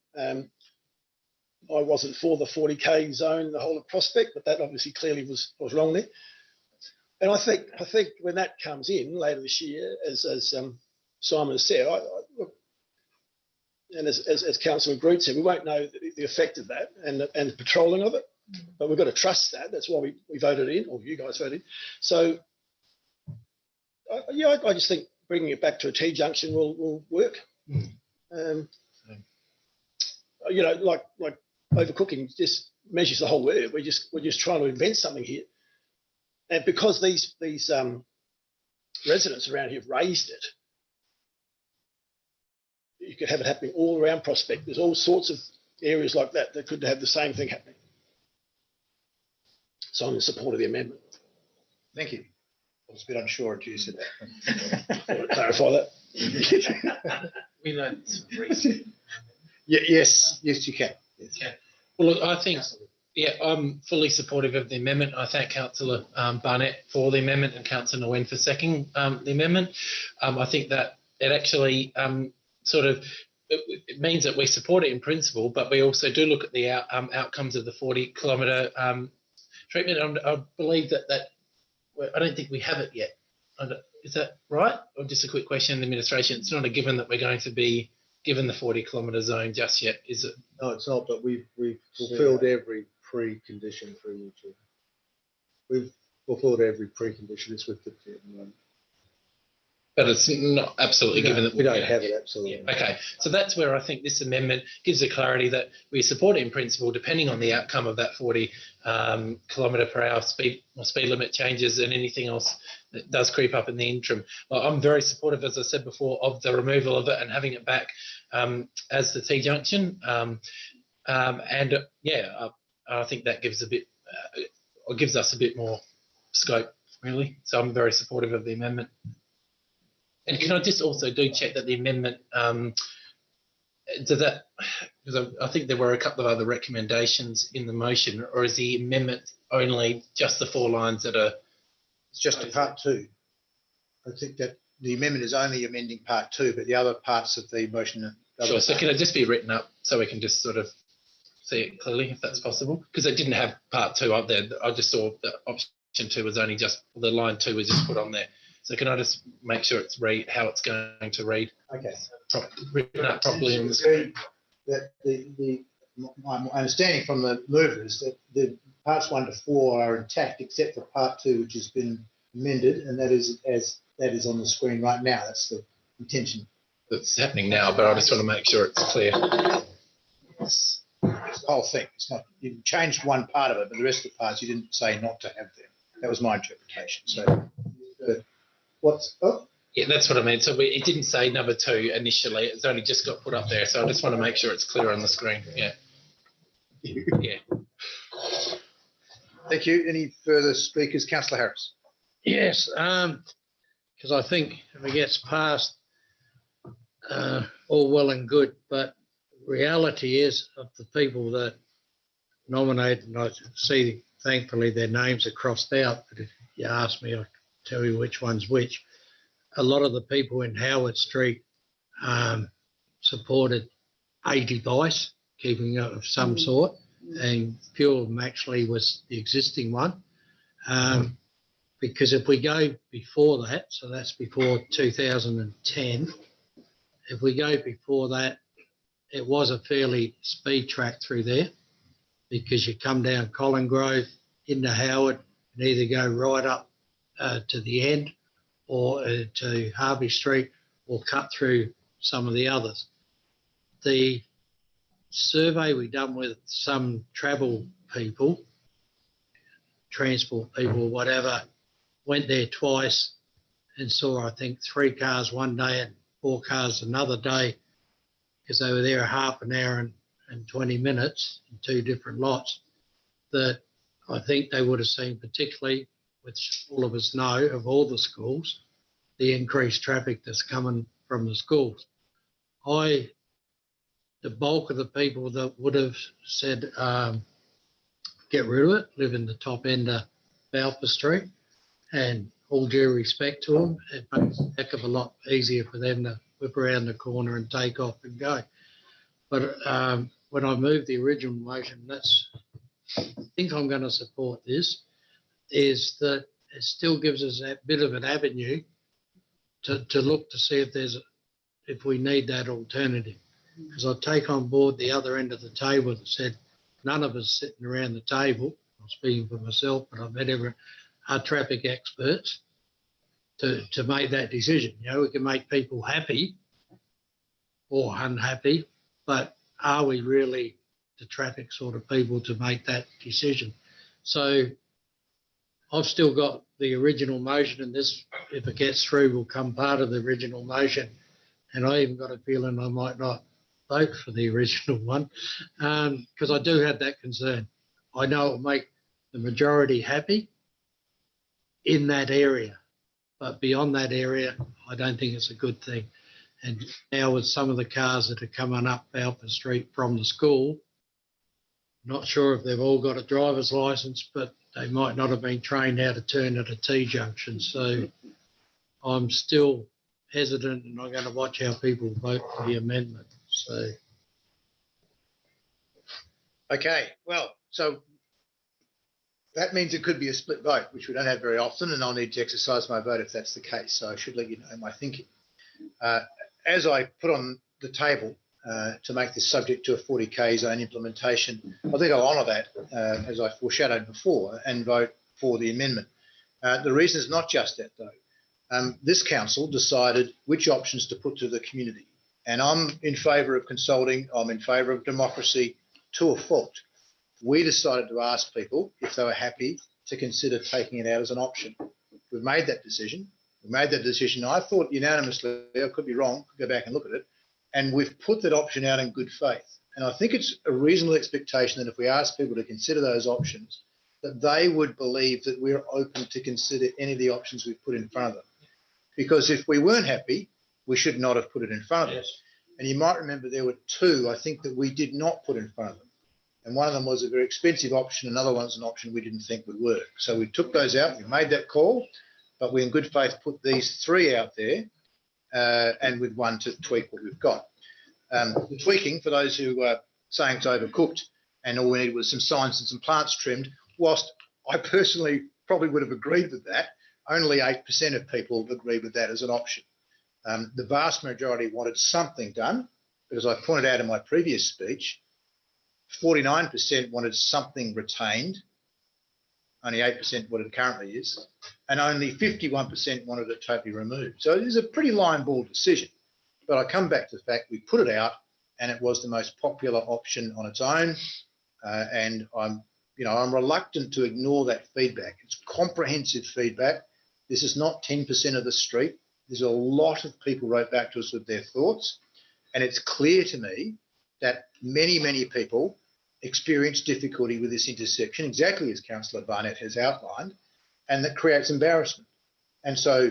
I wasn't for the 40k zone, the whole of Prospect, but that obviously clearly was wrong there. And I think when that comes in later this year, as Simon has said, and as Councillor Groot said, we won't know the effect of that and the patrolling of it, but we've got to trust that. That's why we voted in, or you guys voted in. So, I just think bringing it back to a T-junction will work. Like overcooking just measures the whole word. We're just trying to invent something here, and because these residents around here have raised it, you could have it happening all around Prospect. There's all sorts of areas like that could have the same thing happening. So I'm in support of the amendment. Thank you. I was a bit unsure until you said that. I want to clarify that. We know it's a reason. Yes, you can. Yes. Yeah. Well, look, I think, I'm fully supportive of the amendment. I thank Councillor Barnett for the amendment and Councillor Nguyen for seconding the amendment. I think that it actually it means that we support it in principle, but we also do look at the outcomes of the 40-kilometre treatment. I believe that I don't think we have it yet. Is that right? Or just a quick question in the administration? It's not a given that we're going to be given the 40-kilometre zone just yet, is it? No, it's not, but we've fulfilled every precondition for you to. We've fulfilled every precondition. It's with the moment. But it's not absolutely given that we don't have it absolutely. Yeah, okay, so that's where I think this amendment gives the clarity that we support it in principle, depending on the outcome of that 40 kilometre per hour speed limit changes and anything else that does creep up in the interim. Well, I'm very supportive, as I said before, of the removal of it and having it back as the T-junction. I think that gives gives us a bit more scope, really. So I'm very supportive of the amendment. And can I just also check that the amendment, does that, because I think there were a couple of other recommendations in the motion, or is the amendment only just the 4 lines that are? It's just a part 2. I think that the amendment is only amending part 2, but the other parts of the motion. Sure, so can it just be written up so we can just sort of see it clearly, if that's possible? Because it didn't have part 2 up there. I just saw that option 2 was only just, the line 2 was just put on there. So can I just make sure it's how it's going to read? Okay. Written up properly. That my understanding from the movers that the parts 1 to 4 are intact, except for part 2, which has been amended, and that is as that is on the screen right now. That's the intention. That's happening now, but I just want to make sure it's clear. It's the whole thing. It's not, you changed one part of it, but the rest of the parts you didn't say not to have them. That was my interpretation. So Yeah, that's what I mean. So it didn't say number 2 initially. It's only just got put up there. So I just want to make sure it's clear on the screen. Yeah. Yeah. Thank you. Any further speakers? Councillor Harris. Yes, because I think if it gets past all well and good, but reality is of the people that nominated, and I see thankfully their names are crossed out, but if you ask me, I'll tell you which one's which. A lot of the people in Howard Street supported a device, keeping it of some sort, and few of them actually was the existing one. Because if we go before that, so that's before 2010, if we go before that, it was a fairly speed track through there because you come down Colin Grove into Howard and either go right up to the end or to Harvey Street or cut through some of the others. The survey we done with some travel people, transport people, whatever, went there twice and saw, I think, 3 cars one day and 4 cars another day because they were there half an hour and 20 minutes in 2 different lots, that I think they would have seen, particularly, which all of us know, of all the schools, the increased traffic that's coming from the schools. The bulk of the people that would have said get rid of it live in the top end of Balfour Street, and all due respect to them, it makes a heck of a lot easier for them to whip around the corner and take off and go. But when I moved the original motion, I think I'm going to support this, is that it still gives us a bit of an avenue to look to see if we need that alternative. Because I take on board the other end of the table that said none of us sitting around the table, I'm speaking for myself, but I've met are traffic experts to make that decision. You know, we can make people happy or unhappy, but are we really the traffic sort of people to make that decision? So I've still got the original motion, and this, if it gets through, will come part of the original motion. And I even got a feeling I might not vote for the original one because I do have that concern. I know it will make the majority happy in that area, but beyond that area, I don't think it's a good thing. And now with some of the cars that are coming up Balfour Street from the school, not sure if they've all got a driver's license, but they might not have been trained how to turn at a T-junction. So I'm still hesitant, and I'm going to watch how people vote for the amendment. So, okay, well, so that means it could be a split vote, which we don't have very often, and I'll need to exercise my vote if that's the case. So I should let you know my thinking. As I put on the table to make this subject to a 40K zone implementation, I think I'll honour that, as I foreshadowed before, and vote for the amendment. The reason is not just that, though. This council decided which options to put to the community. And I'm in favour of consulting. I'm in favour of democracy to a fault. We decided to ask people if they were happy to consider taking it out as an option. We've made that decision. I thought unanimously, I could be wrong, go back and look at it, and we've put that option out in good faith. And I think it's a reasonable expectation that if we ask people to consider those options, that they would believe that we're open to consider any of the options we've put in front of them. Because if we weren't happy, we should not have put it in front of us. And you might remember there were 2, I think, that we did not put in front of them. And one of them was a very expensive option. Another one's an option we didn't think would work. So we took those out. We made that call, but we in good faith put these 3 out there and with 1 to tweak what we've got. The tweaking, for those who are saying it's overcooked and all we needed was some signs and some plants trimmed, whilst I personally probably would have agreed with that, only 8% of people agreed with that as an option. The vast majority wanted something done, but as I pointed out in my previous speech, 49% wanted something retained, only 8% what it currently is, and only 51% wanted it totally removed. So it is a pretty line ball decision. But I come back to the fact we put it out and it was the most popular option on its own. And I'm reluctant to ignore that feedback. It's comprehensive feedback. This is not 10% of the street. There's a lot of people wrote back to us with their thoughts. And it's clear to me that many, many people experience difficulty with this intersection, exactly as Councillor Barnett has outlined, and that creates embarrassment. And so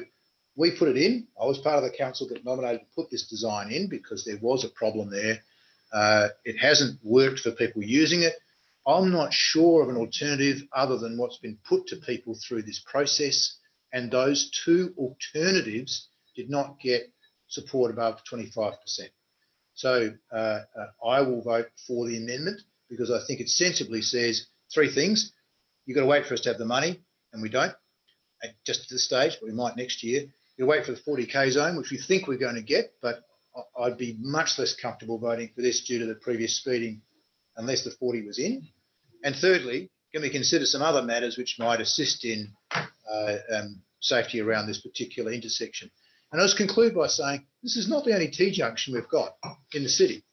we put it in. I was part of the council that nominated to put this design in because there was a problem there. It hasn't worked for people using it. I'm not sure of an alternative other than what's been put to people through this process. And those two alternatives did not get support above 25%. So I will vote for the amendment because I think it sensibly says three things. You've got to wait for us to have the money, and we don't, just at this stage, but we might next year. You wait for the 40K zone, which we think we're going to get, but I'd be much less comfortable voting for this due to the previous speeding unless the 40 was in. And thirdly, can we consider some other matters which might assist in safety around this particular intersection? And I'll just conclude by saying this is not the only T-junction we've got in the city.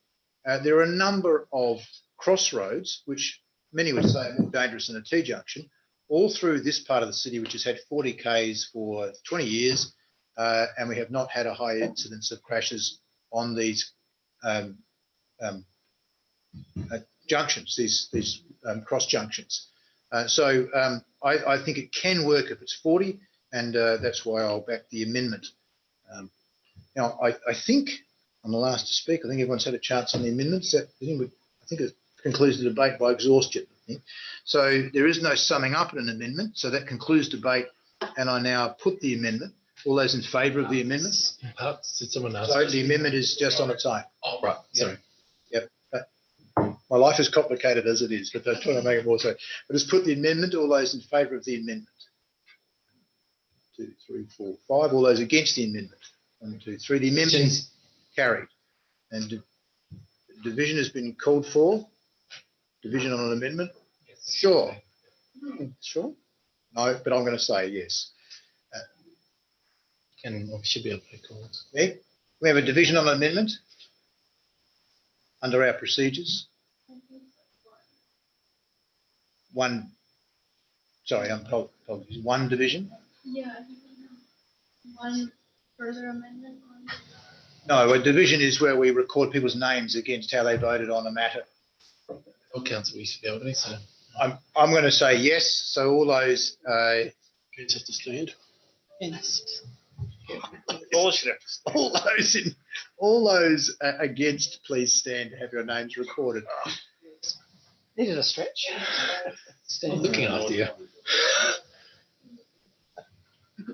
There are a number of crossroads, which many would say are more dangerous than a T-junction, all through this part of the city, which has had 40Ks for 20 years, and we have not had a high incidence of crashes on these junctions, these cross junctions. So I think it can work if it's 40, and that's why I'll back the amendment. Now, I think I'm the last to speak. I think everyone's had a chance on the amendments. I think it concludes the debate by exhaustion. I think. So there is no summing up in an amendment. So that concludes debate, and I now put the amendment. All those in favour of the amendment? Did someone ask? So the amendment is just on its own. Oh, right. Sorry. Yep. My life is complicated as it is, but I'm trying to make it more so. But just put the amendment. All those in favour of the amendment? 1, 2, 3, 4, 5. All those against the amendment? 1, 2, 3. The amendment is carried. And division has been called for. Division on an amendment? Yes. Sure. Sure? No, but I'm going to say yes. We should be able to call it. Yeah. We have a division on an amendment under our procedures. One division. Yeah. One further amendment. No, a division is where we record people's names against how they voted on a matter. Or council, we should be able to. So I'm going to say yes. So all those Against have to stand. Against. all those against, please stand to have your names recorded. Needed a stretch. I'm looking after you.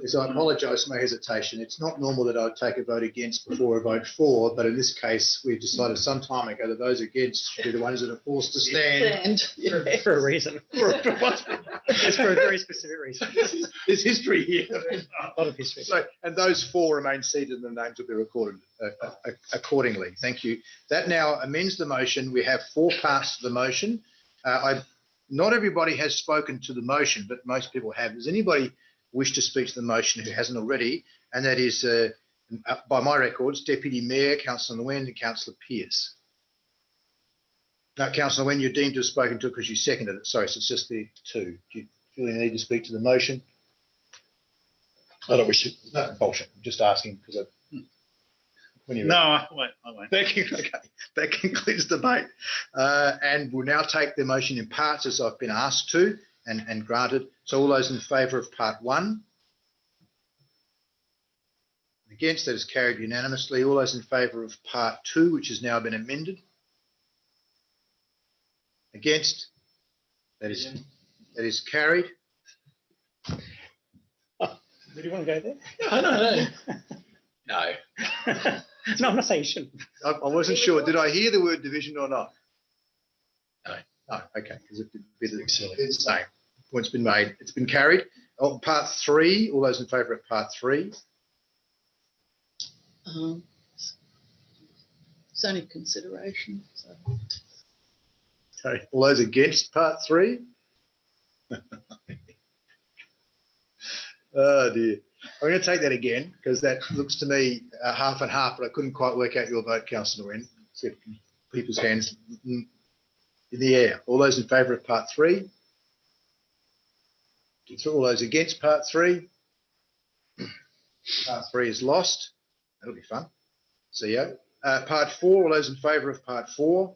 So I apologise for my hesitation. It's not normal that I'd take a vote against before a vote for, but in this case, we've decided some time ago that those against should be the ones that are forced to stand. For a reason. It's for a very specific reason. There's history here. A lot of history. So, and those 4 remain seated and the names will be recorded accordingly. Thank you. That now amends the motion. We have 4 parts to the motion. Not everybody has spoken to the motion, but most people have. Does anybody wish to speak to the motion who hasn't already? And that is, by my records, Deputy Mayor, Councillor Nguyen and Councillor Pearce. Now, Councillor Nguyen, you're deemed to have spoken to it because you seconded it. Sorry, so it's just the 2. Do you feel you need to speak to the motion? I don't wish to. No, bullshit. I'm just asking because I won't. That concludes debate. And we'll now take the motion in parts as I've been asked to and granted. So all those in favour of part 1? Against, that is carried unanimously. All those in favour of part 2, which has now been amended? Against, that is carried. Do you want to go there? No. No, I'm not saying you shouldn't. I wasn't sure. Did I hear the word division or not? No. No, okay, because it'd be the same. Point's been made. It's been carried. Oh, part 3, all those in favour of part 3? It's only consideration. So. Okay, all those against part 3? Oh dear. I'm going to take that again because that looks to me half and half, but I couldn't quite work out your vote, Councillor Nguyen. See people's hands in the air. All those in favour of part 3? All those against part 3? Part 3 is lost. That'll be fun. See ya. Part 4, all those in favour of part 4?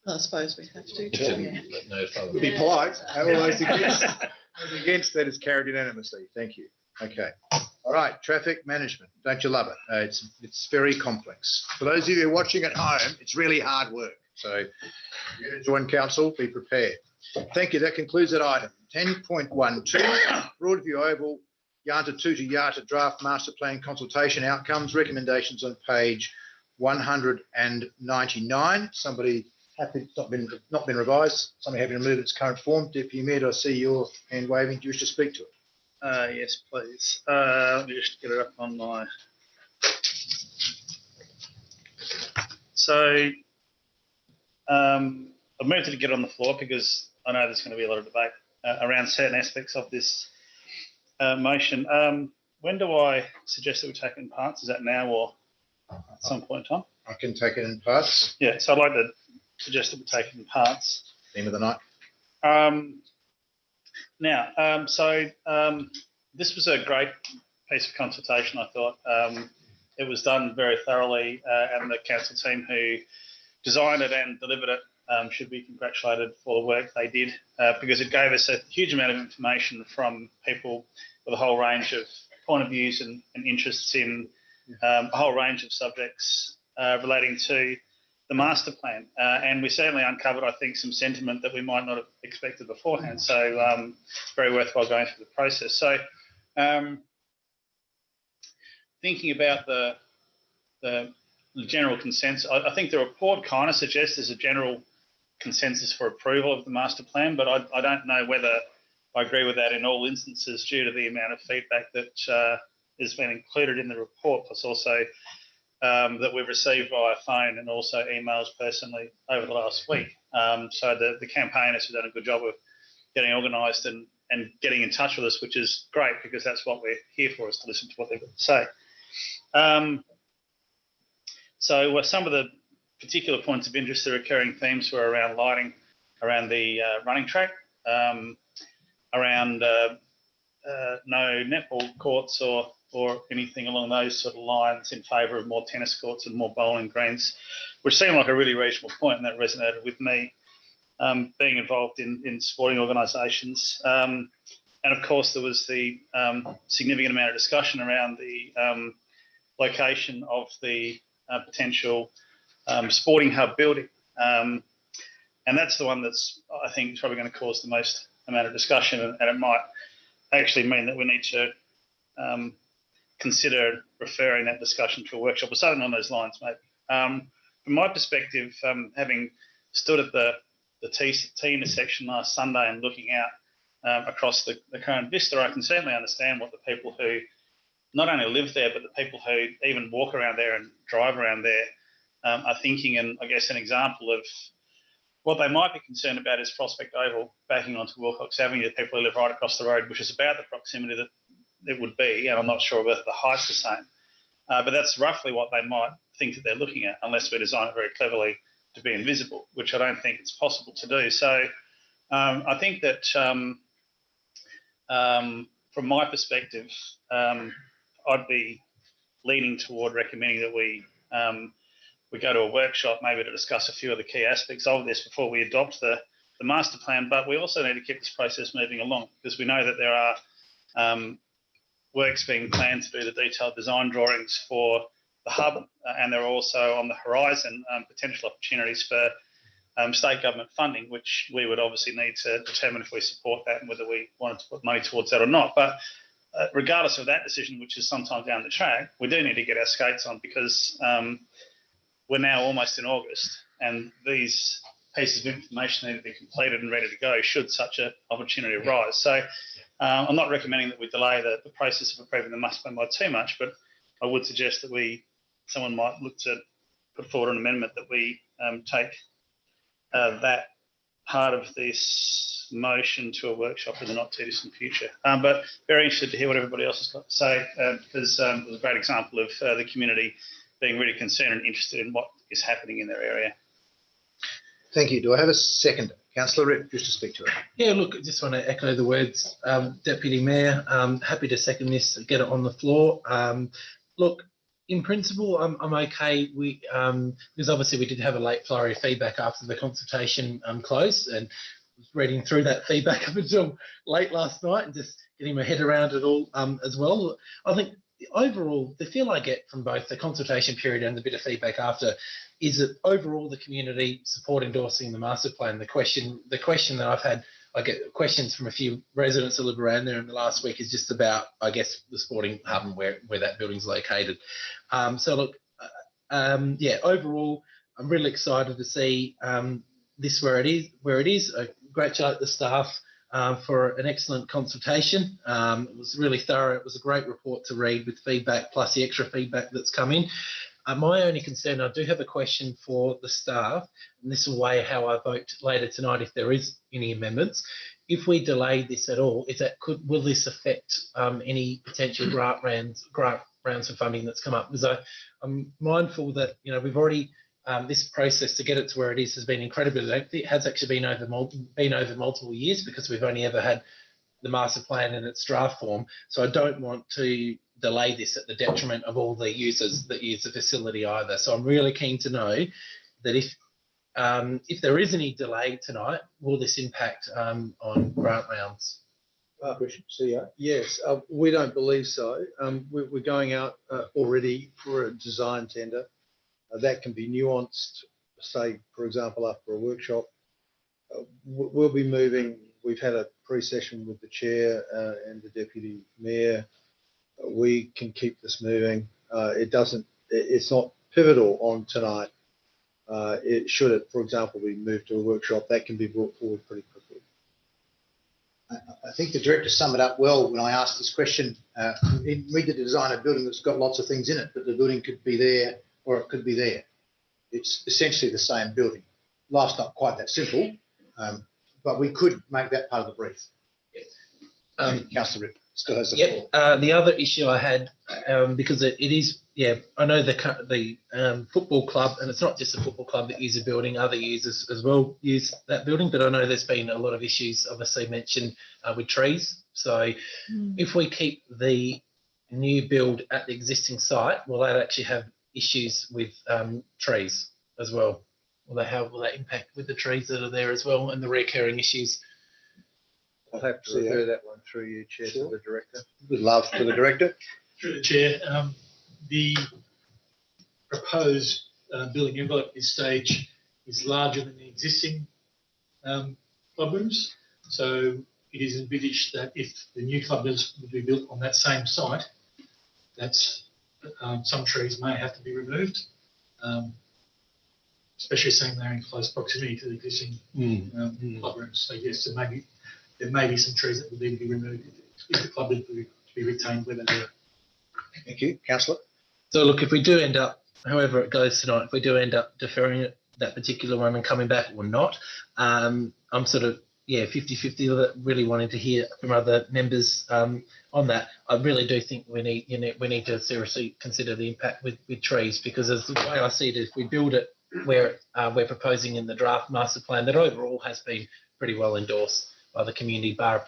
I suppose we have to. We'll be polite. All those against, that is carried unanimously. Thank you. Okay. All right. Traffic management. Don't you love it? It's very complex. For those of you who are watching at home, it's really hard work. So if you're going to join council, be prepared. Thank you. That concludes that item. 10.12, Broadview Oval, Yanta 2 to Yata Draft Master Plan Consultation Outcomes, recommendations on page 199. Somebody happy it's not been revised. Somebody happy to move its current form. Deputy Mayor, I see your hand waving. Do you wish to speak to it? Yes, please. Let me just get it up on my. So I've moved it to get on the floor because I know there's going to be a lot of debate around certain aspects of this motion. When do I suggest that we take it in parts? Is that now or at some point in time? I can take it in parts. Yeah, so I'd like to suggest that we take it in parts. Theme of the night. This was a great piece of consultation, I thought. It was done very thoroughly, and the council team who designed it and delivered it should be congratulated for the work they did, because it gave us a huge amount of information from people with a whole range of point of views and interests in a whole range of subjects relating to the master plan. And we certainly uncovered, I think, some sentiment that we might not have expected beforehand. So very worthwhile going through the process. So thinking about the general consensus, I think the report kind of suggests there's a general consensus for approval of the master plan, but I don't know whether I agree with that in all instances due to the amount of feedback that has been included in the report, plus also that we've received via phone and also emails personally over the last week. So the campaigners have done a good job of getting organised and getting in touch with us, which is great because that's what we're here for, is to listen to what they've got to say. So some of the particular points of interest, the recurring themes were around lighting, around the running track, around no netball courts or anything along those sort of lines, in favour of more tennis courts and more bowling greens, which seemed like a really reasonable point, and that resonated with me, being involved in sporting organisations. And of course, there was the significant amount of discussion around the location of the potential sporting hub building. And that's the one that's, I think, is probably going to cause the most amount of discussion, and it might actually mean that we need to consider referring that discussion to a workshop or something on those lines, maybe. From my perspective, having stood at the T intersection last Sunday and looking out across the current vista, I can certainly understand what the people who not only live there, but the people who even walk around there and drive around there are thinking. And I guess an example of what they might be concerned about is Prospect Oval backing onto Wilcox Avenue, the people who live right across the road, which is about the proximity that it would be, and I'm not sure whether the height's the same. But that's roughly what they might think that they're looking at, unless we design it very cleverly to be invisible, which I don't think it's possible to do. So I think that from my perspective, I'd be leaning toward recommending that we go to a workshop maybe to discuss a few of the key aspects of this before we adopt the master plan. But we also need to keep this process moving along, because we know that there are works being planned to do the detailed design drawings for the hub, and there are also on the horizon potential opportunities for state government funding, which we would obviously need to determine if we support that and whether we wanted to put money towards that or not. But regardless of that decision, which is sometime down the track, we do need to get our skates on, because we're now almost in August, and these pieces of information need to be completed and ready to go should such an opportunity arise. So I'm not recommending that we delay the process of approving the master plan by too much, but I would suggest that someone might look to put forward an amendment that we take that part of this motion to a workshop in the not too distant future. But very interested to hear what everybody else has got to say, because it was a great example of the community being really concerned and interested in what is happening in their area. Thank you. Do I have a second? Councillor Ripp, just to speak to it. Yeah, look, I just want to echo the words, Deputy Mayor. Happy to second this, get it on the floor. Look, in principle, I'm okay. Because obviously we did have a late flurry of feedback after the consultation closed, and was reading through that feedback up until late last night and just getting my head around it all as well. I think overall, the feel I get from both the consultation period and the bit of feedback after is that overall the community support endorsing the master plan. The question that I've had, I get questions from a few residents that live around there in the last week, is just about, I guess, the sporting hub and where that building's located. So look, yeah, overall, I'm really excited to see this where it is. I congratulate the staff for an excellent consultation. It was really thorough. It was a great report to read with feedback plus the extra feedback that's come in. My only concern, I do have a question for the staff, and this will weigh how I vote later tonight if there is any amendments. If we delay this at all, will this affect any potential grant rounds of funding that's come up? Because I'm mindful that we've already this process to get it to where it is has been incredibly lengthy. It has actually been over multiple years, because we've only ever had the master plan in its draft form. So I don't want to delay this at the detriment of all the users that use the facility either. So I'm really keen to know that if there is any delay tonight, will this impact on grant rounds? Yes, we don't believe so. We're going out already for a design tender. That can be nuanced, say, for example, after a workshop. We'll be moving. We've had a pre-session with the chair and the deputy mayor. We can keep this moving. It's not pivotal on tonight. Should it, for example, be moved to a workshop, that can be brought forward pretty quickly. I think the director summed it up well when I asked this question. We could design a building that's got lots of things in it, but the building could be there or it could be there. It's essentially the same building. Life's not quite that simple, but we could make that part of the brief. Councillor Ripp still has the floor. The other issue I had, because it is, I know the football club, and it's not just the football club that use the building, other users as well use that building, but I know there's been a lot of issues obviously mentioned with trees. So if we keep the new build at the existing site, will that actually have issues with trees as well? Will that impact with the trees that are there as well, and the recurring issues? I'll have to refer that one through you, Chair, to the director. With love to the director. Through the chair, the proposed building envelope at this stage is larger than the existing club rooms. So it is envisaged that if the new club rooms would be built on that same site, that's some trees may have to be removed, especially seeing they're in close proximity to the existing club rooms. So yes, there may be some trees that would need to be removed if the club is to be retained where they're. Thank you. Councillor? So look, if we do end up, however it goes tonight, if we do end up deferring it, that particular one and coming back or not, I'm sort of, 50-50, really wanting to hear from other members on that. I really do think we need to seriously consider the impact with trees, because as the way I see it, if we build it where we're proposing in the draft master plan, that overall has been pretty well endorsed by the community, bar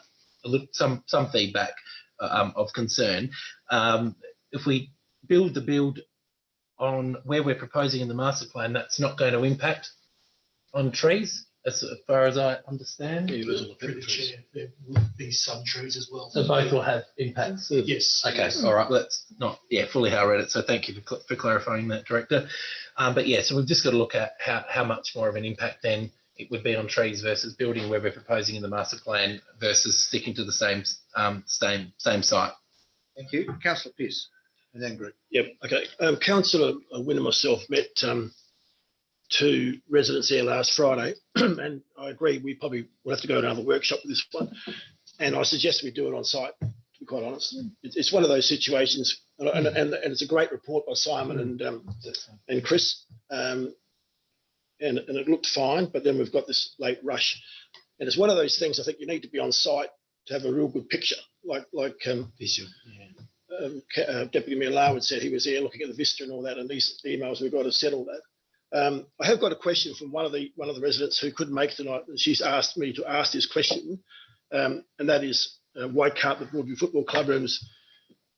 some feedback of concern. If we build the build on where we're proposing in the master plan, that's not going to impact on trees, as far as I understand. Through the chair, there will be some trees as well. So both will have impacts? Yes. Okay, all right. Well, that's not fully how I read it, so thank you for clarifying that, Director. But so we've just got to look at how much more of an impact then it would be on trees versus building where we're proposing in the master plan versus sticking to the same site. Thank you. Councillor Pearce, and then Greg. Yep. Okay. Councillor Wynne and myself met two residents there last Friday, and I agree we probably will have to go to another workshop with this one. And I suggest we do it on site, to be quite honest. It's one of those situations, and it's a great report by Simon and Chris. and it looked fine, but then we've got this late rush. And it's one of those things I think you need to be on site to have a real good picture, like Deputy Mayor Larwood said he was there looking at the vista and all that, and these emails we've got to settle that. I have got a question from one of the residents who couldn't make it tonight, and she's asked me to ask this question, and that is why can't the Broadview Football Club rooms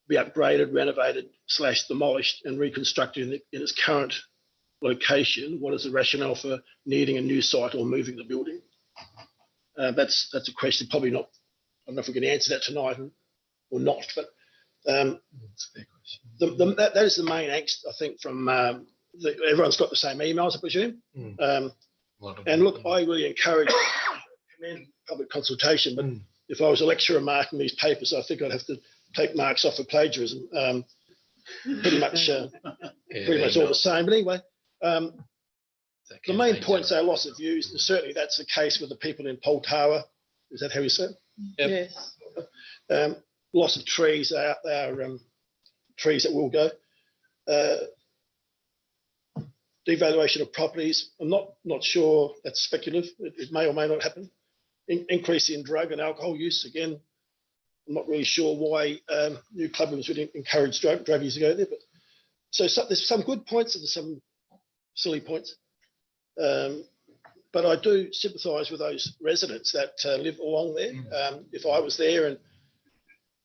be upgraded, renovated / demolished and reconstructed in its current location? What is the rationale for needing a new site or moving the building? That's a question, probably not. I don't know if we can answer that tonight or not, but that's a fair question. That is the main angst, I think, from everyone's got the same emails, I presume. And look, I really commend public consultation, but if I was a lecturer marking these papers, I think I'd have to take marks off for plagiarism. Pretty much all the same. But anyway, the main points are loss of views, and certainly that's the case with the people in Poltawa. Is that how you say it? Yes. Loss of trees, they are trees that will go. Devaluation of properties. I'm not sure that's speculative. It may or may not happen. Increase in drug and alcohol use. Again, I'm not really sure why new club rooms would encourage drug use to go there. But so there's some good points and there's some silly points. But I do sympathise with those residents that live along there. If I was there and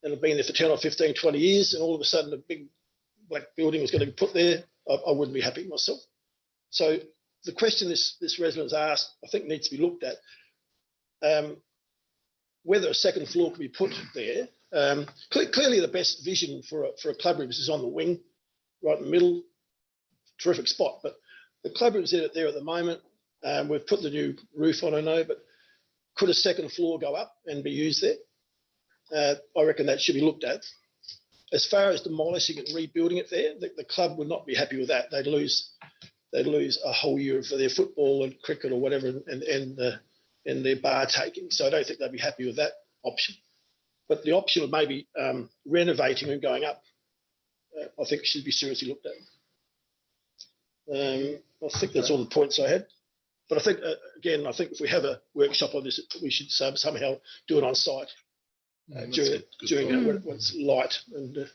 have been there for 10 or 15, 20 years, and all of a sudden a big black building was going to be put there, I wouldn't be happy myself. So the question this resident's asked, I think needs to be looked at. Whether a second floor can be put there. Clearly the best vision for a club room is on the wing, right in the middle. Terrific spot. But the club room's there at the moment. We've put the new roof on, I know, but could a second floor go up and be used there? I reckon that should be looked at. As far as demolishing and rebuilding it there, the club would not be happy with that. They'd lose a whole year of their football and cricket or whatever and their bar taking. So I don't think they'd be happy with that option. But the option of maybe renovating and going up, I think should be seriously looked at. I think that's all the points I had. But I think, again, if we have a workshop on this, we should somehow do it on site during when it's light. And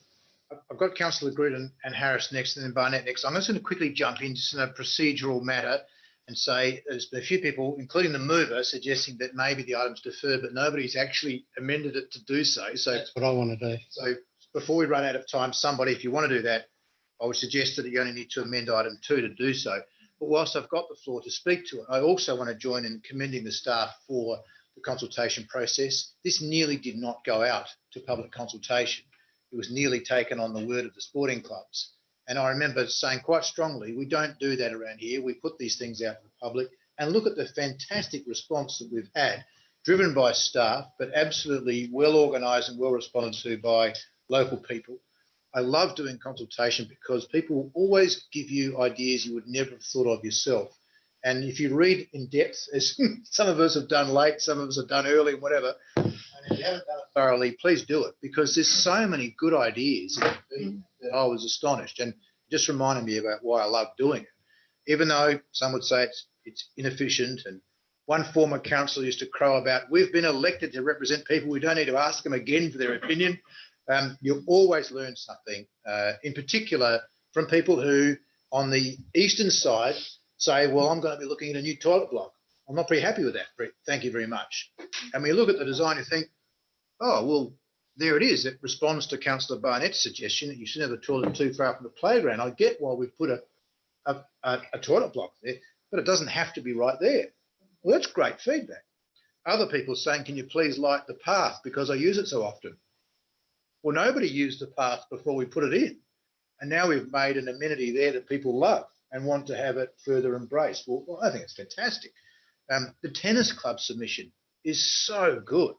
I've got Councillor Gruden and Harris next, and then Barnett next. I'm just going to quickly jump in just in a procedural matter and say there's a few people, including the mover, suggesting that maybe the item's deferred, but nobody's actually amended it to do so. So that's what I want to do. So before we run out of time, somebody, if you want to do that, I would suggest that you only need to amend item 2 to do so. But whilst I've got the floor to speak to it, I also want to join in commending the staff for the consultation process. This nearly did not go out to public consultation. It was nearly taken on the word of the sporting clubs. And I remember saying quite strongly, we don't do that around here. We put these things out to the public, and look at the fantastic response that we've had, driven by staff, but absolutely well organised and well responded to by local people. I love doing consultation because people always give you ideas you would never have thought of yourself. And if you read in depth, as some of us have done late, some of us have done early, whatever, and if you haven't done it thoroughly, please do it, because there's so many good ideas that I was astonished, and just reminded me about why I love doing it. Even though some would say it's inefficient, and one former councillor used to crow about, we've been elected to represent people, we don't need to ask them again for their opinion. You always learn something, in particular from people who on the eastern side say, well, I'm going to be looking at a new toilet block. I'm not very happy with that. Thank you very much. And when you look at the design, you think, oh, well, there it is. It responds to Councillor Barnett's suggestion that you shouldn't have a toilet too far from the playground. I get why we've put a toilet block there, but it doesn't have to be right there. Well, that's great feedback. Other people saying, can you please light the path because I use it so often? Well, nobody used the path before we put it in. And now we've made an amenity there that people love and want to have it further embraced. Well, I think it's fantastic. The tennis club submission is so good.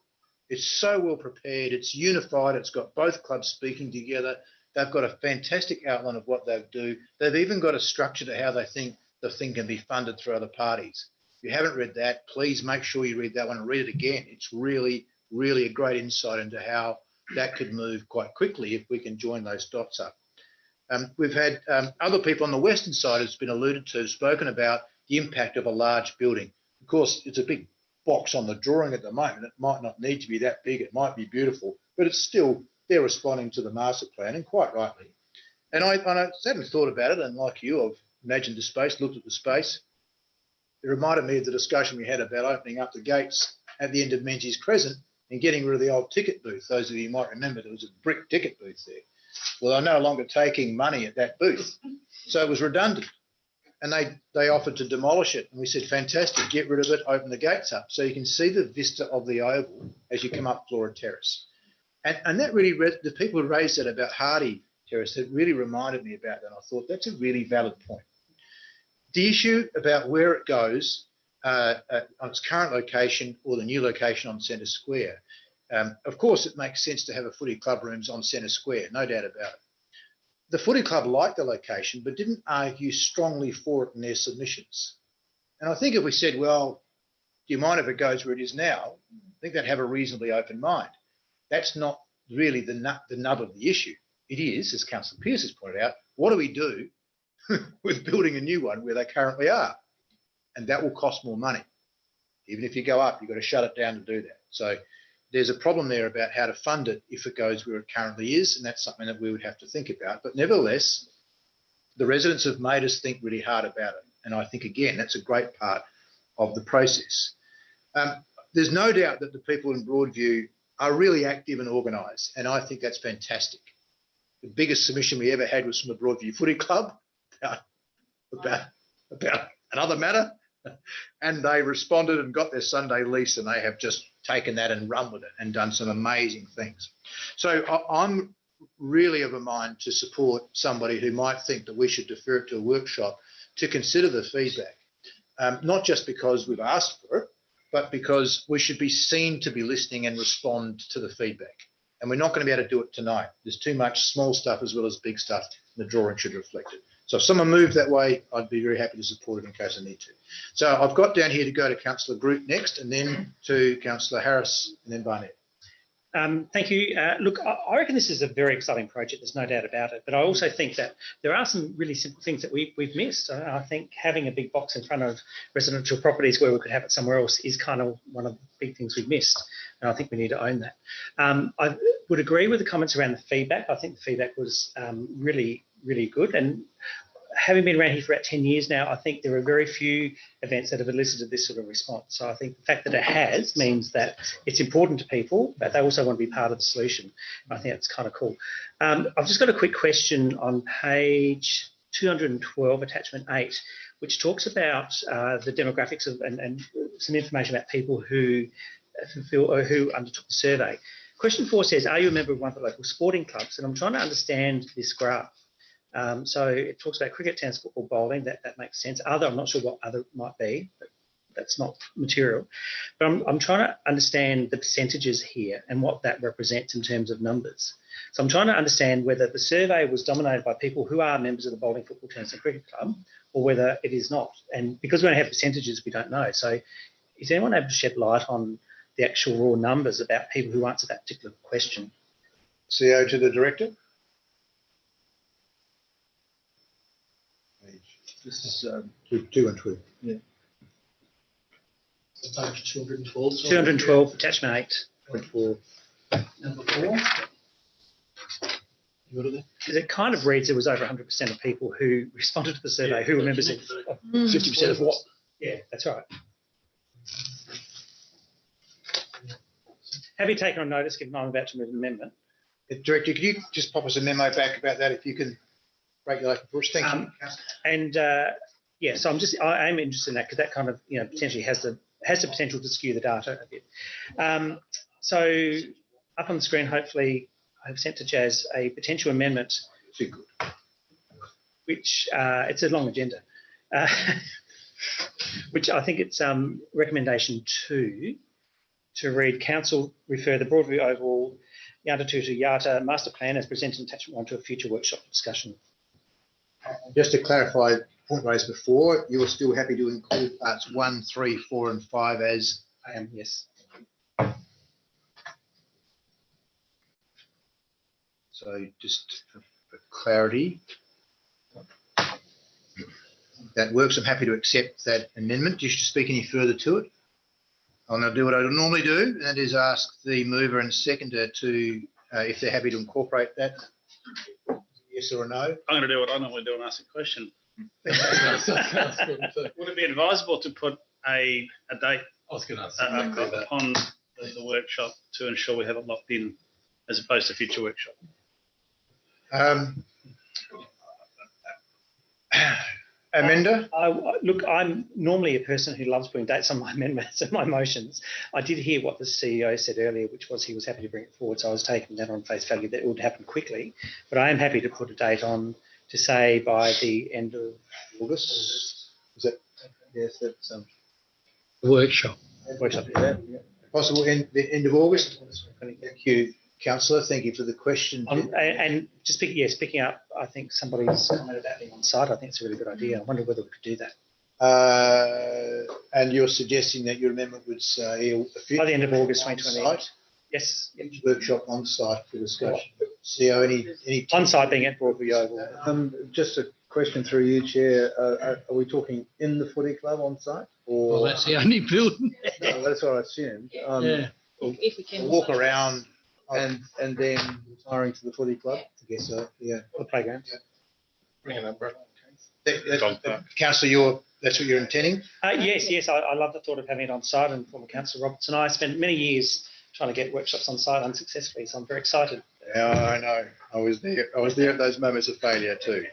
It's so well prepared. It's unified. It's got both clubs speaking together. They've got a fantastic outline of what they'll do. They've even got a structure to how they think the thing can be funded through other parties. If you haven't read that, please make sure you read that one and read it again. It's really, really a great insight into how that could move quite quickly if we can join those dots up. We've had other people on the western side, it's been alluded to, spoken about the impact of a large building. Of course, it's a big box on the drawing at the moment. It might not need to be that big. It might be beautiful, but it's still, they're responding to the master plan, and quite rightly. And I hadn't thought about it, and like you, I've imagined the space, looked at the space. It reminded me of the discussion we had about opening up the gates at the end of Menzies Crescent and getting rid of the old ticket booth. Those of you might remember there was a brick ticket booth there. Well, they're no longer taking money at that booth. So it was redundant. And they offered to demolish it. And we said, fantastic, get rid of it, open the gates up. So you can see the vista of the Oval as you come up Flora Terrace. And that really, the people who raised that about Hardy Terrace, it really reminded me about that. I thought that's a really valid point. The issue about where it goes on its current location or the new location on Centre Square, of course, it makes sense to have a footy club rooms on Centre Square, no doubt about it. The footy club liked the location, but didn't argue strongly for it in their submissions. And I think if we said, well, do you mind if it goes where it is now? I think they'd have a reasonably open mind. That's not really the nub of the issue. It is, as Councillor Pearce has pointed out, what do we do with building a new one where they currently are? And that will cost more money. Even if you go up, you've got to shut it down to do that. So there's a problem there about how to fund it if it goes where it currently is, and that's something that we would have to think about. But nevertheless, the residents have made us think really hard about it. And I think, again, that's a great part of the process. There's no doubt that the people in Broadview are really active and organised, and I think that's fantastic. The biggest submission we ever had was from the Broadview Footy Club about another matter, and they responded and got their Sunday lease, and they have just taken that and run with it and done some amazing things. So I'm really of a mind to support somebody who might think that we should defer it to a workshop to consider the feedback, not just because we've asked for it, but because we should be seen to be listening and respond to the feedback. And we're not going to be able to do it tonight. There's too much small stuff as well as big stuff. The drawing should reflect it. So if someone moved that way, I'd be very happy to support it in case I need to. So I've got down here to go to Councillor Groot next, and then to Councillor Harris, and then Barnett. Thank you. Look, I reckon this is a very exciting project. There's no doubt about it. But I also think that there are some really simple things that we've missed. I think having a big box in front of residential properties where we could have it somewhere else is kind of one of the big things we've missed. And I think we need to own that. I would agree with the comments around the feedback. I think the feedback was really, really good. And having been around here for about 10 years now, I think there are very few events that have elicited this sort of response. So I think the fact that it has means that it's important to people, but they also want to be part of the solution. I think that's kind of cool. I've just got a quick question on page 212, attachment 8, which talks about the demographics of, and some information about people who fulfill or who undertook the survey. Question 4 says, are you a member of one of the local sporting clubs? And I'm trying to understand this graph. So it talks about cricket, tennis, football, bowling. That makes sense. Other, I'm not sure what other might be, but that's not material. But I'm trying to understand the percentages here and what that represents in terms of numbers. So I'm trying to understand whether the survey was dominated by people who are members of the bowling, football, tennis and cricket club, or whether it is not. And because we don't have percentages, we don't know. So is anyone able to shed light on the actual raw numbers about people who answer that particular question? CO to the Director. This is 2 and 2. Yeah. So page 212. 212, attachment 8. 4. Number 4. You got it there? It kind of reads there was over 100% of people who responded to the survey who were members of 50% of what? Yeah, that's right. Have you taken on notice, given I'm about to move an amendment? Director, could you just pop us a memo back about that if you can regulate for us? Thank you. And yeah, so I am interested in that because that kind of, you know, potentially has the potential to skew the data a bit. So up on the screen, hopefully, I've sent to Jazz a potential amendment, which it's a long agenda, which I think it's recommendation 2 to read: Council refer the Broadview Oval Yata to Yata master plan as presented in attachment 1 to a future workshop discussion. Just to clarify the point raised before, you're still happy to include parts 1, 3, 4 and 5 as? I am, yes. So just for clarity, That works. I'm happy to accept that amendment. Do you wish to speak any further to it? I'll now do what I normally do, and that is ask the mover and seconder to, if they're happy to incorporate that. Yes or a no? I'm going to do what I normally do and ask a question. Would it be advisable to put a date I was going to ask upon the workshop to ensure we have it locked in as opposed to future workshop? Amanda? Look, I'm normally a person who loves putting dates on my amendments and my motions. I did hear what the CEO said earlier, which was he was happy to bring it forward. So I was taking that on face value that it would happen quickly. But I am happy to put a date on to say by the end of August. Is that, yes, that's Workshop. workshop. yeah. Possible the end of August? Thank you, councillor. Thank you for the question. And just picking up, I think somebody's commented about being on site. I think it's a really good idea. I wonder whether we could do that. And you're suggesting that your amendment would say By the end of August 2020. site, Yes. workshop on site for discussion. CEO, any On site being at Broadview Oval. Just a question through you, Chair. Are we talking in the footy club on site? Or Well, that's the only building. no, that's what I assumed. Yeah. If we can. walk around? And then retiring to the footy club? I guess so. Yeah. The playground. Bring an umbrella. Councillor, that's what you're intending? Yes. I love the thought of having it on site, and former Councillor Roberts and I spent many years trying to get workshops on site unsuccessfully, so I'm very excited. Yeah, I know. I was there at those moments of failure too.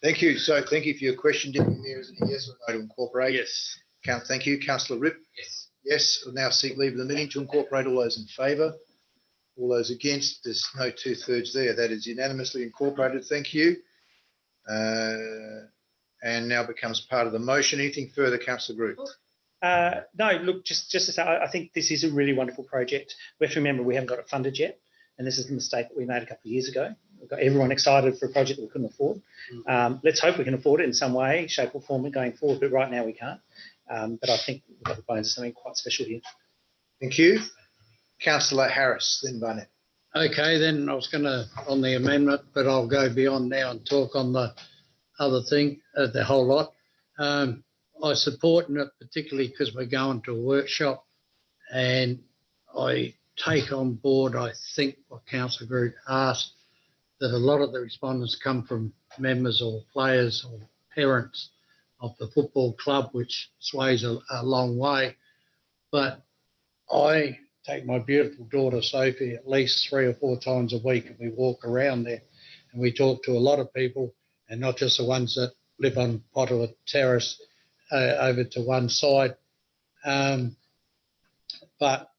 Thank you. So thank you for your question. Deputy Mayor, is it a yes or no to incorporate? Yes. Thank you. Councillor Ripp? Yes. Yes. We'll now seek leave of the meeting to incorporate. All those in favour? All those against? There's no 2/3 there. That is unanimously incorporated. Thank you. And now becomes part of the motion. Anything further, Councillor Group? No, look, just to say, I think this is a really wonderful project. We have to remember we haven't got it funded yet, and this is the mistake that we made a couple of years ago. We've got everyone excited for a project that we couldn't afford. Let's hope we can afford it in some way, shape or form going forward, but right now we can't. But I think we've got the bones of something quite special here. Thank you. Councillor Harris, then Barnett. Okay, then I was going to, on the amendment, but I'll go beyond now and talk on the other thing, the whole lot. I support it particularly because we're going to a workshop, and I take on board, I think, what Councillor Group asked, that a lot of the respondents come from members or players or parents of the football club, which sways a long way. But I take my beautiful daughter Sophie at least 3 or 4 times a week, and we walk around there and we talk to a lot of people, and not just the ones that live on Potter Terrace over to one side. But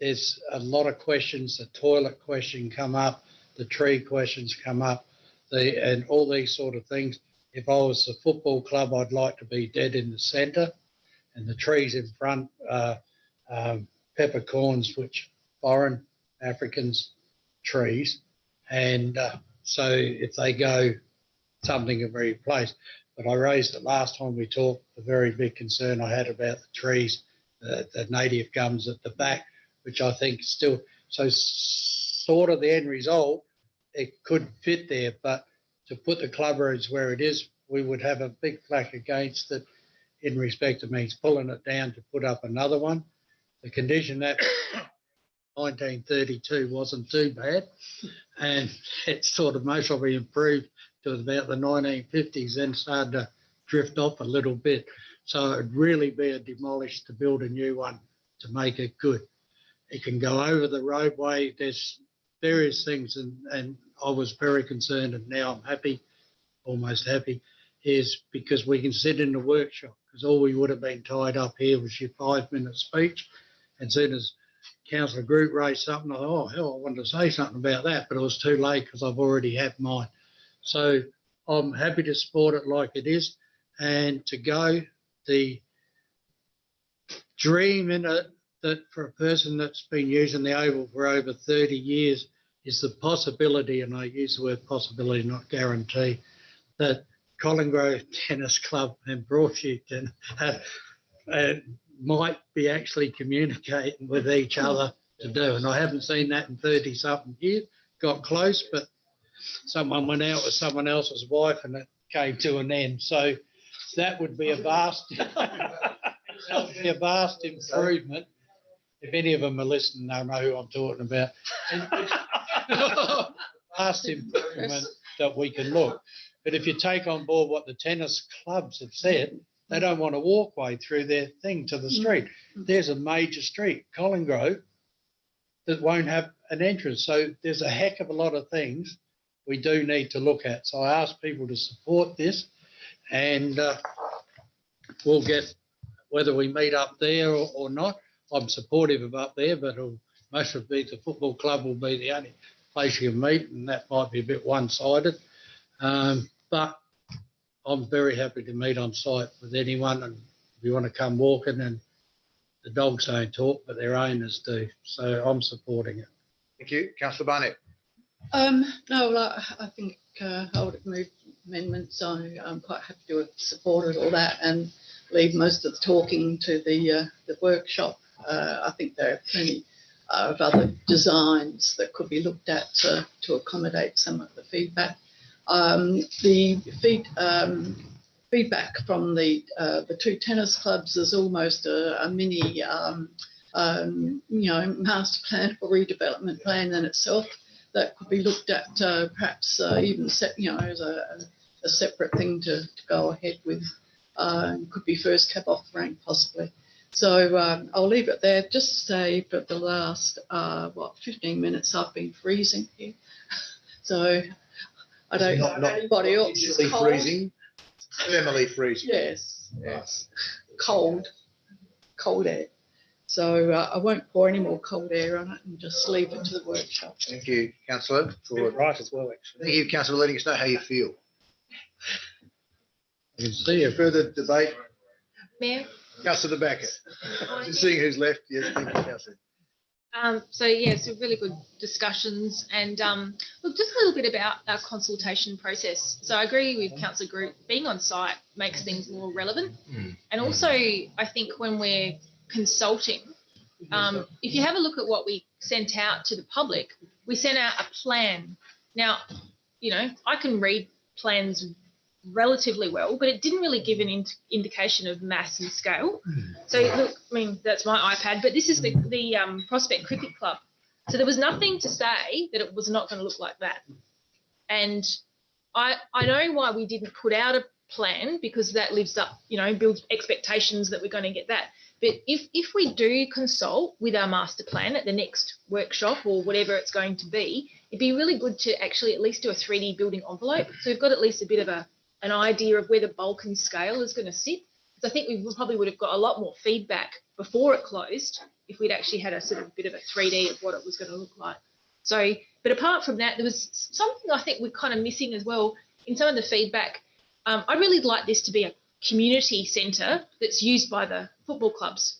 there's a lot of questions. The toilet question come up, the tree questions come up, and all these sort of things. If I was a football club, I'd like to be dead in the centre, and the trees in front, peppercorns, which foreign Africans trees, and so if they go, something a very place. But I raised it last time we talked, the very big concern I had about the trees, the native gums at the back, which I think still, so sort of the end result, it could fit there, but to put the club roads where it is, we would have a big flack against it in respect of means pulling it down to put up another one. The condition that 1932 wasn't too bad, and it's sort of most probably improved to about the 1950s, then started to drift off a little bit. So it'd really be a demolish to build a new one to make it good. It can go over the roadway. There's various things, and I was very concerned, and now I'm happy, almost happy, is because we can sit in the workshop, because all we would have been tied up here was your 5-minute speech. And as soon as Councillor Group raised something, I thought, oh, hell, I wanted to say something about that, but it was too late because I've already had mine. So I'm happy to support it like it is, and to go the dream in it that for a person that's been using the Oval for over 30 years is the possibility, and I use the word possibility, not guarantee, that Collinggrove Tennis Club and Broadview might be actually communicating with each other to do. And I haven't seen that in 30-something years. Got close, but someone went out with someone else's wife and it came to an end. So that would be a vast, that would be a vast improvement. If any of them are listening, they'll know who I'm talking about. Vast improvement that we can look. But if you take on board what the tennis clubs have said, they don't want a walkway through their thing to the street. There's a major street, Colin Grove, that won't have an entrance. So there's a heck of a lot of things we do need to look at. So I ask people to support this, and we'll get, whether we meet up there or not, I'm supportive of up there, but most of the football club will be the only place you can meet, and that might be a bit one-sided. But I'm very happy to meet on site with anyone, and if you want to come walking, and the dogs don't talk, but their owners do. So I'm supporting it. Thank you. Councillor Barnett. No, well, I think I would have moved amendments. I'm quite happy to have supported all that and leave most of the talking to the workshop. I think there are plenty of other designs that could be looked at to accommodate some of the feedback. The feedback from the two tennis clubs is almost a mini, master plan or redevelopment plan in itself that could be looked at, perhaps even as a separate thing to go ahead with. Could be first cab off the rank possibly. So I'll leave it there. Just to say, for the last 15 minutes, I've been freezing here. So I don't know if anybody else is cold. Freezing. Emily freezing. Yes. Cold air. So I won't pour any more cold air on it and just leave it to the workshop. Thank you, Councillor. Right as well, actually. Thank you, Councillor, for letting us know how you feel. I can see you. Further debate? Mayor? Councillor Backer. Just seeing who's left. Yes, thank you, Councillor. So really good discussions, and look, just a little bit about our consultation process. So I agree with Councillor Group, being on site makes things more relevant. And also, I think when we're consulting, if you have a look at what we sent out to the public, we sent out a plan. Now, I can read plans relatively well, but it didn't really give an indication of mass and scale. So look, I mean, that's my iPad, but this is the Prospect Cricket Club. So there was nothing to say that it was not going to look like that. And I know why we didn't put out a plan, because that lives up, builds expectations that we're going to get that. But if we do consult with our master plan at the next workshop or whatever it's going to be, it'd be really good to actually at least do a 3D building envelope. So we've got at least a bit of an idea of where the bulk and scale is going to sit. So I think we probably would have got a lot more feedback before it closed if we'd actually had a sort of bit of a 3D of what it was going to look like. So, but apart from that, there was something I think we're kind of missing as well in some of the feedback. I'd really like this to be a community centre that's used by the football clubs.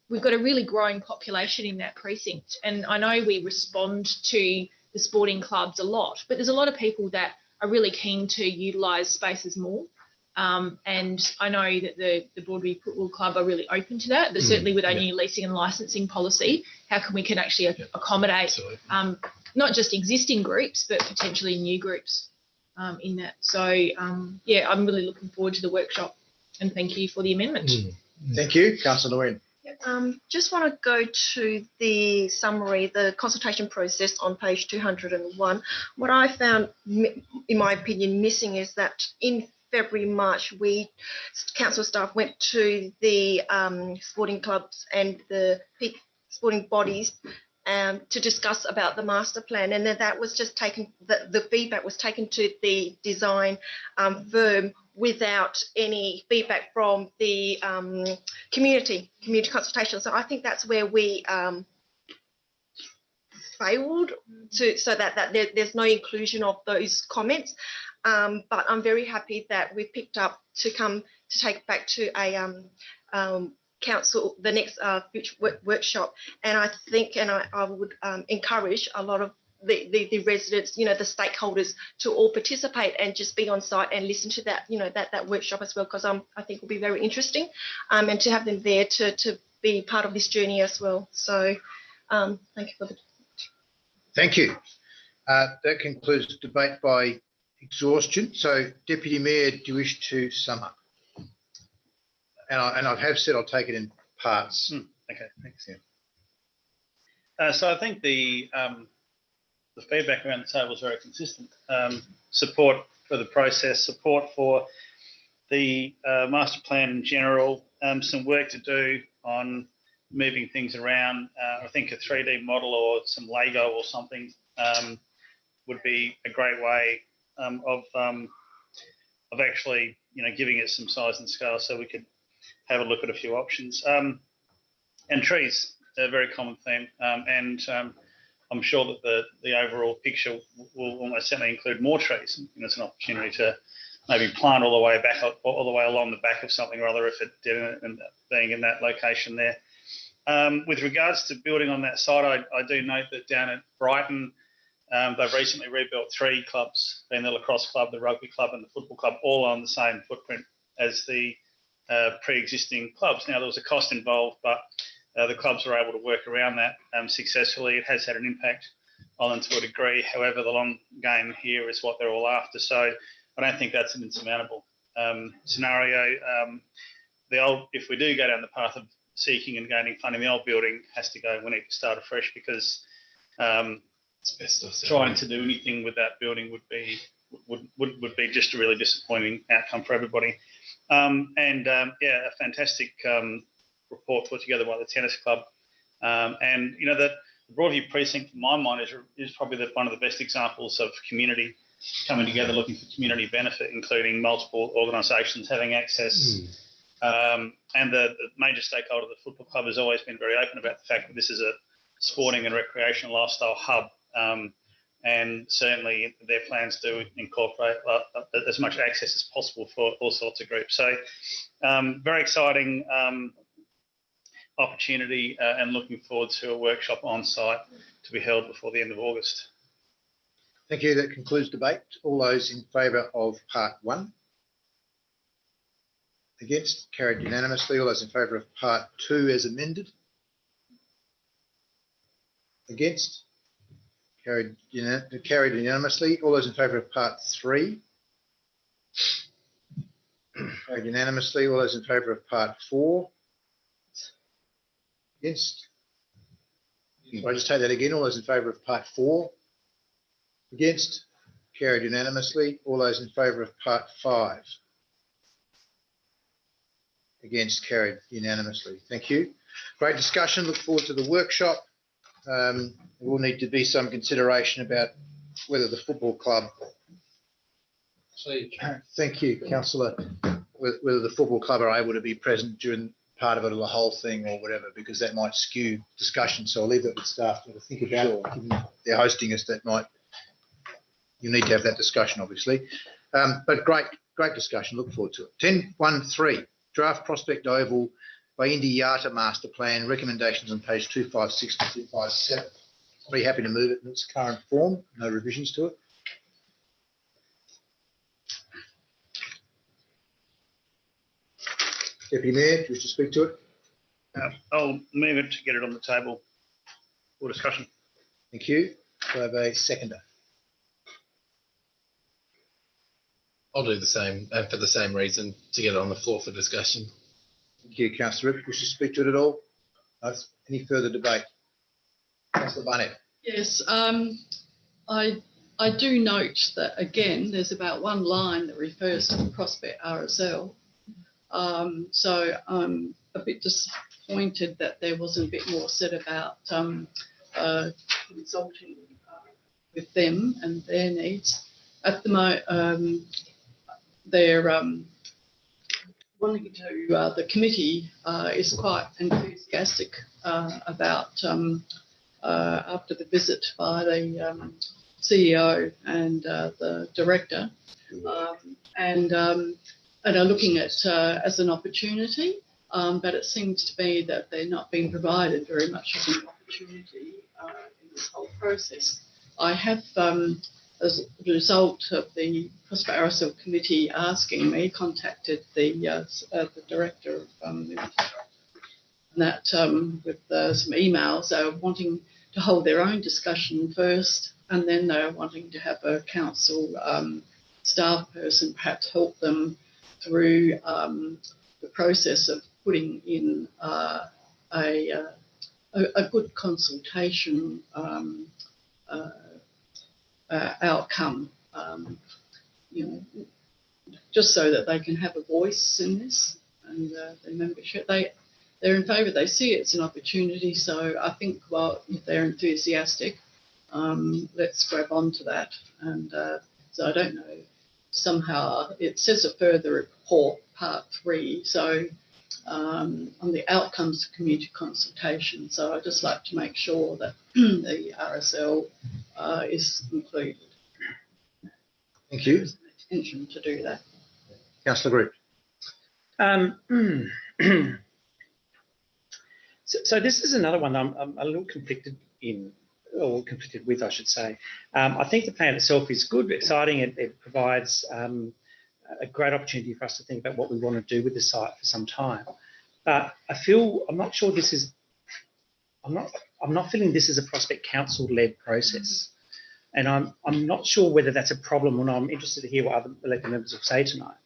We've got a really growing population in that precinct, and I know we respond to the sporting clubs a lot, but there's a lot of people that are really keen to utilise spaces more. And I know that the Broadview Football Club are really open to that, but certainly with our new leasing and licensing policy, how can we actually accommodate not just existing groups, but potentially new groups in that. So, I'm really looking forward to the workshop, and thank you for the amendment. Thank you. Councillor Nguyen. Just want to go to the summary, the consultation process on page 201. What I found, in my opinion, missing is that in February, March, council staff went to the sporting clubs and the sporting bodies to discuss about the master plan, and then that was just taken, the feedback was taken to the design firm without any feedback from the community consultation. So I think that's where we failed so that there's no inclusion of those comments. But I'm very happy that we've picked up to take it back to a council, the next workshop. And I think, and I would encourage a lot of the residents, the stakeholders, to all participate and just be on site and listen to that, that workshop as well, because I think will be very interesting, and to have them there to be part of this journey as well. So thank you for the. Thank you. That concludes debate by exhaustion. So, Deputy Mayor, do you wish to sum up? and I have said I'll take it in parts. Okay, thanks. Yeah. So I think the feedback around the table is very consistent. Support for the process, support for the master plan in general, some work to do on moving things around. I think a 3D model or some Lego or something would be a great way of actually, giving it some size and scale so we could have a look at a few options. And trees, a very common theme. And I'm sure that the overall picture will almost certainly include more trees. It's an opportunity to maybe plant all the way back, all the way along the back of something or other if it didn't end up being in that location there. With regards to building on that site, I do note that down at Brighton, they've recently rebuilt 3 clubs, being the lacrosse club, the rugby club and the football club, all on the same footprint as the pre-existing clubs. Now, there was a cost involved, but the clubs were able to work around that successfully. It has had an impact on them to a degree. However, the long game here is what they're all after. So I don't think that's an insurmountable scenario. If we do go down the path of seeking and gaining funding, the old building has to go. We need to start afresh because trying to do anything with that building would be just a really disappointing outcome for everybody. A fantastic report put together by the tennis club. The Broadview precinct, in my mind, is probably one of the best examples of community coming together, looking for community benefit, including multiple organisations having access. And the major stakeholder, the football club, has always been very open about the fact that this is a sporting and recreational lifestyle hub. And certainly their plans do incorporate as much access as possible for all sorts of groups. So very exciting opportunity and looking forward to a workshop on site to be held before the end of August. Thank you. That concludes debate. All those in favour of part 1? Against? Carried unanimously. All those in favour of part 2 as amended? Against? Carried unanimously. All those in favour of part 3? Carried unanimously. All those in favour of part 4? Against? I'll just take that again. All those in favour of part 4? Against? Carried unanimously. All those in favour of part 5? Against? Carried unanimously. Thank you. Great discussion. Look forward to the workshop. There will need to be some consideration about whether the football club. Thank you, Councillor. Whether the football club are able to be present during part of it or the whole thing or whatever, because that might skew discussion. So I'll leave that with staff to think about it. Given they're hosting us, you need to have that discussion, obviously. But great discussion. Look forward to it. 10.1.3, draft Prospect Oval by Indy Yata Master Plan, recommendations on page 256 to 257. Very happy to move it in its current form. No revisions to it. Deputy Mayor, do you wish to speak to it? I'll move it to get it on the table for discussion. Thank you. Do I have a seconder? I'll do the same, and for the same reason, to get it on the floor for discussion. Thank you, Councillor Rippett. Wish to speak to it at all? No? Any further debate? Councillor Barnett. Yes, I do note that, again, there's about one line that refers to the Prospect RSL. So I'm a bit disappointed that there wasn't a bit more said about consulting with them and their needs. At the moment, they're wanting to, the committee is quite enthusiastic about, after the visit by the CEO and the director, and are looking at as an opportunity, but it seems to me that they're not being provided very much of an opportunity in this whole process. I have, as a result of the Prospect RSL committee asking me, contacted the director of that with some emails. They were wanting to hold their own discussion first, and then they were wanting to have a council staff person perhaps help them through the the process of putting in a good consultation outcome, just so that they can have a voice in this and their membership. They're in favour. They see it's an opportunity. So I think, well, if they're enthusiastic, let's grab on to that. And so I don't know. Somehow it says a further report, part 3. So on the outcomes of community consultation. So I'd just like to make sure that the RSL is included. Thank you. Intention to do that. Councillor Grigg. So this is another one I'm a little conflicted with, I should say. I think the plan itself is good, exciting. It provides a great opportunity for us to think about what we want to do with the site for some time. But I'm not sure this is. I'm not feeling this is a Prospect Council-led process, and I'm not sure whether that's a problem. And I'm interested to hear what other elected members will say tonight.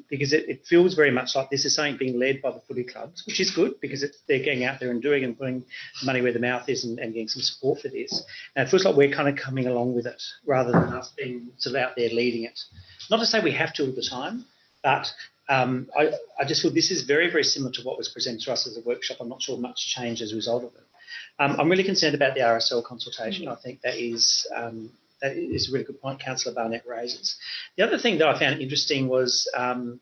Because it feels very much like this is something being led by the footy clubs, which is good because they're getting out there and doing and putting money where the mouth is and getting some support for this. And it feels like we're kind of coming along with it rather than us being sort of out there leading it. Not to say we have to all the time, but I just feel this is very, very similar to what was presented to us as a workshop. I'm not sure much changed as a result of it. I'm really concerned about the RSL consultation. I think that is a really good point Councillor Barnett raises. The other thing that I found interesting was on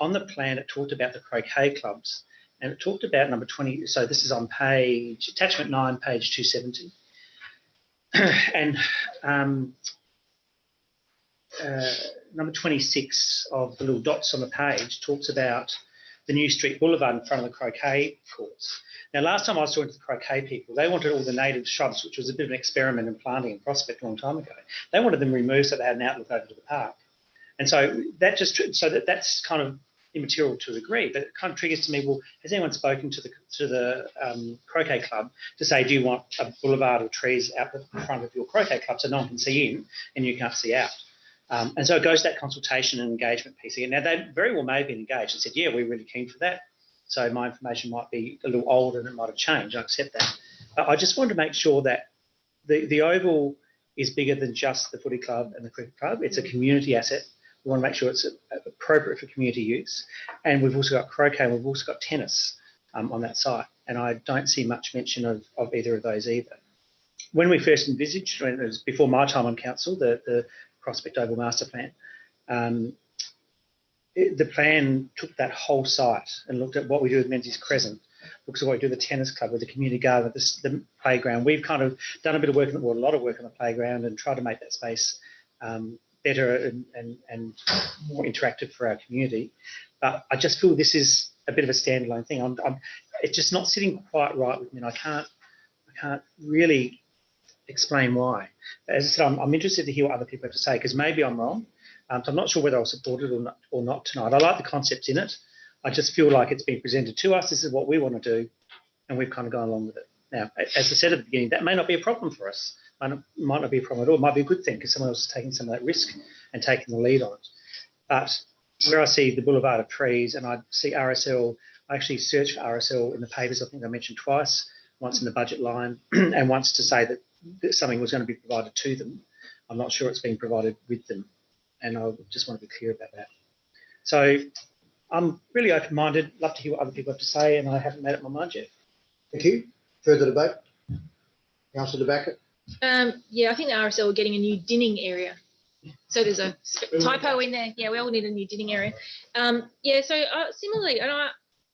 the plan, it talked about the croquet clubs and it talked about number 20. So this is on attachment 9, page 270. And number 26 of the little dots on the page talks about the New Street Boulevard in front of the croquet courts. Now, last time I was talking to the croquet people, they wanted all the native shrubs, which was a bit of an experiment in planting in Prospect a long time ago. They wanted them removed so they had an outlook over to the park. And so that's kind of immaterial to a degree, but it kind of triggers to me, well, has anyone spoken to the croquet club to say, do you want a boulevard of trees out the front of your croquet club so no one can see in and you can't see out? And so it goes to that consultation and engagement piece again. Now, they very well may have been engaged and said, yeah, we're really keen for that. So my information might be a little old and it might have changed. I accept that. But I just want to make sure that the Oval is bigger than just the footy club and the cricket club. It's a community asset. We want to make sure it's appropriate for community use. And we've also got croquet and we've also got tennis on that site. And I don't see much mention of either of those either. When we first envisaged, when it was before my time on council, the Prospect Oval Master Plan, the plan took that whole site and looked at what we do with Menzies Crescent, looks at what we do with the tennis club, with the community garden, with the playground. We've kind of done a bit of work, a lot of work on the playground and tried to make that space better and more interactive for our community. But I just feel this is a bit of a standalone thing. It's just not sitting quite right with me, and I can't really explain why. As I said, I'm interested to hear what other people have to say because maybe I'm wrong. So I'm not sure whether I'll support it or not tonight. I like the concepts in it. I just feel like it's been presented to us. This is what we want to do, and we've kind of gone along with it. Now, as I said at the beginning, that may not be a problem for us. It might not be a problem at all. It might be a good thing because someone else is taking some of that risk and taking the lead on it. But where I see the boulevard of trees and I see RSL, I actually searched for RSL in the papers. I think I mentioned twice, once in the budget line and once to say that something was going to be provided to them. I'm not sure it's being provided with them. And I just want to be clear about that. So I'm really open-minded, love to hear what other people have to say, and I haven't made up my mind yet. Thank you. Further debate? Councillor De Backer? Yeah, I think the RSL are getting a new dinning area. So there's a typo in there. Yeah, we all need a new dinning area. Yeah, so similarly,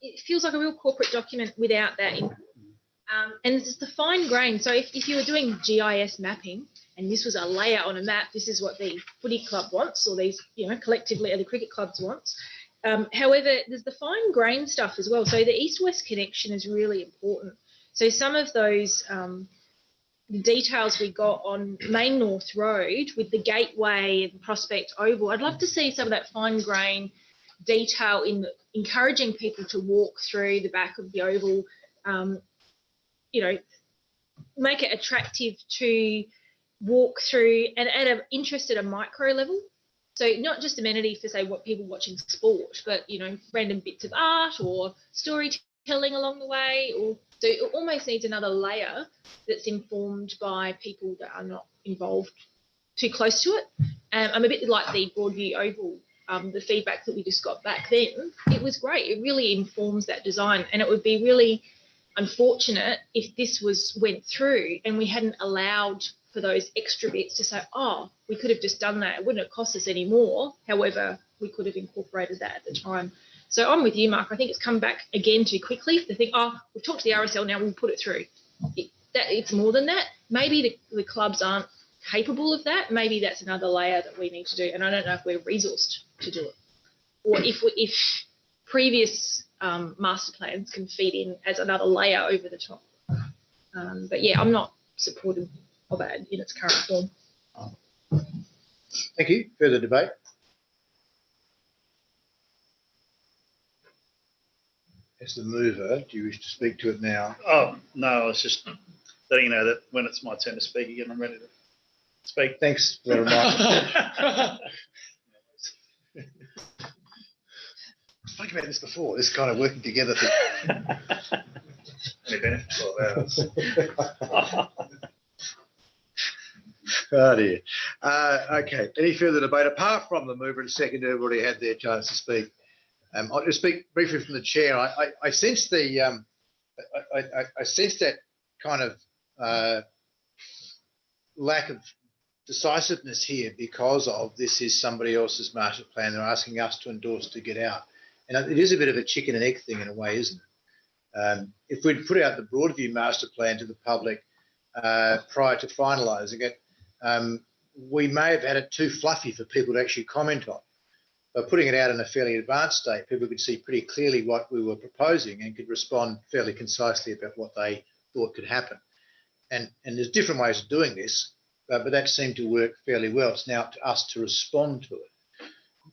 it feels like a real corporate document without that. And it's the fine grain. So if you were doing GIS mapping, and this was a layout on a map, this is what the footy club wants, or these, collectively the cricket clubs wants. However, there's the fine grain stuff as well. So the east-west connection is really important. So some of those the details we got on Main North Road with the gateway and Prospect Oval, I'd love to see some of that fine grain detail in encouraging people to walk through the back of the Oval, make it attractive to walk through and interest at a micro level. So not just amenity for say what people watching sport, but random bits of art or storytelling along the way, or so it almost needs another layer that's informed by people that are not involved too close to it. I'm a bit like the Broadview Oval. The feedback that we just got back then, it was great. It really informs that design, and it would be really unfortunate if this went through and we hadn't allowed for those extra bits to say, oh, we could have just done that. It wouldn't have cost us any more. However, we could have incorporated that at the time. So I'm with you, Mark. I think it's come back again too quickly. They think, oh, we've talked to the RSL, now we'll put it through. It's more than that. Maybe the clubs aren't capable of that. Maybe that's another layer that we need to do. And I don't know if we're resourced to do it, or if previous master plans can feed in as another layer over the top. But yeah, I'm not supportive of it in its current form. Thank you. Further debate? As the mover, do you wish to speak to it now? Oh, no, I was just letting you know that when it's my turn to speak again, I'm ready to speak. Thanks for the reminder. Spoke about this before, this kind of working together thing. Only been 12 hours. Oh dear. Okay, any further debate apart from the mover and seconder who've already had their chance to speak? I'll just speak briefly from the chair. I sense the I sense that kind of lack of decisiveness here because of this is somebody else's master plan. They're asking us to endorse to get out. And it is a bit of a chicken and egg thing in a way, isn't it? If we'd put out the Broadview master plan to the public prior to finalising it, we may have had it too fluffy for people to actually comment on. By putting it out in a fairly advanced state, people could see pretty clearly what we were proposing and could respond fairly concisely about what they thought could happen. And there's different ways of doing this, but that seemed to work fairly well. It's now up to us to respond to it.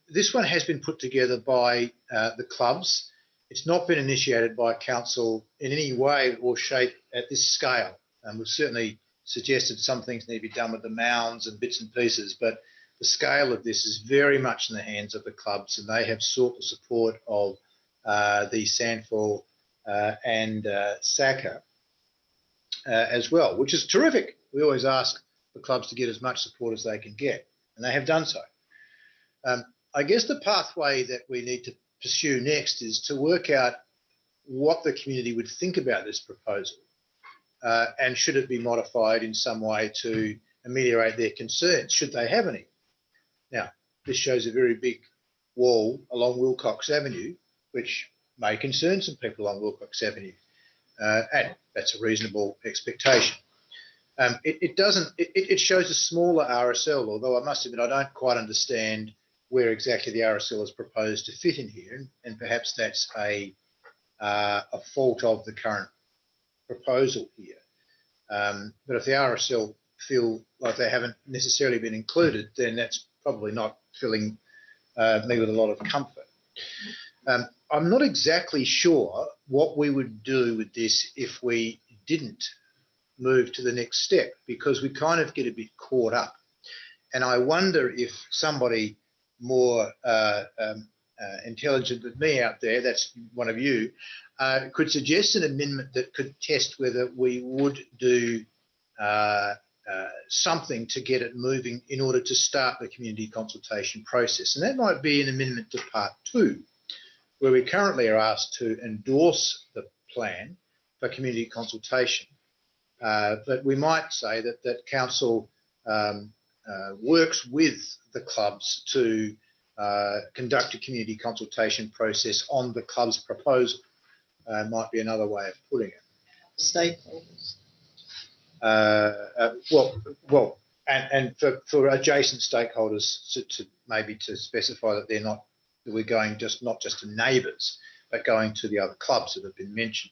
This one has been put together by the clubs. It's not been initiated by council in any way or shape at this scale. We've certainly suggested some things need to be done with the mounds and bits and pieces, but the scale of this is very much in the hands of the clubs, and they have sought the support of the Sandford and SACA as well, which is terrific. We always ask the clubs to get as much support as they can get, and they have done so. I guess the pathway that we need to pursue next is to work out what the community would think about this proposal, and should it be modified in some way to ameliorate their concerns, should they have any. Now, this shows a very big wall along Wilcox Avenue, which may concern some people along Wilcox Avenue, and that's a reasonable expectation. It shows a smaller RSL, although I must admit I don't quite understand where exactly the RSL is proposed to fit in here, and perhaps that's a fault of the current proposal here. But if the RSL feel like they haven't necessarily been included, then that's probably not filling me with a lot of comfort. I'm not exactly sure what we would do with this if we didn't move to the next step, because we kind of get a bit caught up. And I wonder if somebody more intelligent than me out there, that's one of you, could suggest an amendment that could test whether we would do something to get it moving in order to start the community consultation process. And that might be an amendment to part 2, where we currently are asked to endorse the plan for community consultation. But we might say that council works with the clubs to conduct a community consultation process on the club's proposal. Might be another way of putting it. Stakeholders. And for adjacent stakeholders to maybe to specify that they're not, that we're going not just to neighbours, but going to the other clubs that have been mentioned.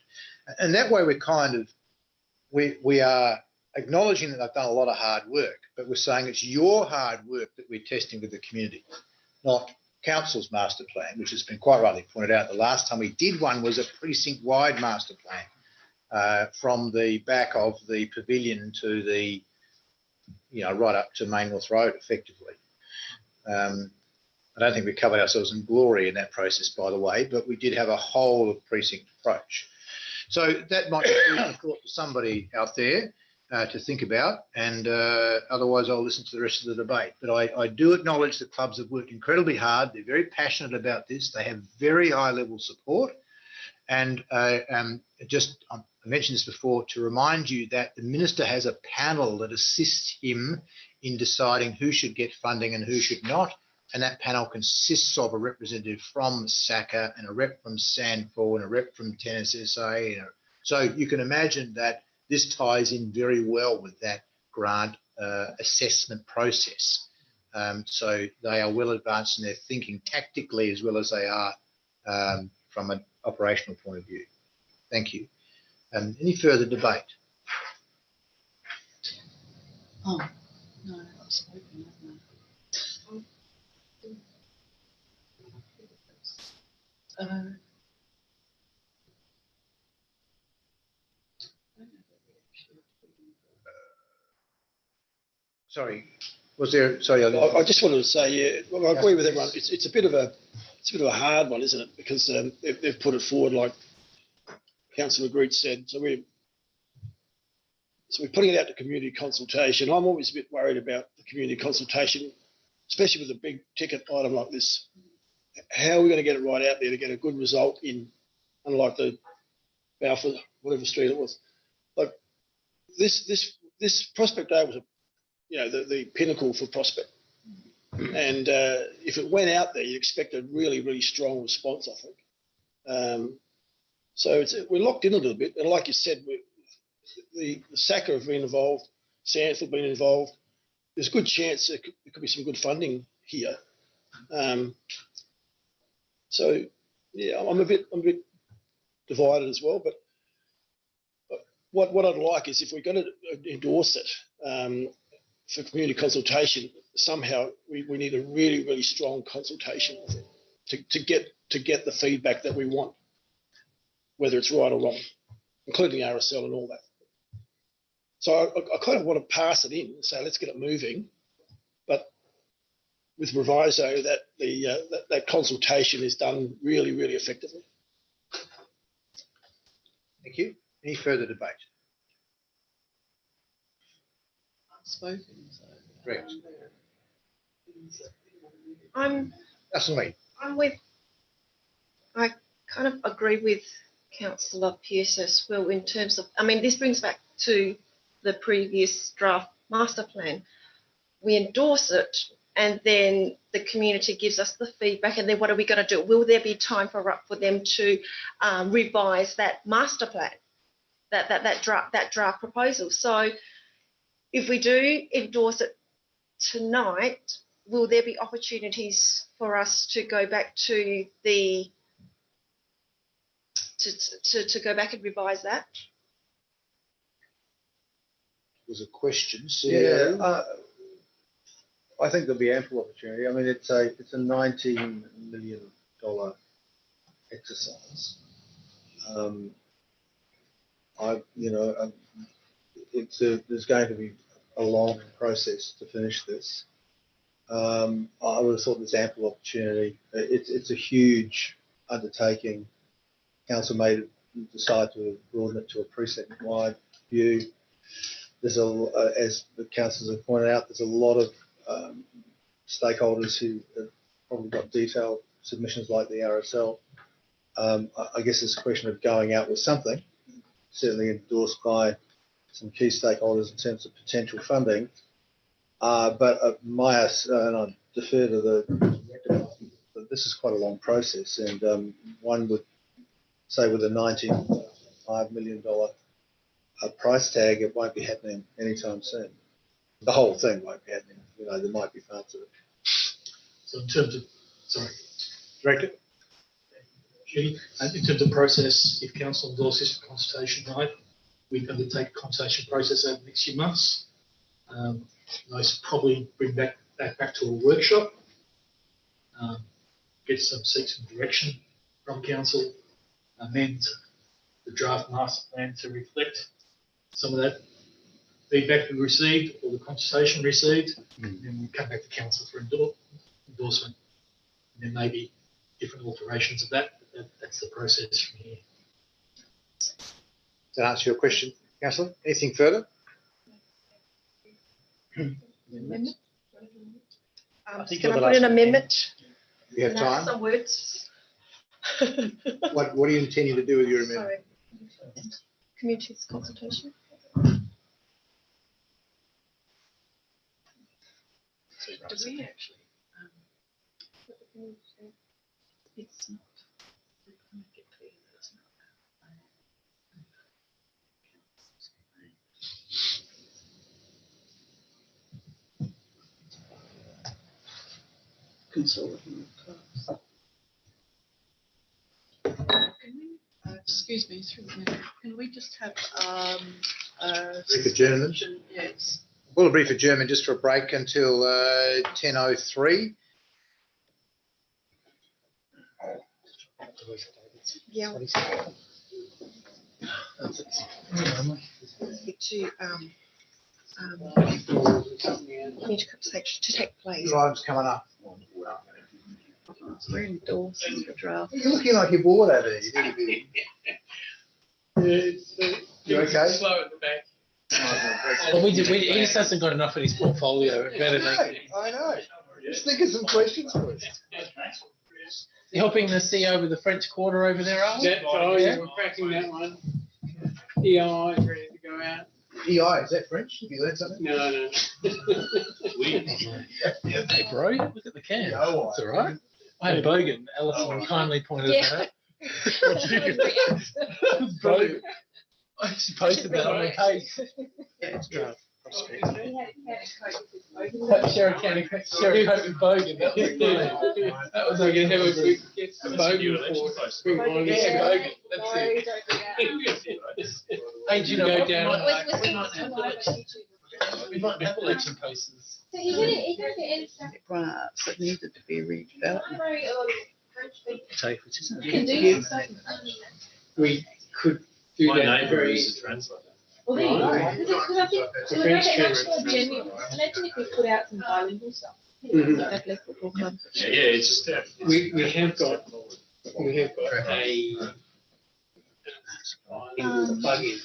And that way we're kind of, we are acknowledging that they've done a lot of hard work, but we're saying it's your hard work that we're testing with the community, not council's master plan, which has been quite rightly pointed out. The last time we did one was a precinct-wide master plan from the back of the pavilion to the, right up to Main North Road, effectively. I don't think we covered ourselves in glory in that process, by the way, but we did have a whole of precinct approach. So that might be food for thought for somebody out there to think about, and otherwise I'll listen to the rest of the debate. But I do acknowledge the clubs have worked incredibly hard. They're very passionate about this. They have very high level support. And I mentioned this before to remind you that the minister has a panel that assists him in deciding who should get funding and who should not. And that panel consists of a representative from SACA and a rep from Sandford and a rep from Tennis SA. So you can imagine that this ties in very well with that grant assessment process. So they are well advanced in their thinking tactically as well as they are from an operational point of view. Thank you. Any further debate? Oh, no, I've spoken, haven't I? Sorry, was there? Sorry, I just wanted to say, yeah, well, I agree with everyone. It's a bit of a hard one, isn't it? Because they've put it forward like Councillor Groot said. So we're putting it out to community consultation. I'm always a bit worried about the community consultation, especially with a big ticket item like this. How are we going to get it right out there to get a good result in, unlike the Balfour, whatever street it was? Like this Prospect Day was the pinnacle for Prospect. And if it went out there, you'd expect a really, really strong response, I think. So we're locked in a little bit. And like you said, the SACA have been involved, Sanford have been involved. There's a good chance there could be some good funding here. So, yeah, I'm a bit divided as well. But what I'd like is if we're going to endorse it, for community consultation, somehow we need a really, really strong consultation with it to get the feedback that we want, whether it's right or wrong, including RSL and all that. So I kind of want to pass it in and say, let's get it moving, but with proviso that that consultation is done really, really effectively. Thank you. Any further debate? Spoken. So, Correct. I kind of agree with Councillor Pearce as well in terms of, this brings back to the previous draft master plan. We endorse it and then the community gives us the feedback, and then what are we going to do? Will there be time for them to revise that master plan, that draft proposal? So if we do endorse it tonight, will there be opportunities for us to go back to go back and revise that? Was a question. Yeah, I think there'll be ample opportunity. I mean, it's a $19 million exercise. There's going to be a long process to finish this. I would have thought there's ample opportunity. It's a huge undertaking. Council may decide to broaden it to a precinct-wide view. There's as the councillors have pointed out, there's a lot of stakeholders who have probably got detailed submissions like the RSL. I guess it's a question of going out with something, certainly endorsed by some key stakeholders in terms of potential funding. But and I defer to the director, but this is quite a long process, and one would say with a $95 million price tag, it won't be happening anytime soon. The whole thing won't be happening. There might be parts of it. So in terms of, sorry, Director? In terms of process, if council endorses for consultation tonight, we can undertake a consultation process over the next few months. Most probably bring back to a workshop, seek some direction from council, amend the draft master plan to reflect some of that feedback we received or the consultation received, and then we come back to council for endorsement. There may be different alterations of that, but that's the process from here. Does that answer your question, councillor? Anything further? Amendment? think Can you're I the put an last one. amendment? We have No, time. Some words. What are you intending to do with your amendment? Sorry. Communities consultation. Do we actually? It's not. We're going to get clear that it's not. Consulting class. Can we, excuse me, through the middle, can we just have Brief adjournment? Yes. Well, a brief adjournment just for a break until 10:03. Yeah. To community consultation to take place. Time's coming up. We're endorsing the draft. You're looking like you're bored over there. You need to be. You okay? Slow at the back. Well, he just hasn't got enough in his portfolio. Better than I know. Just think of some questions for us. you helping the CEO with the French Quarter over there, are we? Yeah, we're cracking that one. EI is ready to go out. EI, is that French? Have you learned something? No. Hey, bro, look at the can. EI. It's all right. I had Bogan. Alison kindly pointed that out. Bogan. I actually posted that on my page. Yeah, it's draft. Sherry County, Sherry County Bogan. That was brilliant. That was We're going to have a okay. quick Bogan for spring holiday. Yeah, Bogan. That's it. Hey, do you know Go what? down. We might have election posters. So you're gonna get Drafts that needed to be redeveloped. Take which isn't You can do stuff. We could do My that neighbour very. is a translator. Well, there you go. Because I think The we're French making translator. national agenda. Imagine if we put out some bilingual stuff. Mhm. That left football club. Yeah, it's just that. We have got a plug-in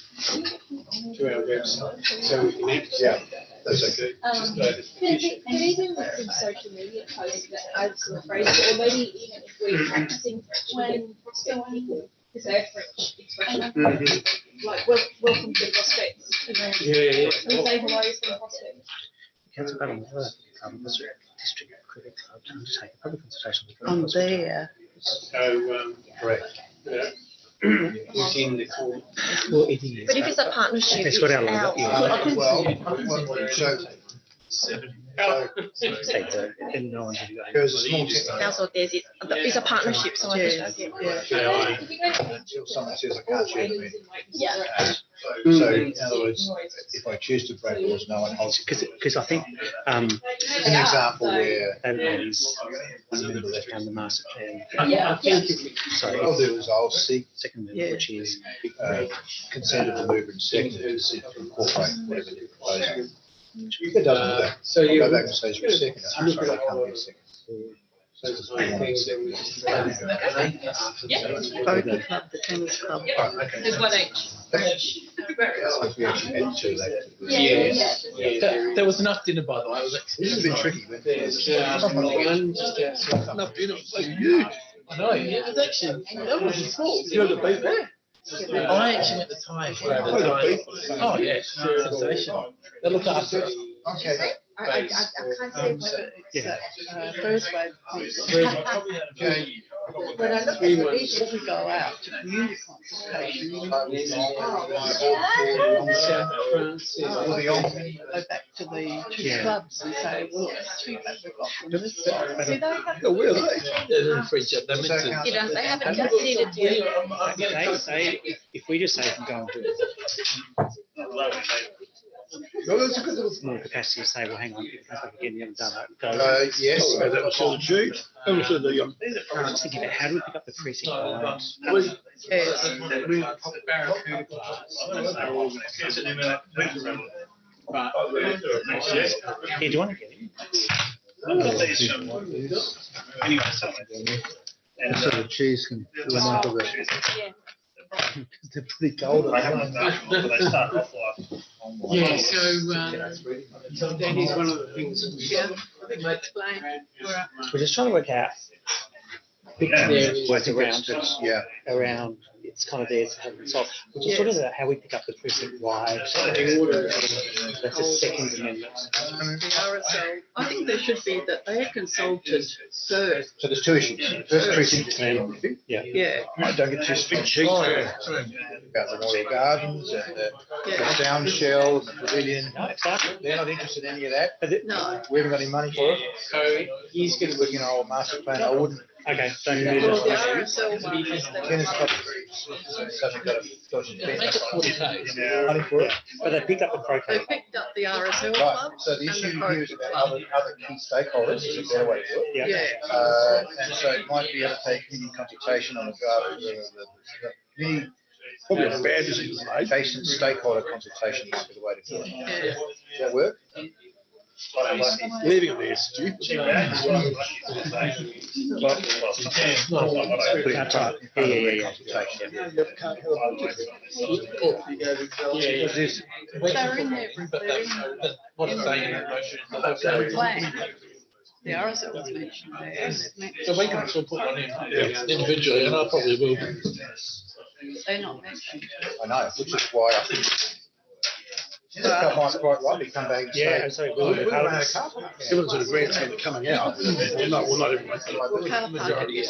to our website, so we can access. That's okay. Just go to the But petition. even with some social media posts that add some phrases, or maybe even if we're practicing French when prospect people to say a French expression, Mhm. like welcome to the prospects. Yeah. And say hello to the prospect. Council Battle, district cricket club to undertake a public consultation. On there. So, Correct. yeah. Within the core. Well, it is. But if it's a partnership, It's it's got our logo, out. yeah. Take the, and no one's really going. There's a small That's what there's. It's a partnership, so I just don't get. until someone says I can't share the meeting. Yeah. So in other words, if I choose to break laws, no one holds. Because I think, An example where David Hayes, one member left down the master plan. Yeah. Sorry, what I'll do is I'll seek second member, which is, consent of the mover and seconder to incorporate whatever they're proposing. If it doesn't do that, So I'll you. go back and say to a second. I'm sorry, I can't be a second. So the three things that we just. Boat club, the tennis club. Right, okay. There's one each. If we actually had two, that. Yeah. There was enough dinner, by the way. It was actually This has been tricky, but. There's one just outside. Enough dinner, so huge. I know, yeah, it was actually, that was small. You had the beef there? I actually went to Thai for the Oh, yeah, sensational. They look after us. Okay. I can't say whether yeah. First wave consultation. Okay. When I look at the vision, we go out to community consultation. Oh, Go back to the two Yeah. clubs and say, well, it's too bad we've got from this. Do they have? where are they? They're in free chat. They're meant to. You know, they haven't considered yet. They say, if we just say you can go and do it, No, that's a good little. more capacity to say, well, hang on, if that's like again, you haven't done it. Go. Yes. That was all the cheat. That was the, I was just thinking about how do we pick up the precinct lines? Barracuda class. But, yeah, do you want to get in? Anyway, so. And, So the cheese can fill them up with it. Yeah. They're pretty cold. they haven't done it, but they start off like. Yeah, so that is one of the things that we explain. We're just trying to work out big areas I think around, yeah. around, it's kind of there to have it solved. We're just talking about how we pick up the precinct wide. That's a second amendment. The RSL, I think there should be that they are consulted first. So there's two issues. First precinct is Yeah. Yeah, I don't get too speech about the Memorial Gardens and the sound shell and the pavilion. No, exactly. They're not interested in any of that. no. We haven't got any money for it. So he's going to work in our master plan. I wouldn't. Okay, don't do Well, the that. RSL one is Tennis that. club hasn't got money for it. But they picked up the They croquet. picked up the RSL Right. club. So the and issue the here is about other key stakeholders. Is a better way to do it. Yeah. And so it might be able to take community consultation on the draft, the community, probably a bad decision, adjacent stakeholder consultation is the way to do it. Yeah. Does that work? Leaving it there, Stu. Put it in front of the consultation. Because this- They're in there, they're in the plan. The RSL was mentioned there. So we can still put one in individually, and I probably will. They're not mentioned. I know, which is why I think. That might quite rightly come back and Yeah, say. so we'll "We ran a car park." Similar to the grants that are coming out. Well, not everyone. Well, car park, Yeah,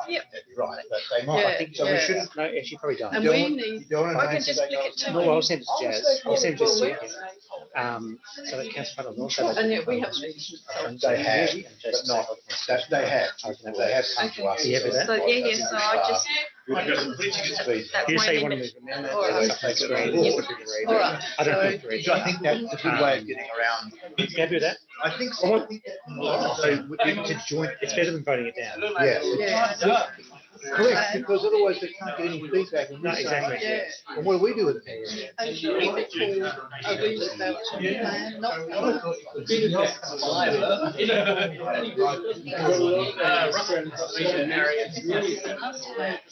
Yep. right, but they might. Yeah, So we yeah. shouldn't. No, actually probably don't. And You we don't want- need, you don't want to I can name just some flick it to No, you. I'll send it to Jazz. I'll send it to Sue. So that Councillor Puddle also. and yet we have been. They have, but not, that they have come to us. You happy with that? So, yeah, so I just, Speed. that's You my say you want to amendment. move amendment. All right. That's great. All right, I don't so- think three. So I think that's a good way of getting around. You happy with that? I think so. So it's a joint. It's better than voting it down. Yeah. Yeah. Correct, because otherwise they can't get any feedback. And No, exactly. Yeah. And what do we do with it? And should we call a redevelopment plan, not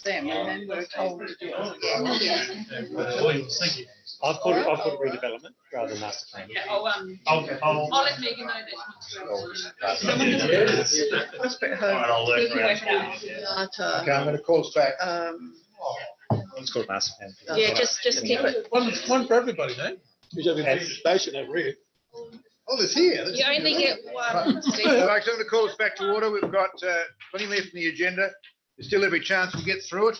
them, and then we're told to do it. Thank you. I've put redevelopment rather than master plan. I'll let Megan know that. Prospect All right, Home, I'll work around. data, Okay, I'm going to call us back. It's called master plan. Yeah, just keep it. One for everybody, no? Who's having a station over here? Oh, it's here. You only get one. All right, so I'm going to call us back to order. We've got plenty left in the agenda. There's still every chance we'll get through it.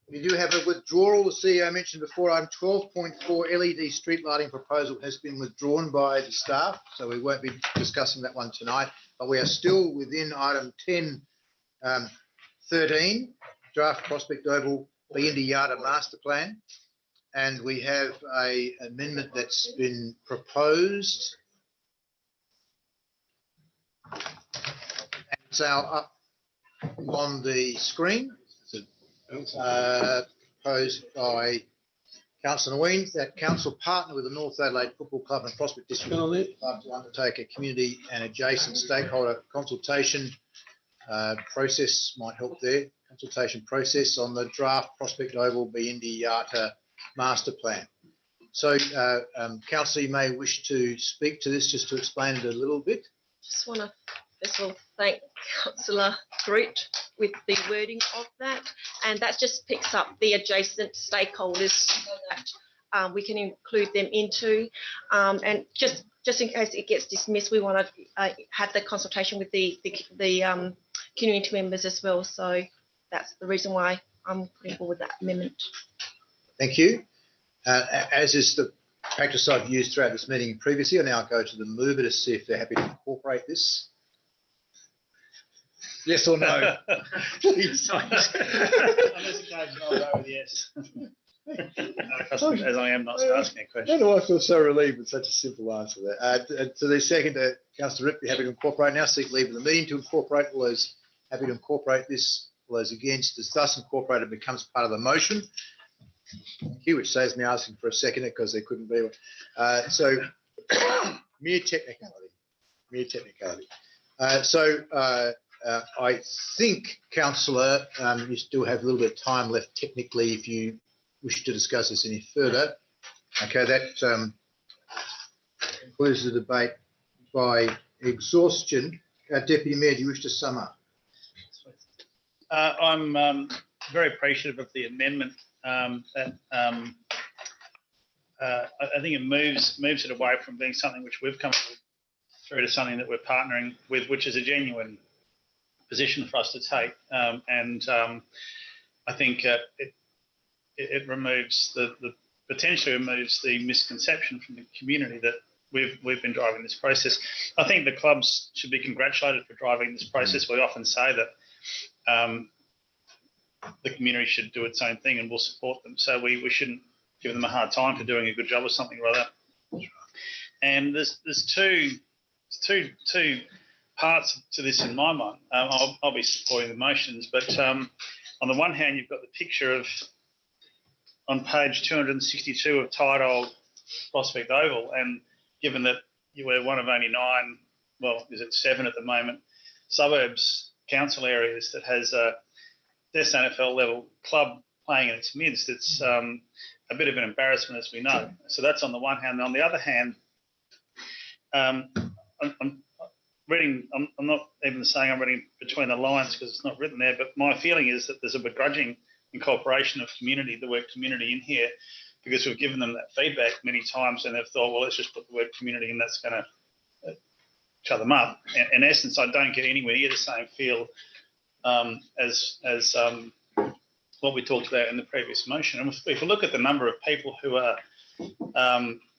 We do have a withdrawal. The CEO mentioned before, item 12.4 LED street lighting proposal has been withdrawn by the staff, so we won't be discussing that one tonight. But we are still within item 10.13, draft Prospect Oval Beindi Yada master plan. And we have a amendment that's been proposed. It's up on the screen. Proposed by Councillor Naween that council partner with the North Adelaide Football Club and Prospect District Club to undertake a community and adjacent stakeholder consultation process, might help there, consultation process on the draft Prospect Oval Beindi Yata master plan. So, Councillor, you may wish to speak to this just to explain it a little bit. Just want to first of all thank Councillor Groot with the wording of that, and that just picks up the adjacent stakeholders so that we can include them into, and just in case it gets dismissed, we want to have the consultation with the community members as well. So that's the reason why I'm putting forward that amendment. Thank you. As is the practice I've used throughout this meeting previously, I now go to the mover to see if they're happy to incorporate this. Yes or no? Please. Unless it goes, I'll go with yes. As I am not asking a Why question. do I feel so relieved with such a simple answer there? To the second, Councillor Rip, you happy to incorporate now? Seek leave of the meeting to incorporate. All those happy to incorporate this? All those against? As thus incorporated becomes part of the motion. Thank you, which saves me asking for a second because there couldn't be one. So mere technicality. mere technicality. I think, councillor, you still have a little bit of time left technically if you wish to discuss this any further. Okay, that concludes the debate by exhaustion. Deputy Mayor, do you wish to sum up? I'm very appreciative of the amendment. I think it moves it away from being something which we've come up with through to something that we're partnering with, which is a genuine position for us to take. I think it removes potentially removes the misconception from the community that we've been driving this process. I think the clubs should be congratulated for driving this process. We often say that the community should do its own thing and we'll support them. So we shouldn't give them a hard time for doing a good job or something or other. And there's two parts to this in my mind. I'll be supporting the motions, but on the one hand, you've got the picture of on page 262 of tight old Prospect Oval, and given that you were one of only 9, well, is it 7 at the moment, suburbs council areas that has a SANFL level club playing in its midst, it's a bit of an embarrassment, as we know. So that's on the one hand. On the other hand, I'm not even saying I'm reading between the lines because it's not written there, but my feeling is that there's a begrudging incorporation of community, the word community in here, because we've given them that feedback many times and they've thought, well, let's just put the word community in, that's going to shut them up. In essence, I don't get anywhere near the same feel as what we talked about in the previous motion. And if we look at the number of people who are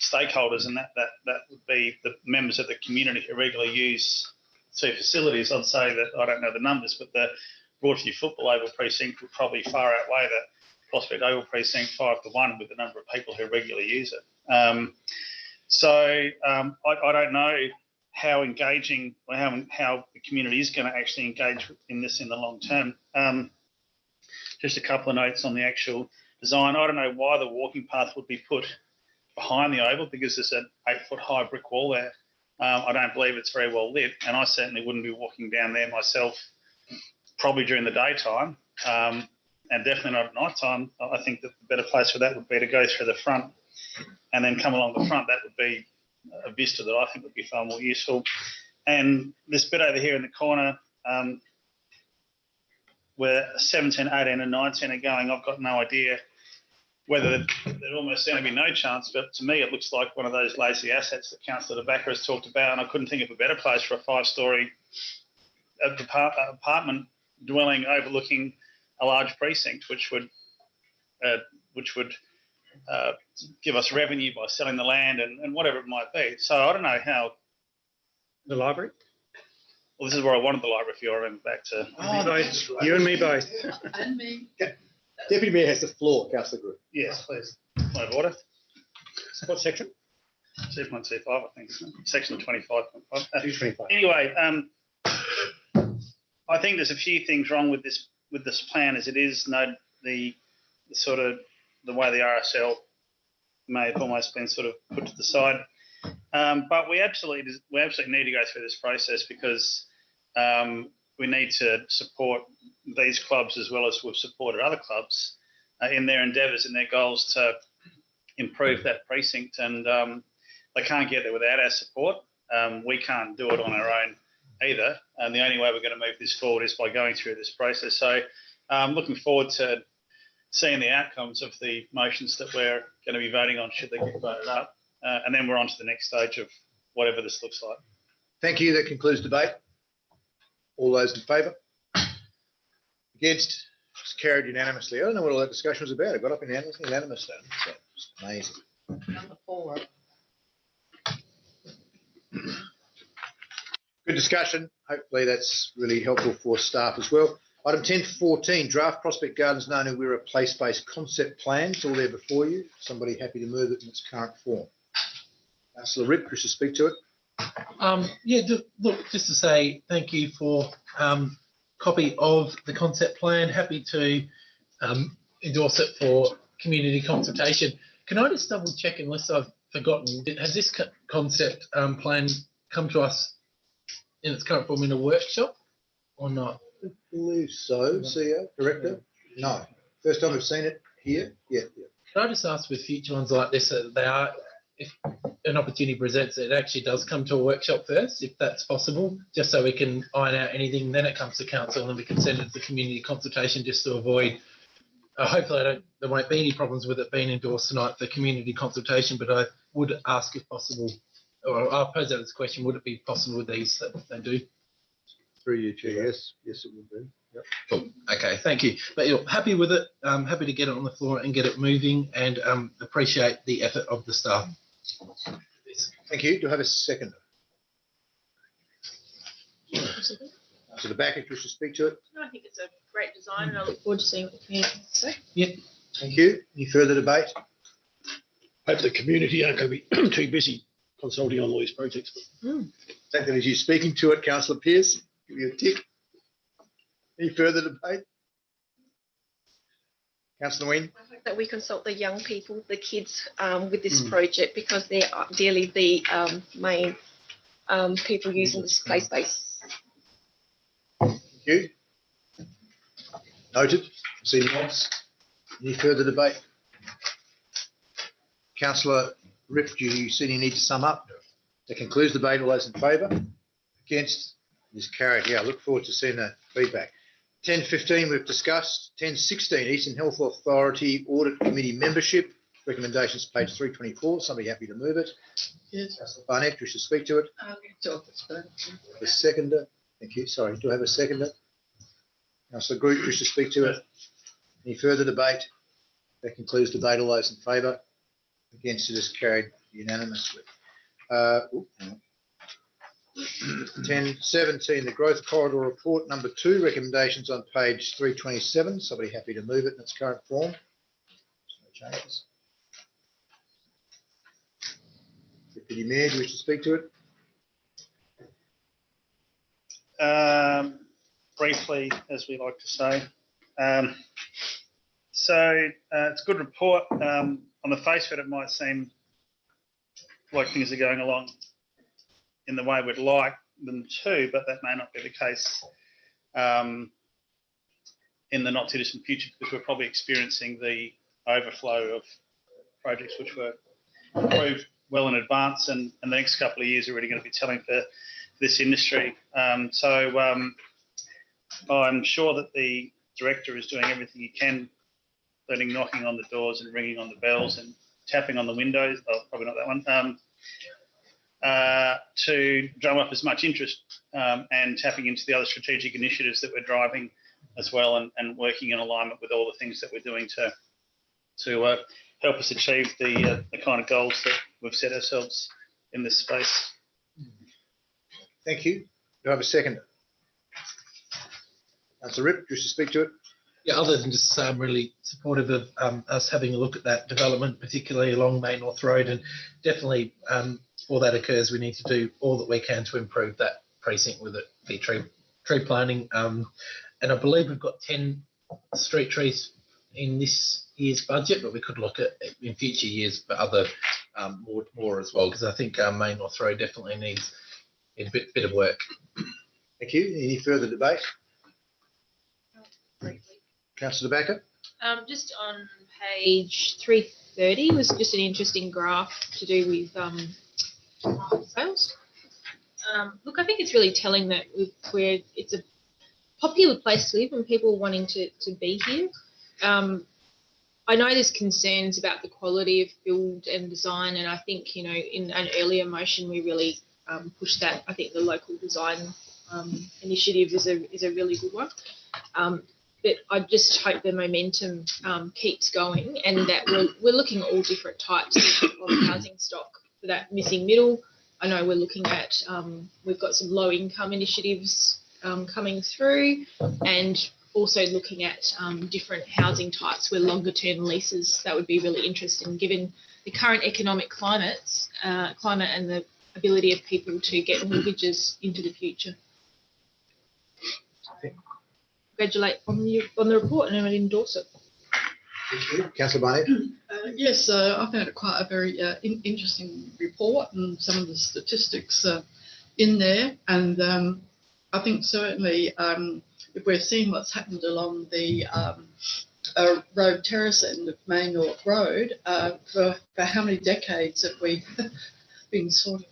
stakeholders, and that would be the members of the community who regularly use two facilities, I'd say that, I don't know the numbers, but the Broadview Football Oval Precinct would probably far outweigh the Prospect Oval Precinct 5-1 with the number of people who regularly use it. I don't know how engaging or how the community is going to actually engage in this in the long term. Just a couple of notes on the actual design. I don't know why the walking path would be put behind the oval because there's an 8-foot high brick wall there. I don't believe it's very well lit, and I certainly wouldn't be walking down there myself, probably during the daytime, and definitely not at night time. I think that the better place for that would be to go through the front and then come along the front. That would be a vista that I think would be far more useful. And this bit over here in the corner, where 17, 18 and 19 are going, I've got no idea whether there'd almost seem to be no chance, but to me it looks like one of those lazy assets that Councillor De Backer has talked about, and I couldn't think of a better place for a 5-storey apartment dwelling overlooking a large precinct, which would give us revenue by selling the land and whatever it might be. So I don't know how. The library? Well, this is where I wanted the library, if you remember back to. You and me both. And me. Deputy Mayor has the floor, Councillor Group. Yes, please. Point of order. What section? 2.25, I think. Section 25.5. 225. Anyway, I think there's a few things wrong with this plan as it is. The sort of the way the RSL may have almost been sort of put to the side. But we absolutely need to go through this process because we need to support these clubs as well as we've supported other clubs in their endeavours and their goals to improve that precinct. And they can't get there without our support. We can't do it on our own either. And the only way we're going to move this forward is by going through this process. So I'm looking forward to seeing the outcomes of the motions that we're going to be voting on should they get voted up. And then we're on to the next stage of whatever this looks like. Thank you. That concludes debate. All those in favour? Against? It's carried unanimously. I don't know what all that discussion was about. It got up unanimously. So it's amazing. Number 4. Good discussion. Hopefully that's really helpful for staff as well. Item 10.14, draft Prospect Gardens known as Wirra place-based concept plan. It's all there before you. Somebody happy to move it in its current form. Councillor Ripp, wish to speak to it? Look, just to say thank you for copy of the concept plan. Happy to endorse it for community consultation. Can I just double check, unless I've forgotten, has this concept plan come to us in its current form in a workshop or not? I believe so, CEO, Director? No. First time we've seen it here? Yeah. Can I just ask with future ones like this, they are, if an opportunity presents, it actually does come to a workshop first, if that's possible, just so we can iron out anything, then it comes to council and then we can send it to community consultation just to avoid, hopefully there won't be any problems with it being endorsed tonight for community consultation, but I would ask if possible, or I'll pose that as a question, would it be possible with these that they do? Through you, Chair, yes. Yes, it would be. Yep. Cool. Okay, thank you. But you're happy with it, happy to get it on the floor and get it moving, and appreciate the effort of the staff. Thank you. Do I have a seconder? To the back, if you wish to speak to it. I think it's a great design, and I look forward to seeing what the community has to say. Yeah. Thank you. Any further debate? Hope the community aren't going to be too busy consulting on all these projects. Take that as you speaking to it, Councillor Pearce. Give you a tick. Any further debate? Councillor Wynne? I hope that we consult the young people, the kids, with this project, because they're ideally the main people using this play space. Thank you. Noted. See nods. Any further debate? Councillor Ripp, do you see any need to sum up? That concludes the debate. All those in favour? Against? It is carried. Yeah, I look forward to seeing that feedback. 10:15 we've discussed. 10:16 Eastern Health Authority Audit Committee membership. Recommendations page 324. Somebody happy to move it? Yes. Councillor Barnett, wish to speak to it? The seconder. Thank you. Sorry, do I have a seconder? Councillor Groot, wish to speak to it? Any further debate? That concludes debate. All those in favour? Against? It is carried unanimously. 10:17, the Growth Corridor Report number 2, recommendations on page 327. Somebody happy to move it in its current form? No changes. Deputy Mayor, do you wish to speak to it? Briefly, as we like to say. It's a good report. On the face of it, it might seem like things are going along in the way we'd like them to, but that may not be the case in the not too distant future, because we're probably experiencing the overflow of projects which were approved well in advance, and the next couple of years are really going to be telling for this industry. I'm sure that the director is doing everything he can, including knocking on the doors and ringing on the bells and tapping on the windows, probably not that one, to drum up as much interest and tapping into the other strategic initiatives that we're driving as well, and working in alignment with all the things that we're doing to help us achieve the kind of goals that we've set ourselves in this space. Thank you. Do I have a seconder? Councillor Ripp, do you wish to speak to it? Yeah, other than just say I'm really supportive of us having a look at that development, particularly along Main North Road, and definitely before that occurs, we need to do all that we can to improve that precinct with it, be tree planting. And I believe we've got 10 street trees in this year's budget, but we could look at in future years for other more as well, because I think Main North Road definitely needs a bit of work. Thank you. Any further debate? Councillor Backer? Just on page 330 was just an interesting graph to do with sales. Look, I think it's really telling that it's a popular place to live and people wanting to be here. I know there's concerns about the quality of build and design, and I think, in an earlier motion we really pushed that. I think the local design initiative is a really good one. But I just hope the momentum keeps going, and that we're looking at all different types of housing stock for that missing middle. I know we're looking at, we've got some low income initiatives coming through, and also looking at different housing types where longer term leases. That would be really interesting given the current economic climate and the ability of people to get mortgages into the future. Congratulate on the report, and I would endorse it. Thank you. Councillor Barnett? Yes, I found it quite a very interesting report, and some of the statistics in there, and I think certainly if we're seeing what's happened along the road terrace end of Main North Road, for how many decades have we been sort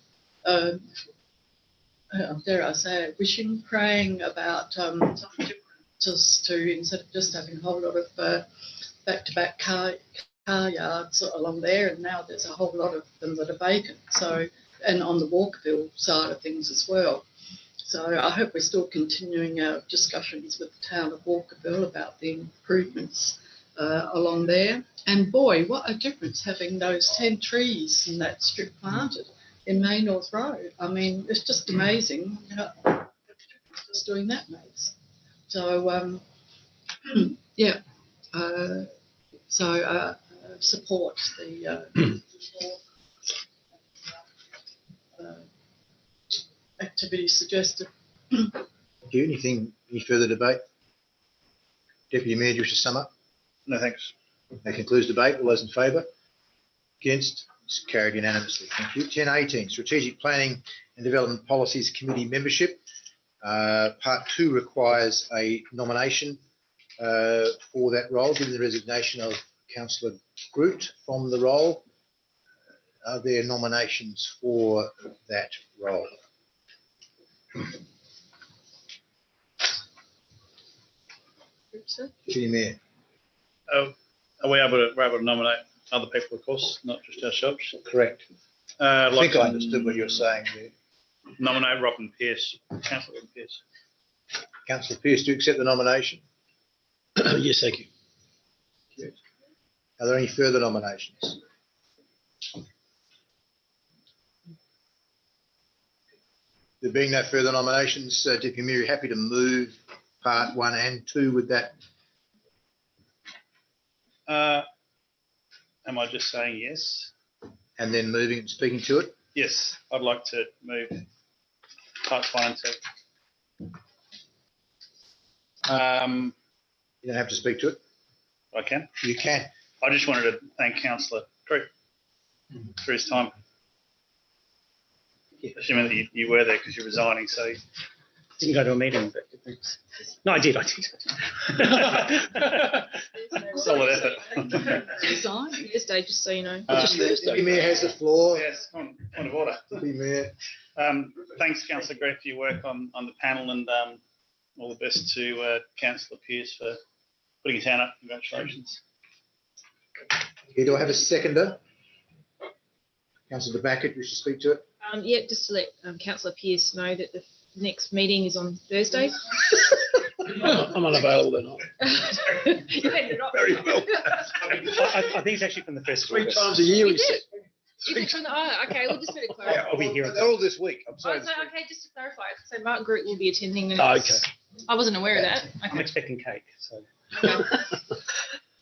of, dare I say it, wishing, praying about something different, just to, instead of just having a whole lot of back-to-back car yards along there, and now there's a whole lot of them that are vacant. So, and on the Walkerville side of things as well. So I hope we're still continuing our discussions with the town of Walkerville about the improvements along there. And boy, what a difference having those 10 trees in that strip planted in Main North Road. I mean, it's just amazing how just doing that makes. So, yeah. Support the activity suggested. Thank you. Any further debate? Deputy Mayor, do you wish to sum up? No, thanks. That concludes debate. All those in favour? Against? It's carried unanimously. Thank you. 10.18, Strategic Planning and Development Policies Committee membership. Part 2 requires a nomination for that role, given the resignation of Councillor Groot from the role. Are there nominations for that role? Deputy Mayor. Are we able to nominate other people, of course, not just ourselves? Correct. I'd I like think I to understood what you were saying there. nominate Robin Pearce, Councillor Robin Pearce. Councillor Pearce, do you accept the nomination? Yes, thank you. Are there any further nominations? There being no further nominations, Deputy Mayor, happy to move part 1 and 2 with that? Am I just saying yes? And then moving and speaking to it? Yes, I'd like to move parts 1 and 2. You don't have to speak to it. I can. You can. I just wanted to thank Councillor Groot for his time. Assuming that you were there because you're resigning, so Didn't go to a meeting, but no, I did. solid effort. Thursday, just so you know. Deputy Mayor has the floor. Yes, point of order. Deputy Mayor. Thanks, Councillor Groot, for your work on the panel, and all the best to Councillor Pearce for putting his hand up. Congratulations. Do I have a seconder? Councillor De Backer, do you wish to speak to it? Yeah, just to let Councillor Pearce know that the next meeting is on Thursday. I'm unavailable then. You ended up. Very well. I think it's actually from the 1st of 3 August. times a year, he Is said. it? Is it from the, oh, okay, we'll just better clarify. I'll be here. They're all this week. I'm Oh, sorry. so, okay, just to clarify, so Mark Groot will be attending. And Okay. I wasn't aware of that. I'm Okay. expecting cake. So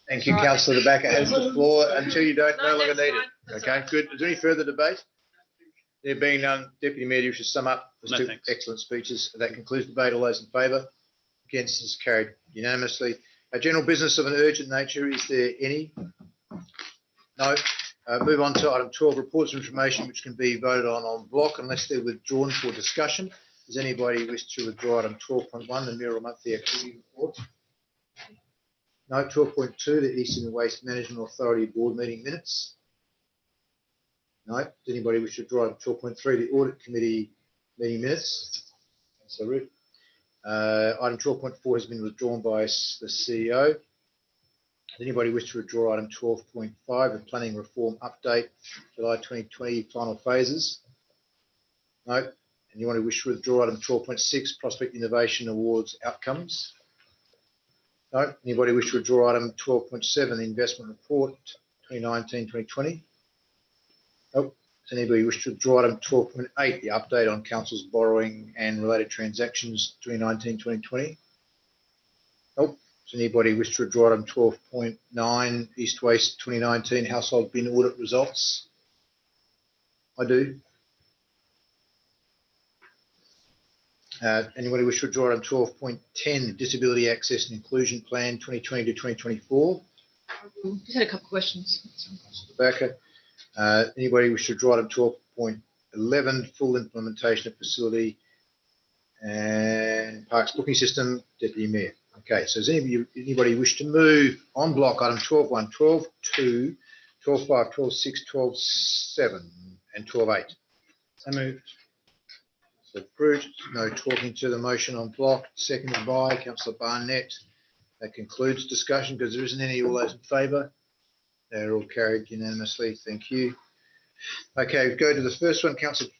Thank you. All right. Councillor De Backer has the floor until you don't No, no longer that's need fine. it. That's Okay, all right. good. Is there any further debate? There being none, Deputy Mayor, you should sum up. There's No, 2 thanks. excellent speeches. That concludes debate. All those in favour? Against is carried unanimously. A general business of an urgent nature. Is there any? No. Move on to item 12, reports of information which can be voted on block unless they're withdrawn for discussion. Does anybody wish to withdraw item 12.1, the Mirror Monthly Activity Report? No. 12.2, the Eastern Waste Management Authority Board meeting minutes. No. Does anybody wish to withdraw item 12.3, the Audit Committee meeting minutes? Councillor Root. Item 12.4 has been withdrawn by the CEO. Does anybody wish to withdraw item 12.5, the Planning Reform Update, July 2020 final phases? No. Anyone who wish to withdraw item 12.6, Prospect Innovation Awards outcomes? No. Anybody wish to withdraw item 12.7, the Investment Report 2019-2020? Nope. Does anybody wish to withdraw item 12.8, the update on Council's borrowing and related transactions 2019-2020? Nope. Does anybody wish to withdraw item 12.9, East Waste 2019 household bin audit results? I do. Anybody wish to withdraw item 12.10, Disability Access and Inclusion Plan 2020 to 2024? Just had a couple of questions. Rebecca. Anybody wish to withdraw item 12.11, 11, full implementation of facility and parks booking system, Deputy Mayor. Okay, so does anybody wish to move on block item 12.1, 12.2, 12.5, 12.6, 12.7 and 12.8? So moved. So approved. No talking to the motion on block. Seconded by Councillor Barnett. That concludes discussion because there isn't any. All those in favour? They're all carried unanimously. Thank you. Okay, go to the first one. Councillor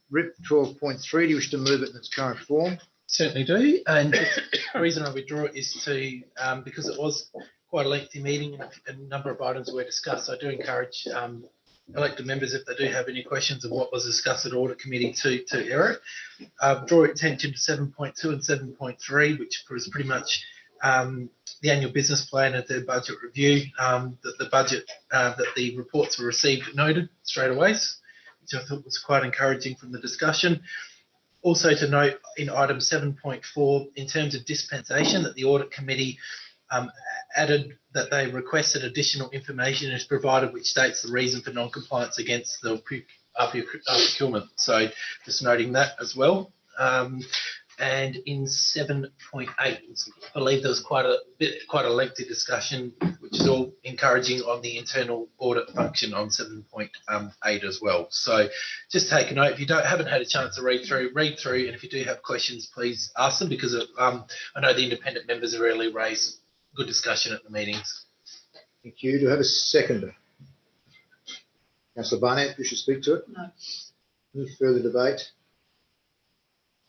Rip, 12.3. Do you wish to move it in its current form? Certainly do. And the reason I withdraw it is to, because it was quite a lengthy meeting and a number of items were discussed. I do encourage elected members, if they do have any questions of what was discussed at Audit Committee, to air it. Draw attention to 7.2 and 7.3, which was pretty much the annual business plan and the budget review. That the budget, that the reports were received noted straight away, which I thought was quite encouraging from the discussion. Also to note in item 7.4, in terms of dispensation, that the Audit Committee added that they requested additional information is provided which states the reason for non-compliance against the procurement. So just noting that as well. And in 7.8, I believe there was quite a lengthy discussion, which is all encouraging on the internal audit function on 7.8 as well. So just take a note. If you haven't had a chance to read through, and if you do have questions, please ask them, because I know the independent members have really raised good discussion at the meetings. Thank you. Do I have a seconder? Councillor Barnett, you should speak to it. No. Any further debate?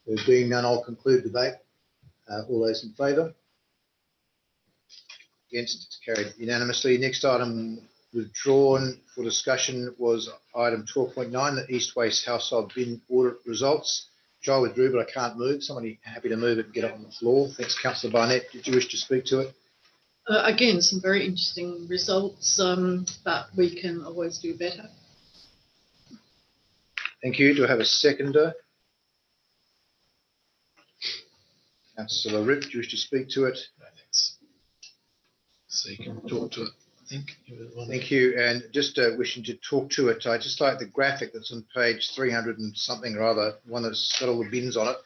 There being none, I'll conclude debate. All those in favour? Against? It's carried unanimously. Next item withdrawn for discussion was item 12.9, the East Waste household bin audit results, which I withdrew, but I can't move. Somebody happy to move it and get it on the floor. Thanks, Councillor Barnett. Did you wish to speak to it? Again, some very interesting results, but we can always do better. Thank you. Do I have a seconder? Councillor Rip, do you wish to speak to it? No, thanks. So you can talk to it, I think. Thank you. And just wishing to talk to it, I just like the graphic that's on page 300 and something or other, one that's got all the bins on it.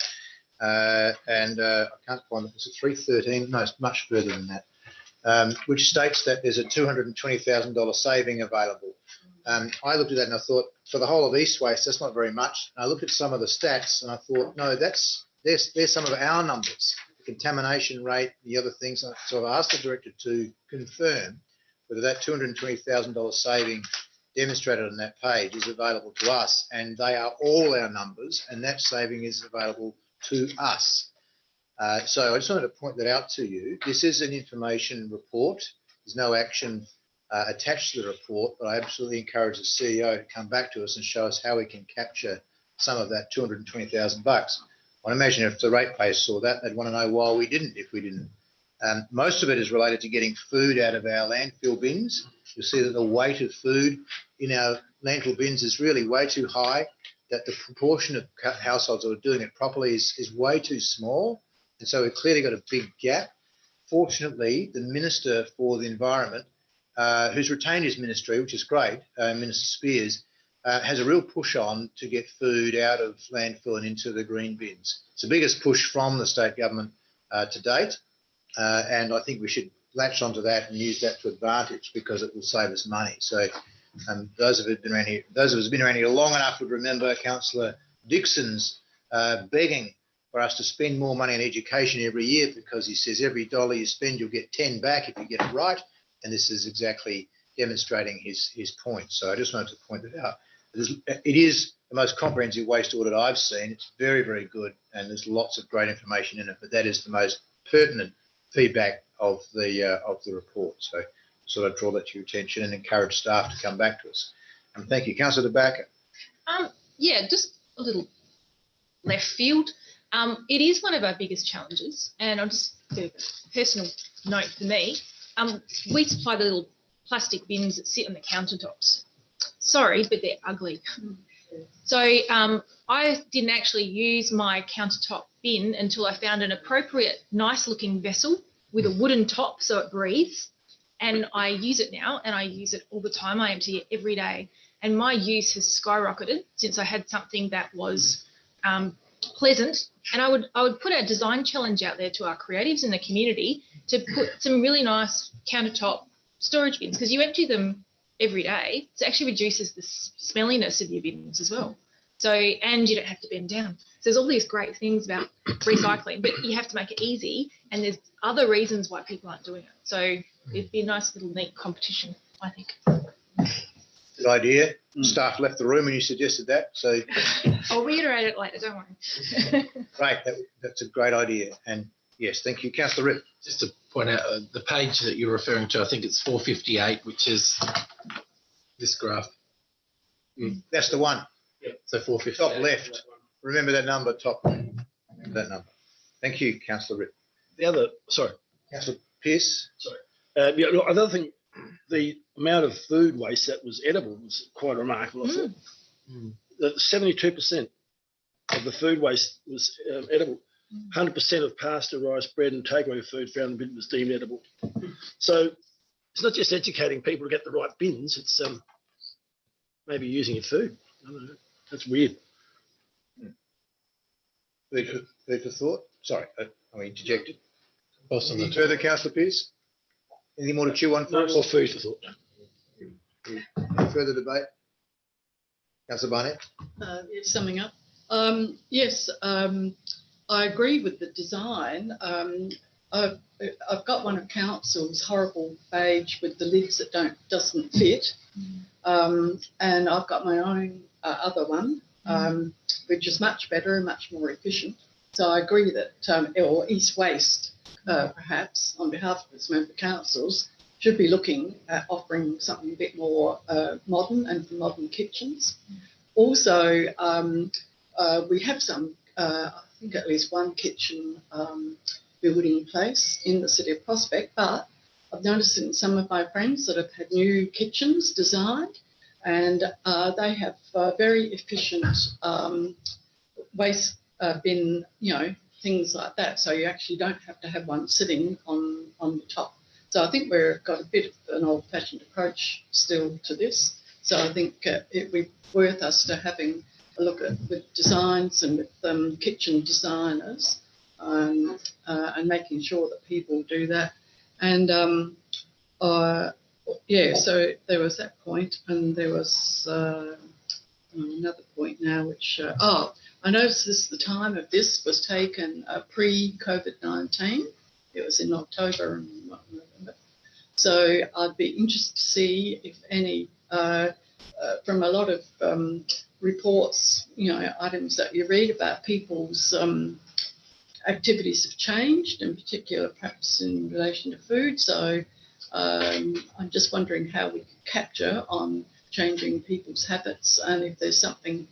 I can't find it. It's a 313. No, it's much further than that, which states that there's a $220,000 saving available. I looked at that and I thought, for the whole of East Waste, that's not very much. And I looked at some of the stats and I thought, no, there's some of our numbers, the contamination rate, the other things. So I've asked the director to confirm whether that $220,000 saving demonstrated on that page is available to us, and they are all our numbers, and that saving is available to us. So I just wanted to point that out to you. This is an information report. There's no action attached to the report, but I absolutely encourage the CEO to come back to us and show us how we can capture some of that $220,000. I imagine if the ratepayers saw that, they'd want to know why we didn't, if we didn't. Most of it is related to getting food out of our landfill bins. You'll see that the weight of food in our landfill bins is really way too high, that the proportion of households that are doing it properly is way too small. And so we've clearly got a big gap. Fortunately, the Minister for the Environment, who's retained his ministry, which is great, Minister Spears, has a real push on to get food out of landfill and into the green bins. It's the biggest push from the state government to date, and I think we should latch onto that and use that to advantage, because it will save us money. So those of us who've been around here long enough would remember Councillor Dixon's begging for us to spend more money on education every year, because he says every dollar you spend you'll get 10 back if you get it right, and this is exactly demonstrating his point. So I just wanted to point it out. It is the most comprehensive waste audit I've seen. It's very, very good, and there's lots of great information in it, but that is the most pertinent feedback of the report. So I'd draw that to your attention and encourage staff to come back to us. And thank you. Councillor De Backer. Yeah, just a little left field. It is one of our biggest challenges, and I'll just do a personal note for me. We supply the little plastic bins that sit on the countertops. Sorry, but they're ugly. So I didn't actually use my countertop bin until I found an appropriate, nice-looking vessel with a wooden top so it breathes. And I use it now, and I use it all the time. I empty it every day. and my use has skyrocketed since I had something that was pleasant. And I would put a design challenge out there to our creatives in the community to put some really nice countertop storage bins, because you empty them every day, so it actually reduces the smelliness of your bins as well. So, and you don't have to bend down. So there's all these great things about recycling, but you have to make it easy, and there's other reasons why people aren't doing it. So it'd be a nice little neat competition, I think. Good idea. Staff left the room when you suggested that, so I'll reiterate it later, don't worry. great. That's a great idea. And yes, thank you. Councillor Ripp. Just to point out, the page that you're referring to, I think it's 458, which is this graph. That's the one. So 458. Top left. Remember that number, top left. Remember that number. Thank you, Councillor Ripp. The other, sorry. Councillor Pearce. Sorry. Yeah, look, another thing, the amount of food waste that was edible was quite remarkable. I thought that 72% of the food waste was edible. 100% of pasteurised bread and takeaway food found in the bin was deemed edible. So it's not just educating people to get the right bins, it's maybe using your food. I don't know. That's weird. Food for thought. Sorry, I interjected. Any further, Councillor Pearce? Anything more to chew on for No us? more food for thought. Any further debate? Councillor Barnett? Summing up. Yes, I agree with the design. I've got one of council's horrible beige with the lids that doesn't fit, and I've got my own other one, which is much better and much more efficient. So I agree that or East Waste, perhaps on behalf of its member councils, should be looking at offering something a bit more modern and for modern kitchens. Also, we have some, I think at least one kitchen building place in the city of Prospect, but I've noticed in some of my friends that have had new kitchens designed, and they have very efficient waste bin, things like that. So you actually don't have to have one sitting on the top. So I think we've got a bit of an old-fashioned approach still to this. So I think it would be worth us to having a look at with designs and with kitchen designers and making sure that people do that. And so there was that point, and there was another point now, which I noticed the time of this was taken pre-COVID-19. It was in October and November. So I'd be interested to see if any, from a lot of reports, items that you read about people's activities have changed, in particular perhaps in relation to food. So I'm just wondering how we can capture on changing people's habits, and if there's something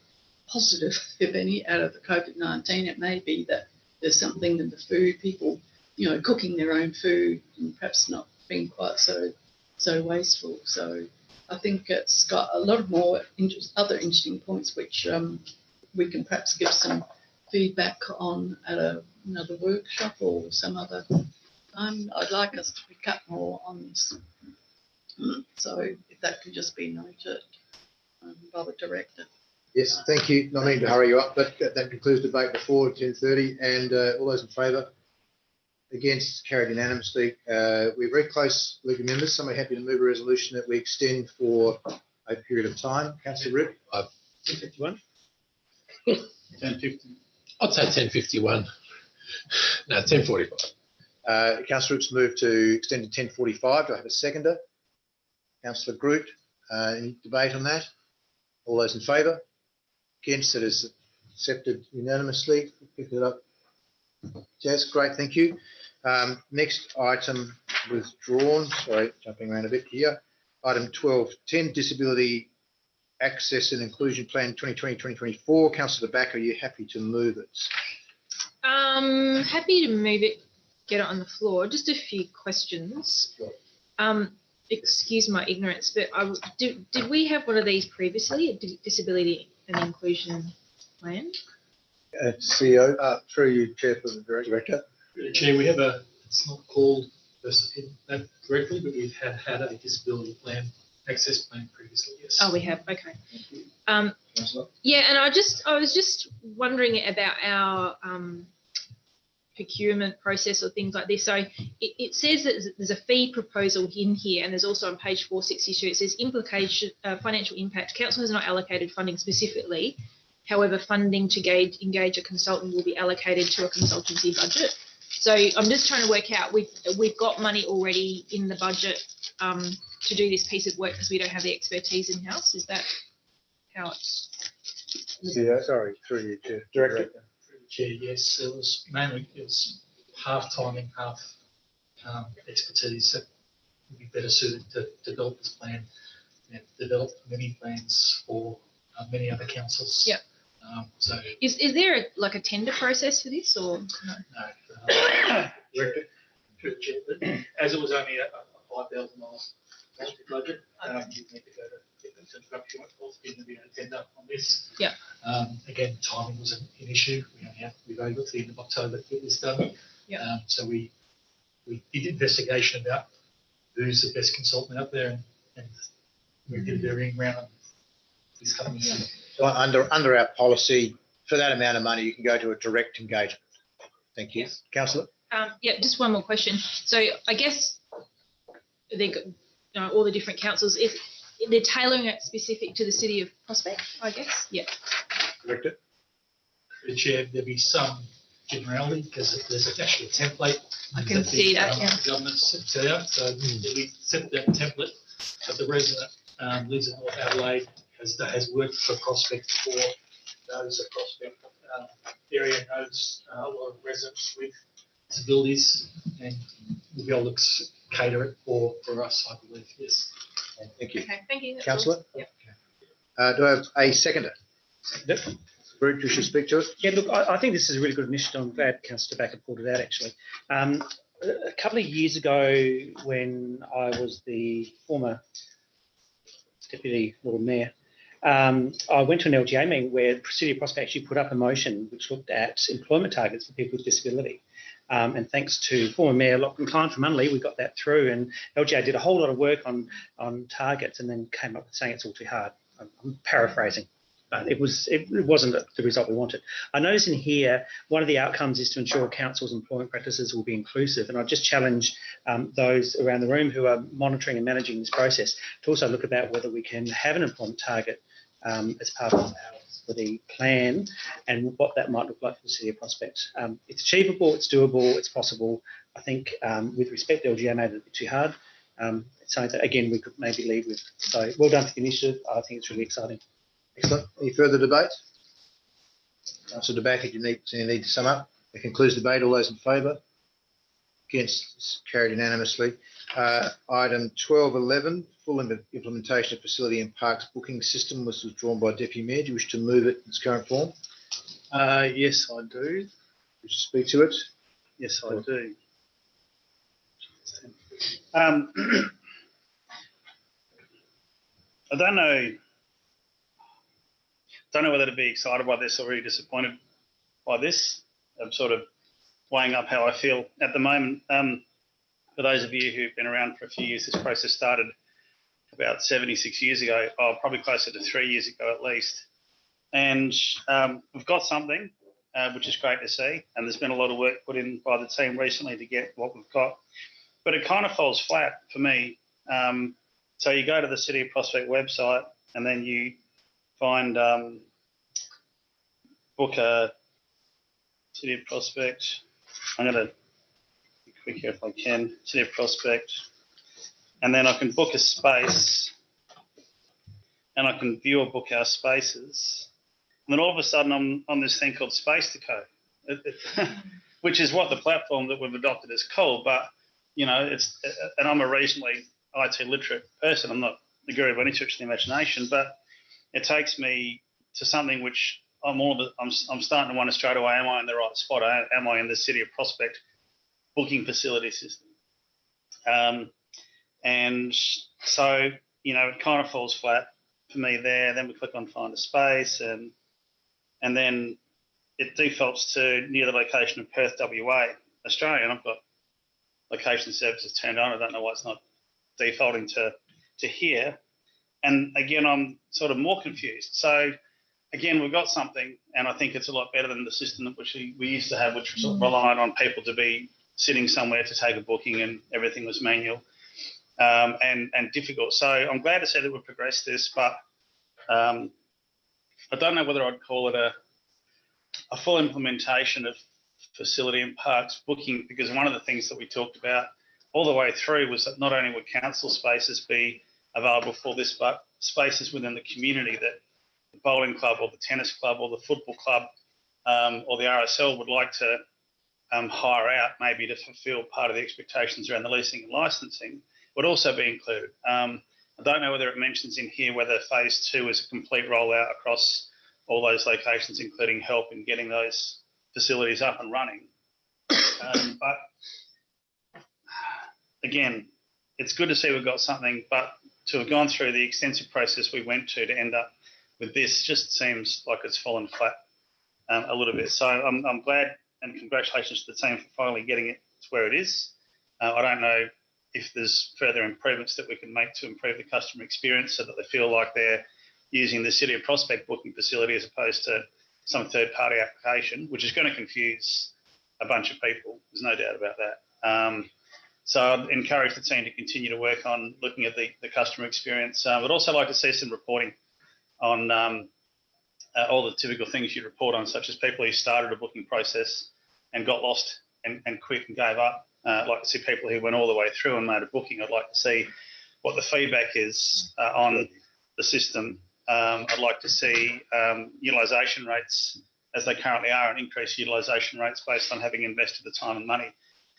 positive, if any, out of the COVID-19. It may be that there's something in the food, people, cooking their own food and perhaps not being quite so wasteful. So I think it's got a lot of more other interesting points which we can perhaps give some feedback on at another workshop or some other time. I'd like us to pick up more on this. So if that could just be noted by the director. Yes, thank you. Not meaning to hurry you up, but that concludes debate before 10:30. And all those in favour? Against? Carried unanimously. We're very close, legal members. Somebody happy to move a resolution that we extend for a period of time. Councillor Ripp? 10:51. 10:50. I'd say 10:51. No, 10:45. Councillor Ripp's moved to extend to 10:45. Do I have a seconder? Councillor Groot, any debate on that? All those in favour? Against? It is accepted unanimously. Pick it up. Jazz, great, thank you. Next item withdrawn. Sorry, jumping around a bit here. Item 12.10, Disability Access and Inclusion Plan 2020-2024. Councillor Backer, are you happy to move it? Happy to move it, get it on the floor. Just a few questions. Excuse my ignorance, but did we have one of these previously, a disability and inclusion plan? CEO, through you, Chair, for the Director. Chair, we have it's not called that directly, but we've had a disability plan access plan previously, yes. Oh, we have, okay. Councillor? Yeah, and I was just wondering about our procurement process or things like this. So it says that there's a fee proposal in here, and there's also on page 462, it says financial impact. Council has not allocated funding specifically. However, funding to engage a consultant will be allocated to a consultancy budget. So I'm just trying to work out, we've got money already in the budget to do this piece of work because we don't have the expertise in-house. Is that how it's? Yeah, sorry, through you, Chair. Director. Chair, yes, it was half timing, half expertise that would be better suited to develop this plan and develop many plans for many other councils. Yeah. So Is there a tender process for this or no? no. Director. Chair, but as it was only a $5,000 budget, you need to go to tender on this. Yeah. Again, timing was an issue. We've only got to the end of October to get this done. Yeah. So we did investigation about who's the best consultant out there, and we did a varying round of this coming year. So under our policy, for that amount of money, you can go to a direct engagement. Thank you. Councillor? Yeah, just one more question. So I guess all the different councils, if they're tailoring it specific to the city of Prospect, I guess. Yeah. Director? The Chair, there'll be some generality because there's actually a template. I can see that, yeah. The government set out, so we set that template, but the resident lives in North Adelaide, has worked for Prospect before, knows the Prospect area, knows a lot of residents with disabilities, and we'll be able to cater it for us, I believe, yes. Thank you. Okay, thank you. Councillor? Yep. Do I have a seconder? Group, you should speak to it. Yeah, look, I think this is a really good initiative. I'm glad Councillor Backer pulled it out, actually. A couple of years ago, when I was the former Deputy Lord Mayor, I went to an LGA meeting where the City of Prospect actually put up a motion which looked at employment targets for people with disability. And thanks to former Mayor Lachlan Klein from Unley, we got that through, and LGA did a whole lot of work on targets and then came up with saying it's all too hard. I'm paraphrasing, but it wasn't the result we wanted. I notice in here, one of the outcomes is to ensure council's employment practices will be inclusive, and I just challenge those around the room who are monitoring and managing this process to also look about whether we can have an employment target as part of for the plan and what that might look like for the City of Prospect. It's achievable, it's doable, it's possible. I think with respect, LGA made it a bit too hard. It's something that, again, we could maybe lead with. So well done for the initiative. I think it's really exciting. Excellent. Any further debate? Councillor De Backer, you need to sum up. That concludes debate. All those in favour? Against? It's carried unanimously. Item 12.11, full implementation of facility and parks booking system was withdrawn by Deputy Mayor. Do you wish to move it in its current form? Yes, I do. Wish to speak to it? Yes, I do. I don't know whether to be excited by this or really disappointed by this. I'm sort of weighing up how I feel at the moment. For those of you who've been around for a few years, this process started about 76 years ago, probably closer to 3 years ago at least. And we've got something, which is great to see. And there's been a lot of work put in by the team recently to get what we've got. But it kind of falls flat for me. So you go to the City of Prospect website and then you find book a City of Prospect. I'm going to be quick here if I can. City of Prospect. And then I can book a space and I can view or book our spaces. And then all of a sudden I'm on this thing called Space to Co, which is what the platform that we've adopted is called. But, you know, and I'm a reasonably IT literate person. I'm not the guru by any stretch of the imagination, but it takes me to something which I'm starting to wonder straight away, am I in the right spot? Am I in the City of Prospect booking facility system? And so, you know, it kind of falls flat for me there. Then we click on find a space and then it defaults to near the location of Perth, WA, Australia. And I've got location services turned on. I don't know why it's not defaulting to here. And again, I'm sort of more confused. So again, we've got something, and I think it's a lot better than the system that which we used to have, which was sort of reliant on people to be sitting somewhere to take a booking, and everything was manual and difficult. So I'm glad to see that we've progressed this, but I don't know whether I'd call it a full implementation of facility and parks booking, because one of the things that we talked about all the way through was that not only would council spaces be available for this, but spaces within the community that the bowling club or the tennis club or the football club or the RSL would like to hire out, maybe to fulfil part of the expectations around the leasing and licensing, would also be included. I don't know whether it mentions in here whether phase 2 is a complete rollout across all those locations, including help in getting those facilities up and running. But again, it's good to see we've got something, but to have gone through the extensive process we went to end up with this just seems like it's fallen flat a little bit. So I'm glad, and congratulations to the team for finally getting it to where it is. I don't know if there's further improvements that we can make to improve the customer experience so that they feel like they're using the City of Prospect booking facility as opposed to some third-party application, which is going to confuse a bunch of people. There's no doubt about that. So I'd encourage the team to continue to work on looking at the customer experience. I'd also like to see some reporting on all the typical things you'd report on, such as people who started a booking process and got lost and quit and gave up. I'd like to see people who went all the way through and made a booking. I'd like to see what the feedback is on the system. I'd like to see utilisation rates as they currently are, and increased utilisation rates based on having invested the time and money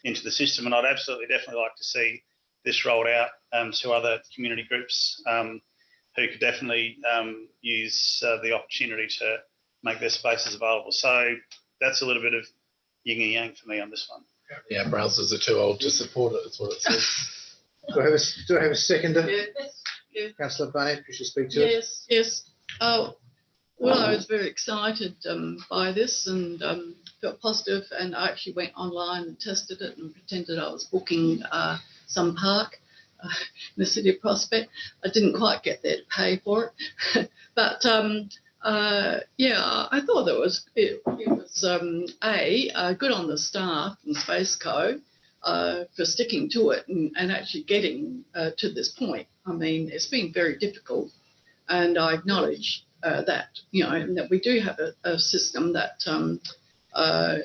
into the system. And I'd absolutely definitely like to see this rolled out to other community groups who could definitely use the opportunity to make their spaces available. So that's a little bit of yin and yang for me on this one. Yeah, browsers are too old to support it, is what it says. Do I have a seconder? Yeah. Councillor Barnett, you should speak to it. Yes. Oh, well, I was very excited by this and felt positive, and I actually went online and tested it and pretended I was booking some park in the City of Prospect. I didn't quite get there to pay for it, but yeah, I thought it was good on the staff and Spaceco for sticking to it and actually getting to this point. I mean, it's been very difficult, and I acknowledge that, and that we do have a system that, I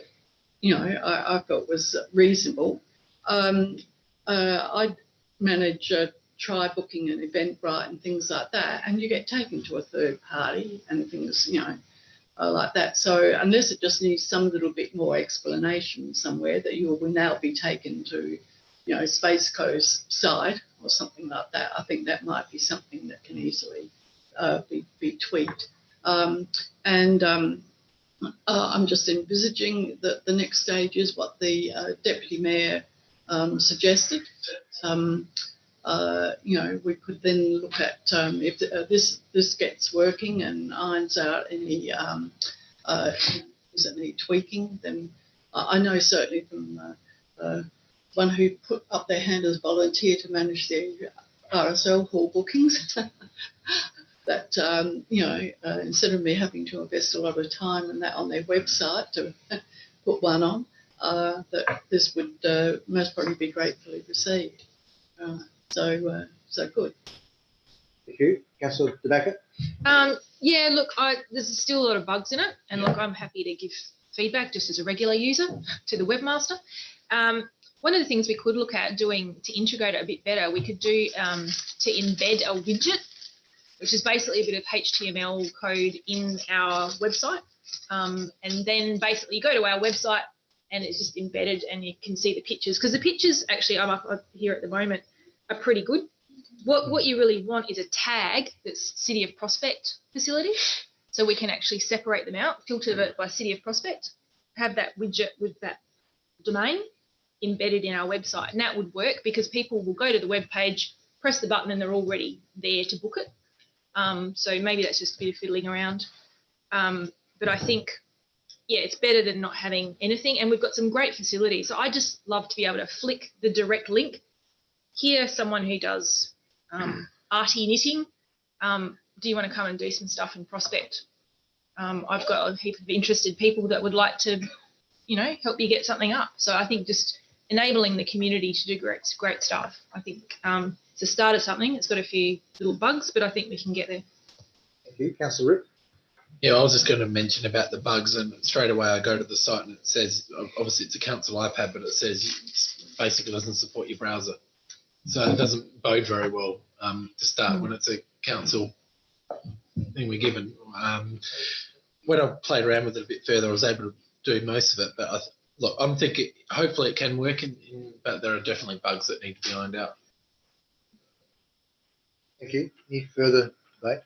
felt was reasonable. I manage try booking an Eventbrite and things like that, and you get taken to a third party and things, like that. So unless it just needs some little bit more explanation somewhere that you will now be taken to, Spaceco's site or something like that, I think that might be something that can easily be tweaked. I'm just envisaging that the next stage is what the Deputy Mayor suggested. We could then look at if this gets working and irons out any is it any tweaking. Then I know certainly from one who put up their hand as volunteer to manage their RSL hall bookings, that instead of me having to invest a lot of time and that on their website to put one on, that this would most probably be gratefully received. So good. Thank you. Councillor De Backer? Yeah, look, there's still a lot of bugs in it, and look, I'm happy to give feedback just as a regular user to the webmaster. One of the things we could look at doing to integrate it a bit better, we could do to embed a widget, which is basically a bit of HTML code in our website. And then basically you go to our website and it's just embedded and you can see the pictures. Because the pictures, actually, I'm up here at the moment, are pretty good. What you really want is a tag that's City of Prospect facility. So we can actually separate them out, filter it by City of Prospect, have that widget with that domain embedded in our website. And that would work because people will go to the web page, press the button, and they're already there to book it. So maybe that's just a bit of fiddling around. But I think, yeah, it's better than not having anything. And we've got some great facilities. So I just love to be able to flick the direct link. Here, someone who does arty knitting do you want to come and do some stuff in Prospect? I've got a heap of interested people that would like to, help you get something up. So I think just enabling the community to do great stuff. I think it's a start of something. It's got a few little bugs, but I think we can get there. Thank you. Councillor Rick? Yeah, I was just going to mention about the bugs, and straight away I go to the site and it says, obviously it's a council iPad, but it says it basically doesn't support your browser. So it doesn't bode very well to start when it's a council thing we're given. When I played around with it a bit further, I was able to do most of it, but look, I'm thinking hopefully it can work, but there are definitely bugs that need to be ironed out. Thank you. Any further debate?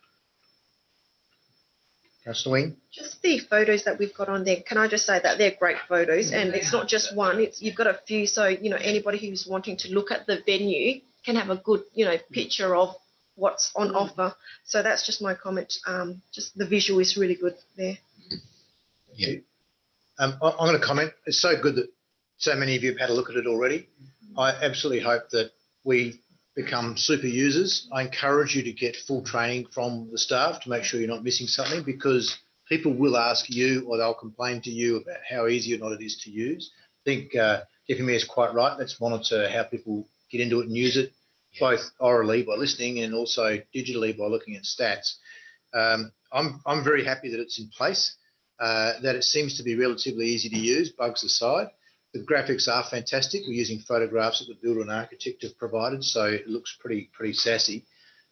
Councillor Wing? Just the photos that we've got on there, can I just say that they're great photos, and it's not just one, you've got a few, so anybody who's wanting to look at the venue can have a good picture of what's on offer. So that's just my comment. Just the visual is really good there. Yeah. I'm going to comment. It's so good that so many of you have had a look at it already. I absolutely hope that we become super users. I encourage you to get full training from the staff to make sure you're not missing something, because people will ask you or they'll complain to you about how easy or not it is to use. I think Deputy Mayor is quite right. Let's monitor how people get into it and use it, both orally by listening and also digitally by looking at stats. I'm very happy that it's in place, that it seems to be relatively easy to use, bugs aside. The graphics are fantastic. We're using photographs that the builder and architect have provided, so it looks pretty sassy.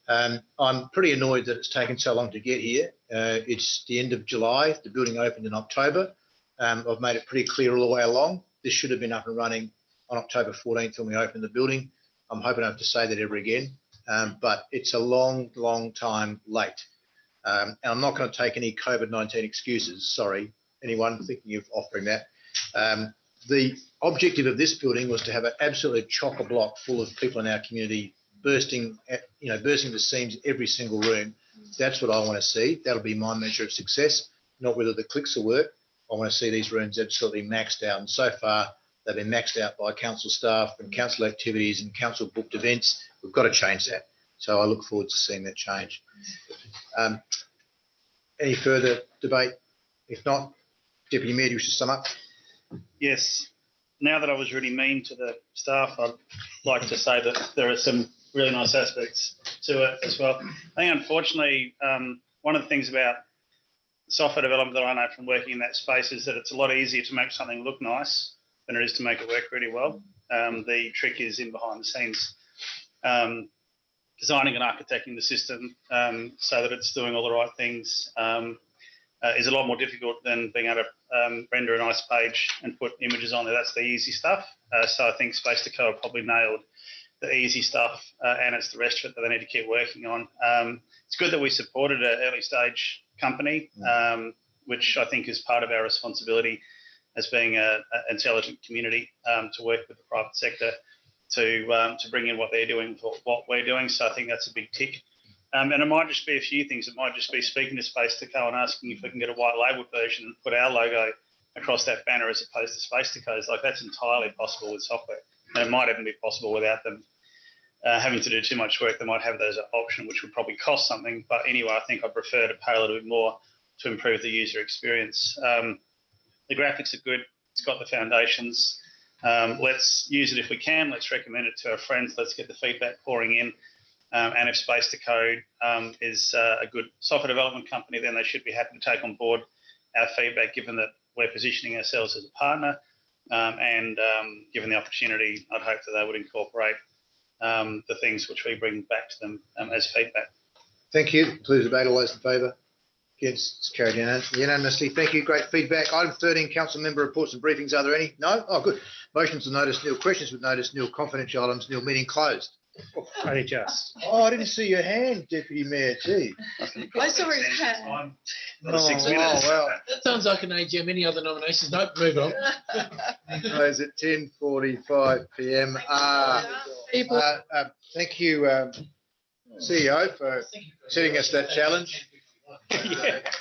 I'm pretty annoyed that it's taken so long to get here. It's the end of July. The building opened in October. I've made it pretty clear all the way along. This should have been up and running on October 14th when we opened the building. I'm hoping I don't have to say that ever again, but it's a long time late. And I'm not going to take any COVID-19 excuses. Sorry, anyone thinking of offering that. The objective of this building was to have an absolute chock-a-block full of people in our community bursting the seams every single room. That's what I want to see. That'll be my measure of success, not whether the clicks will work. I want to see these rooms absolutely maxed out. And so far, they've been maxed out by council staff and council activities and council booked events. We've got to change that. So I look forward to seeing that change. Any further debate? If not, Deputy Mayor, do you wish to sum up? Yes. Now that I was really mean to the staff, I'd like to say that there are some really nice aspects to it as well. I think, unfortunately, one of the things about software development that I know from working in that space is that it's a lot easier to make something look nice than it is to make it work really well. The trick is in behind the scenes. Designing and architecting the system so that it's doing all the right things is a lot more difficult than being able to render a nice page and put images on there. That's the easy stuff. So I think Space to Co have probably nailed the easy stuff, and it's the rest of it that they need to keep working on. It's good that we supported an early stage company, which I think is part of our responsibility as being an intelligent community to work with the private sector to bring in what they're doing for what we're doing. So I think that's a big tick. And it might just be a few things. It might just be speaking to Space to Co and asking if we can get a white label version and put our logo across that banner as opposed to Space to Co's. Like, that's entirely possible with software. And it might even be possible without them having to do too much work. They might have those as an option, which would probably cost something. But anyway, I think I prefer to pay a little bit more to improve the user experience. The graphics are good. It's got the foundations. Let's use it if we can. Let's recommend it to our friends. Let's get the feedback pouring in. And if Space to Code is a good software development company, then they should be happy to take on board our feedback, given that we're positioning ourselves as a partner. And given the opportunity, I'd hope that they would incorporate the things which we bring back to them as feedback. Thank you. Please debate. All those in favour? Against? It's carried unanimously. Thank you. Great feedback. Item 13, council member reports and briefings. Are there any? No? Oh, good. Motions to notice nil, questions with notice nil, confidential items nil, meeting closed. Only just. Oh, I didn't see your hand, Deputy Mayor. Gee. I saw his hand. Another 6 minutes. Well. That sounds like an AGM. Any other nominations? Nope, move on. Close at 10:45 p.m. Thank you, CEO, for setting us that challenge. Yeah.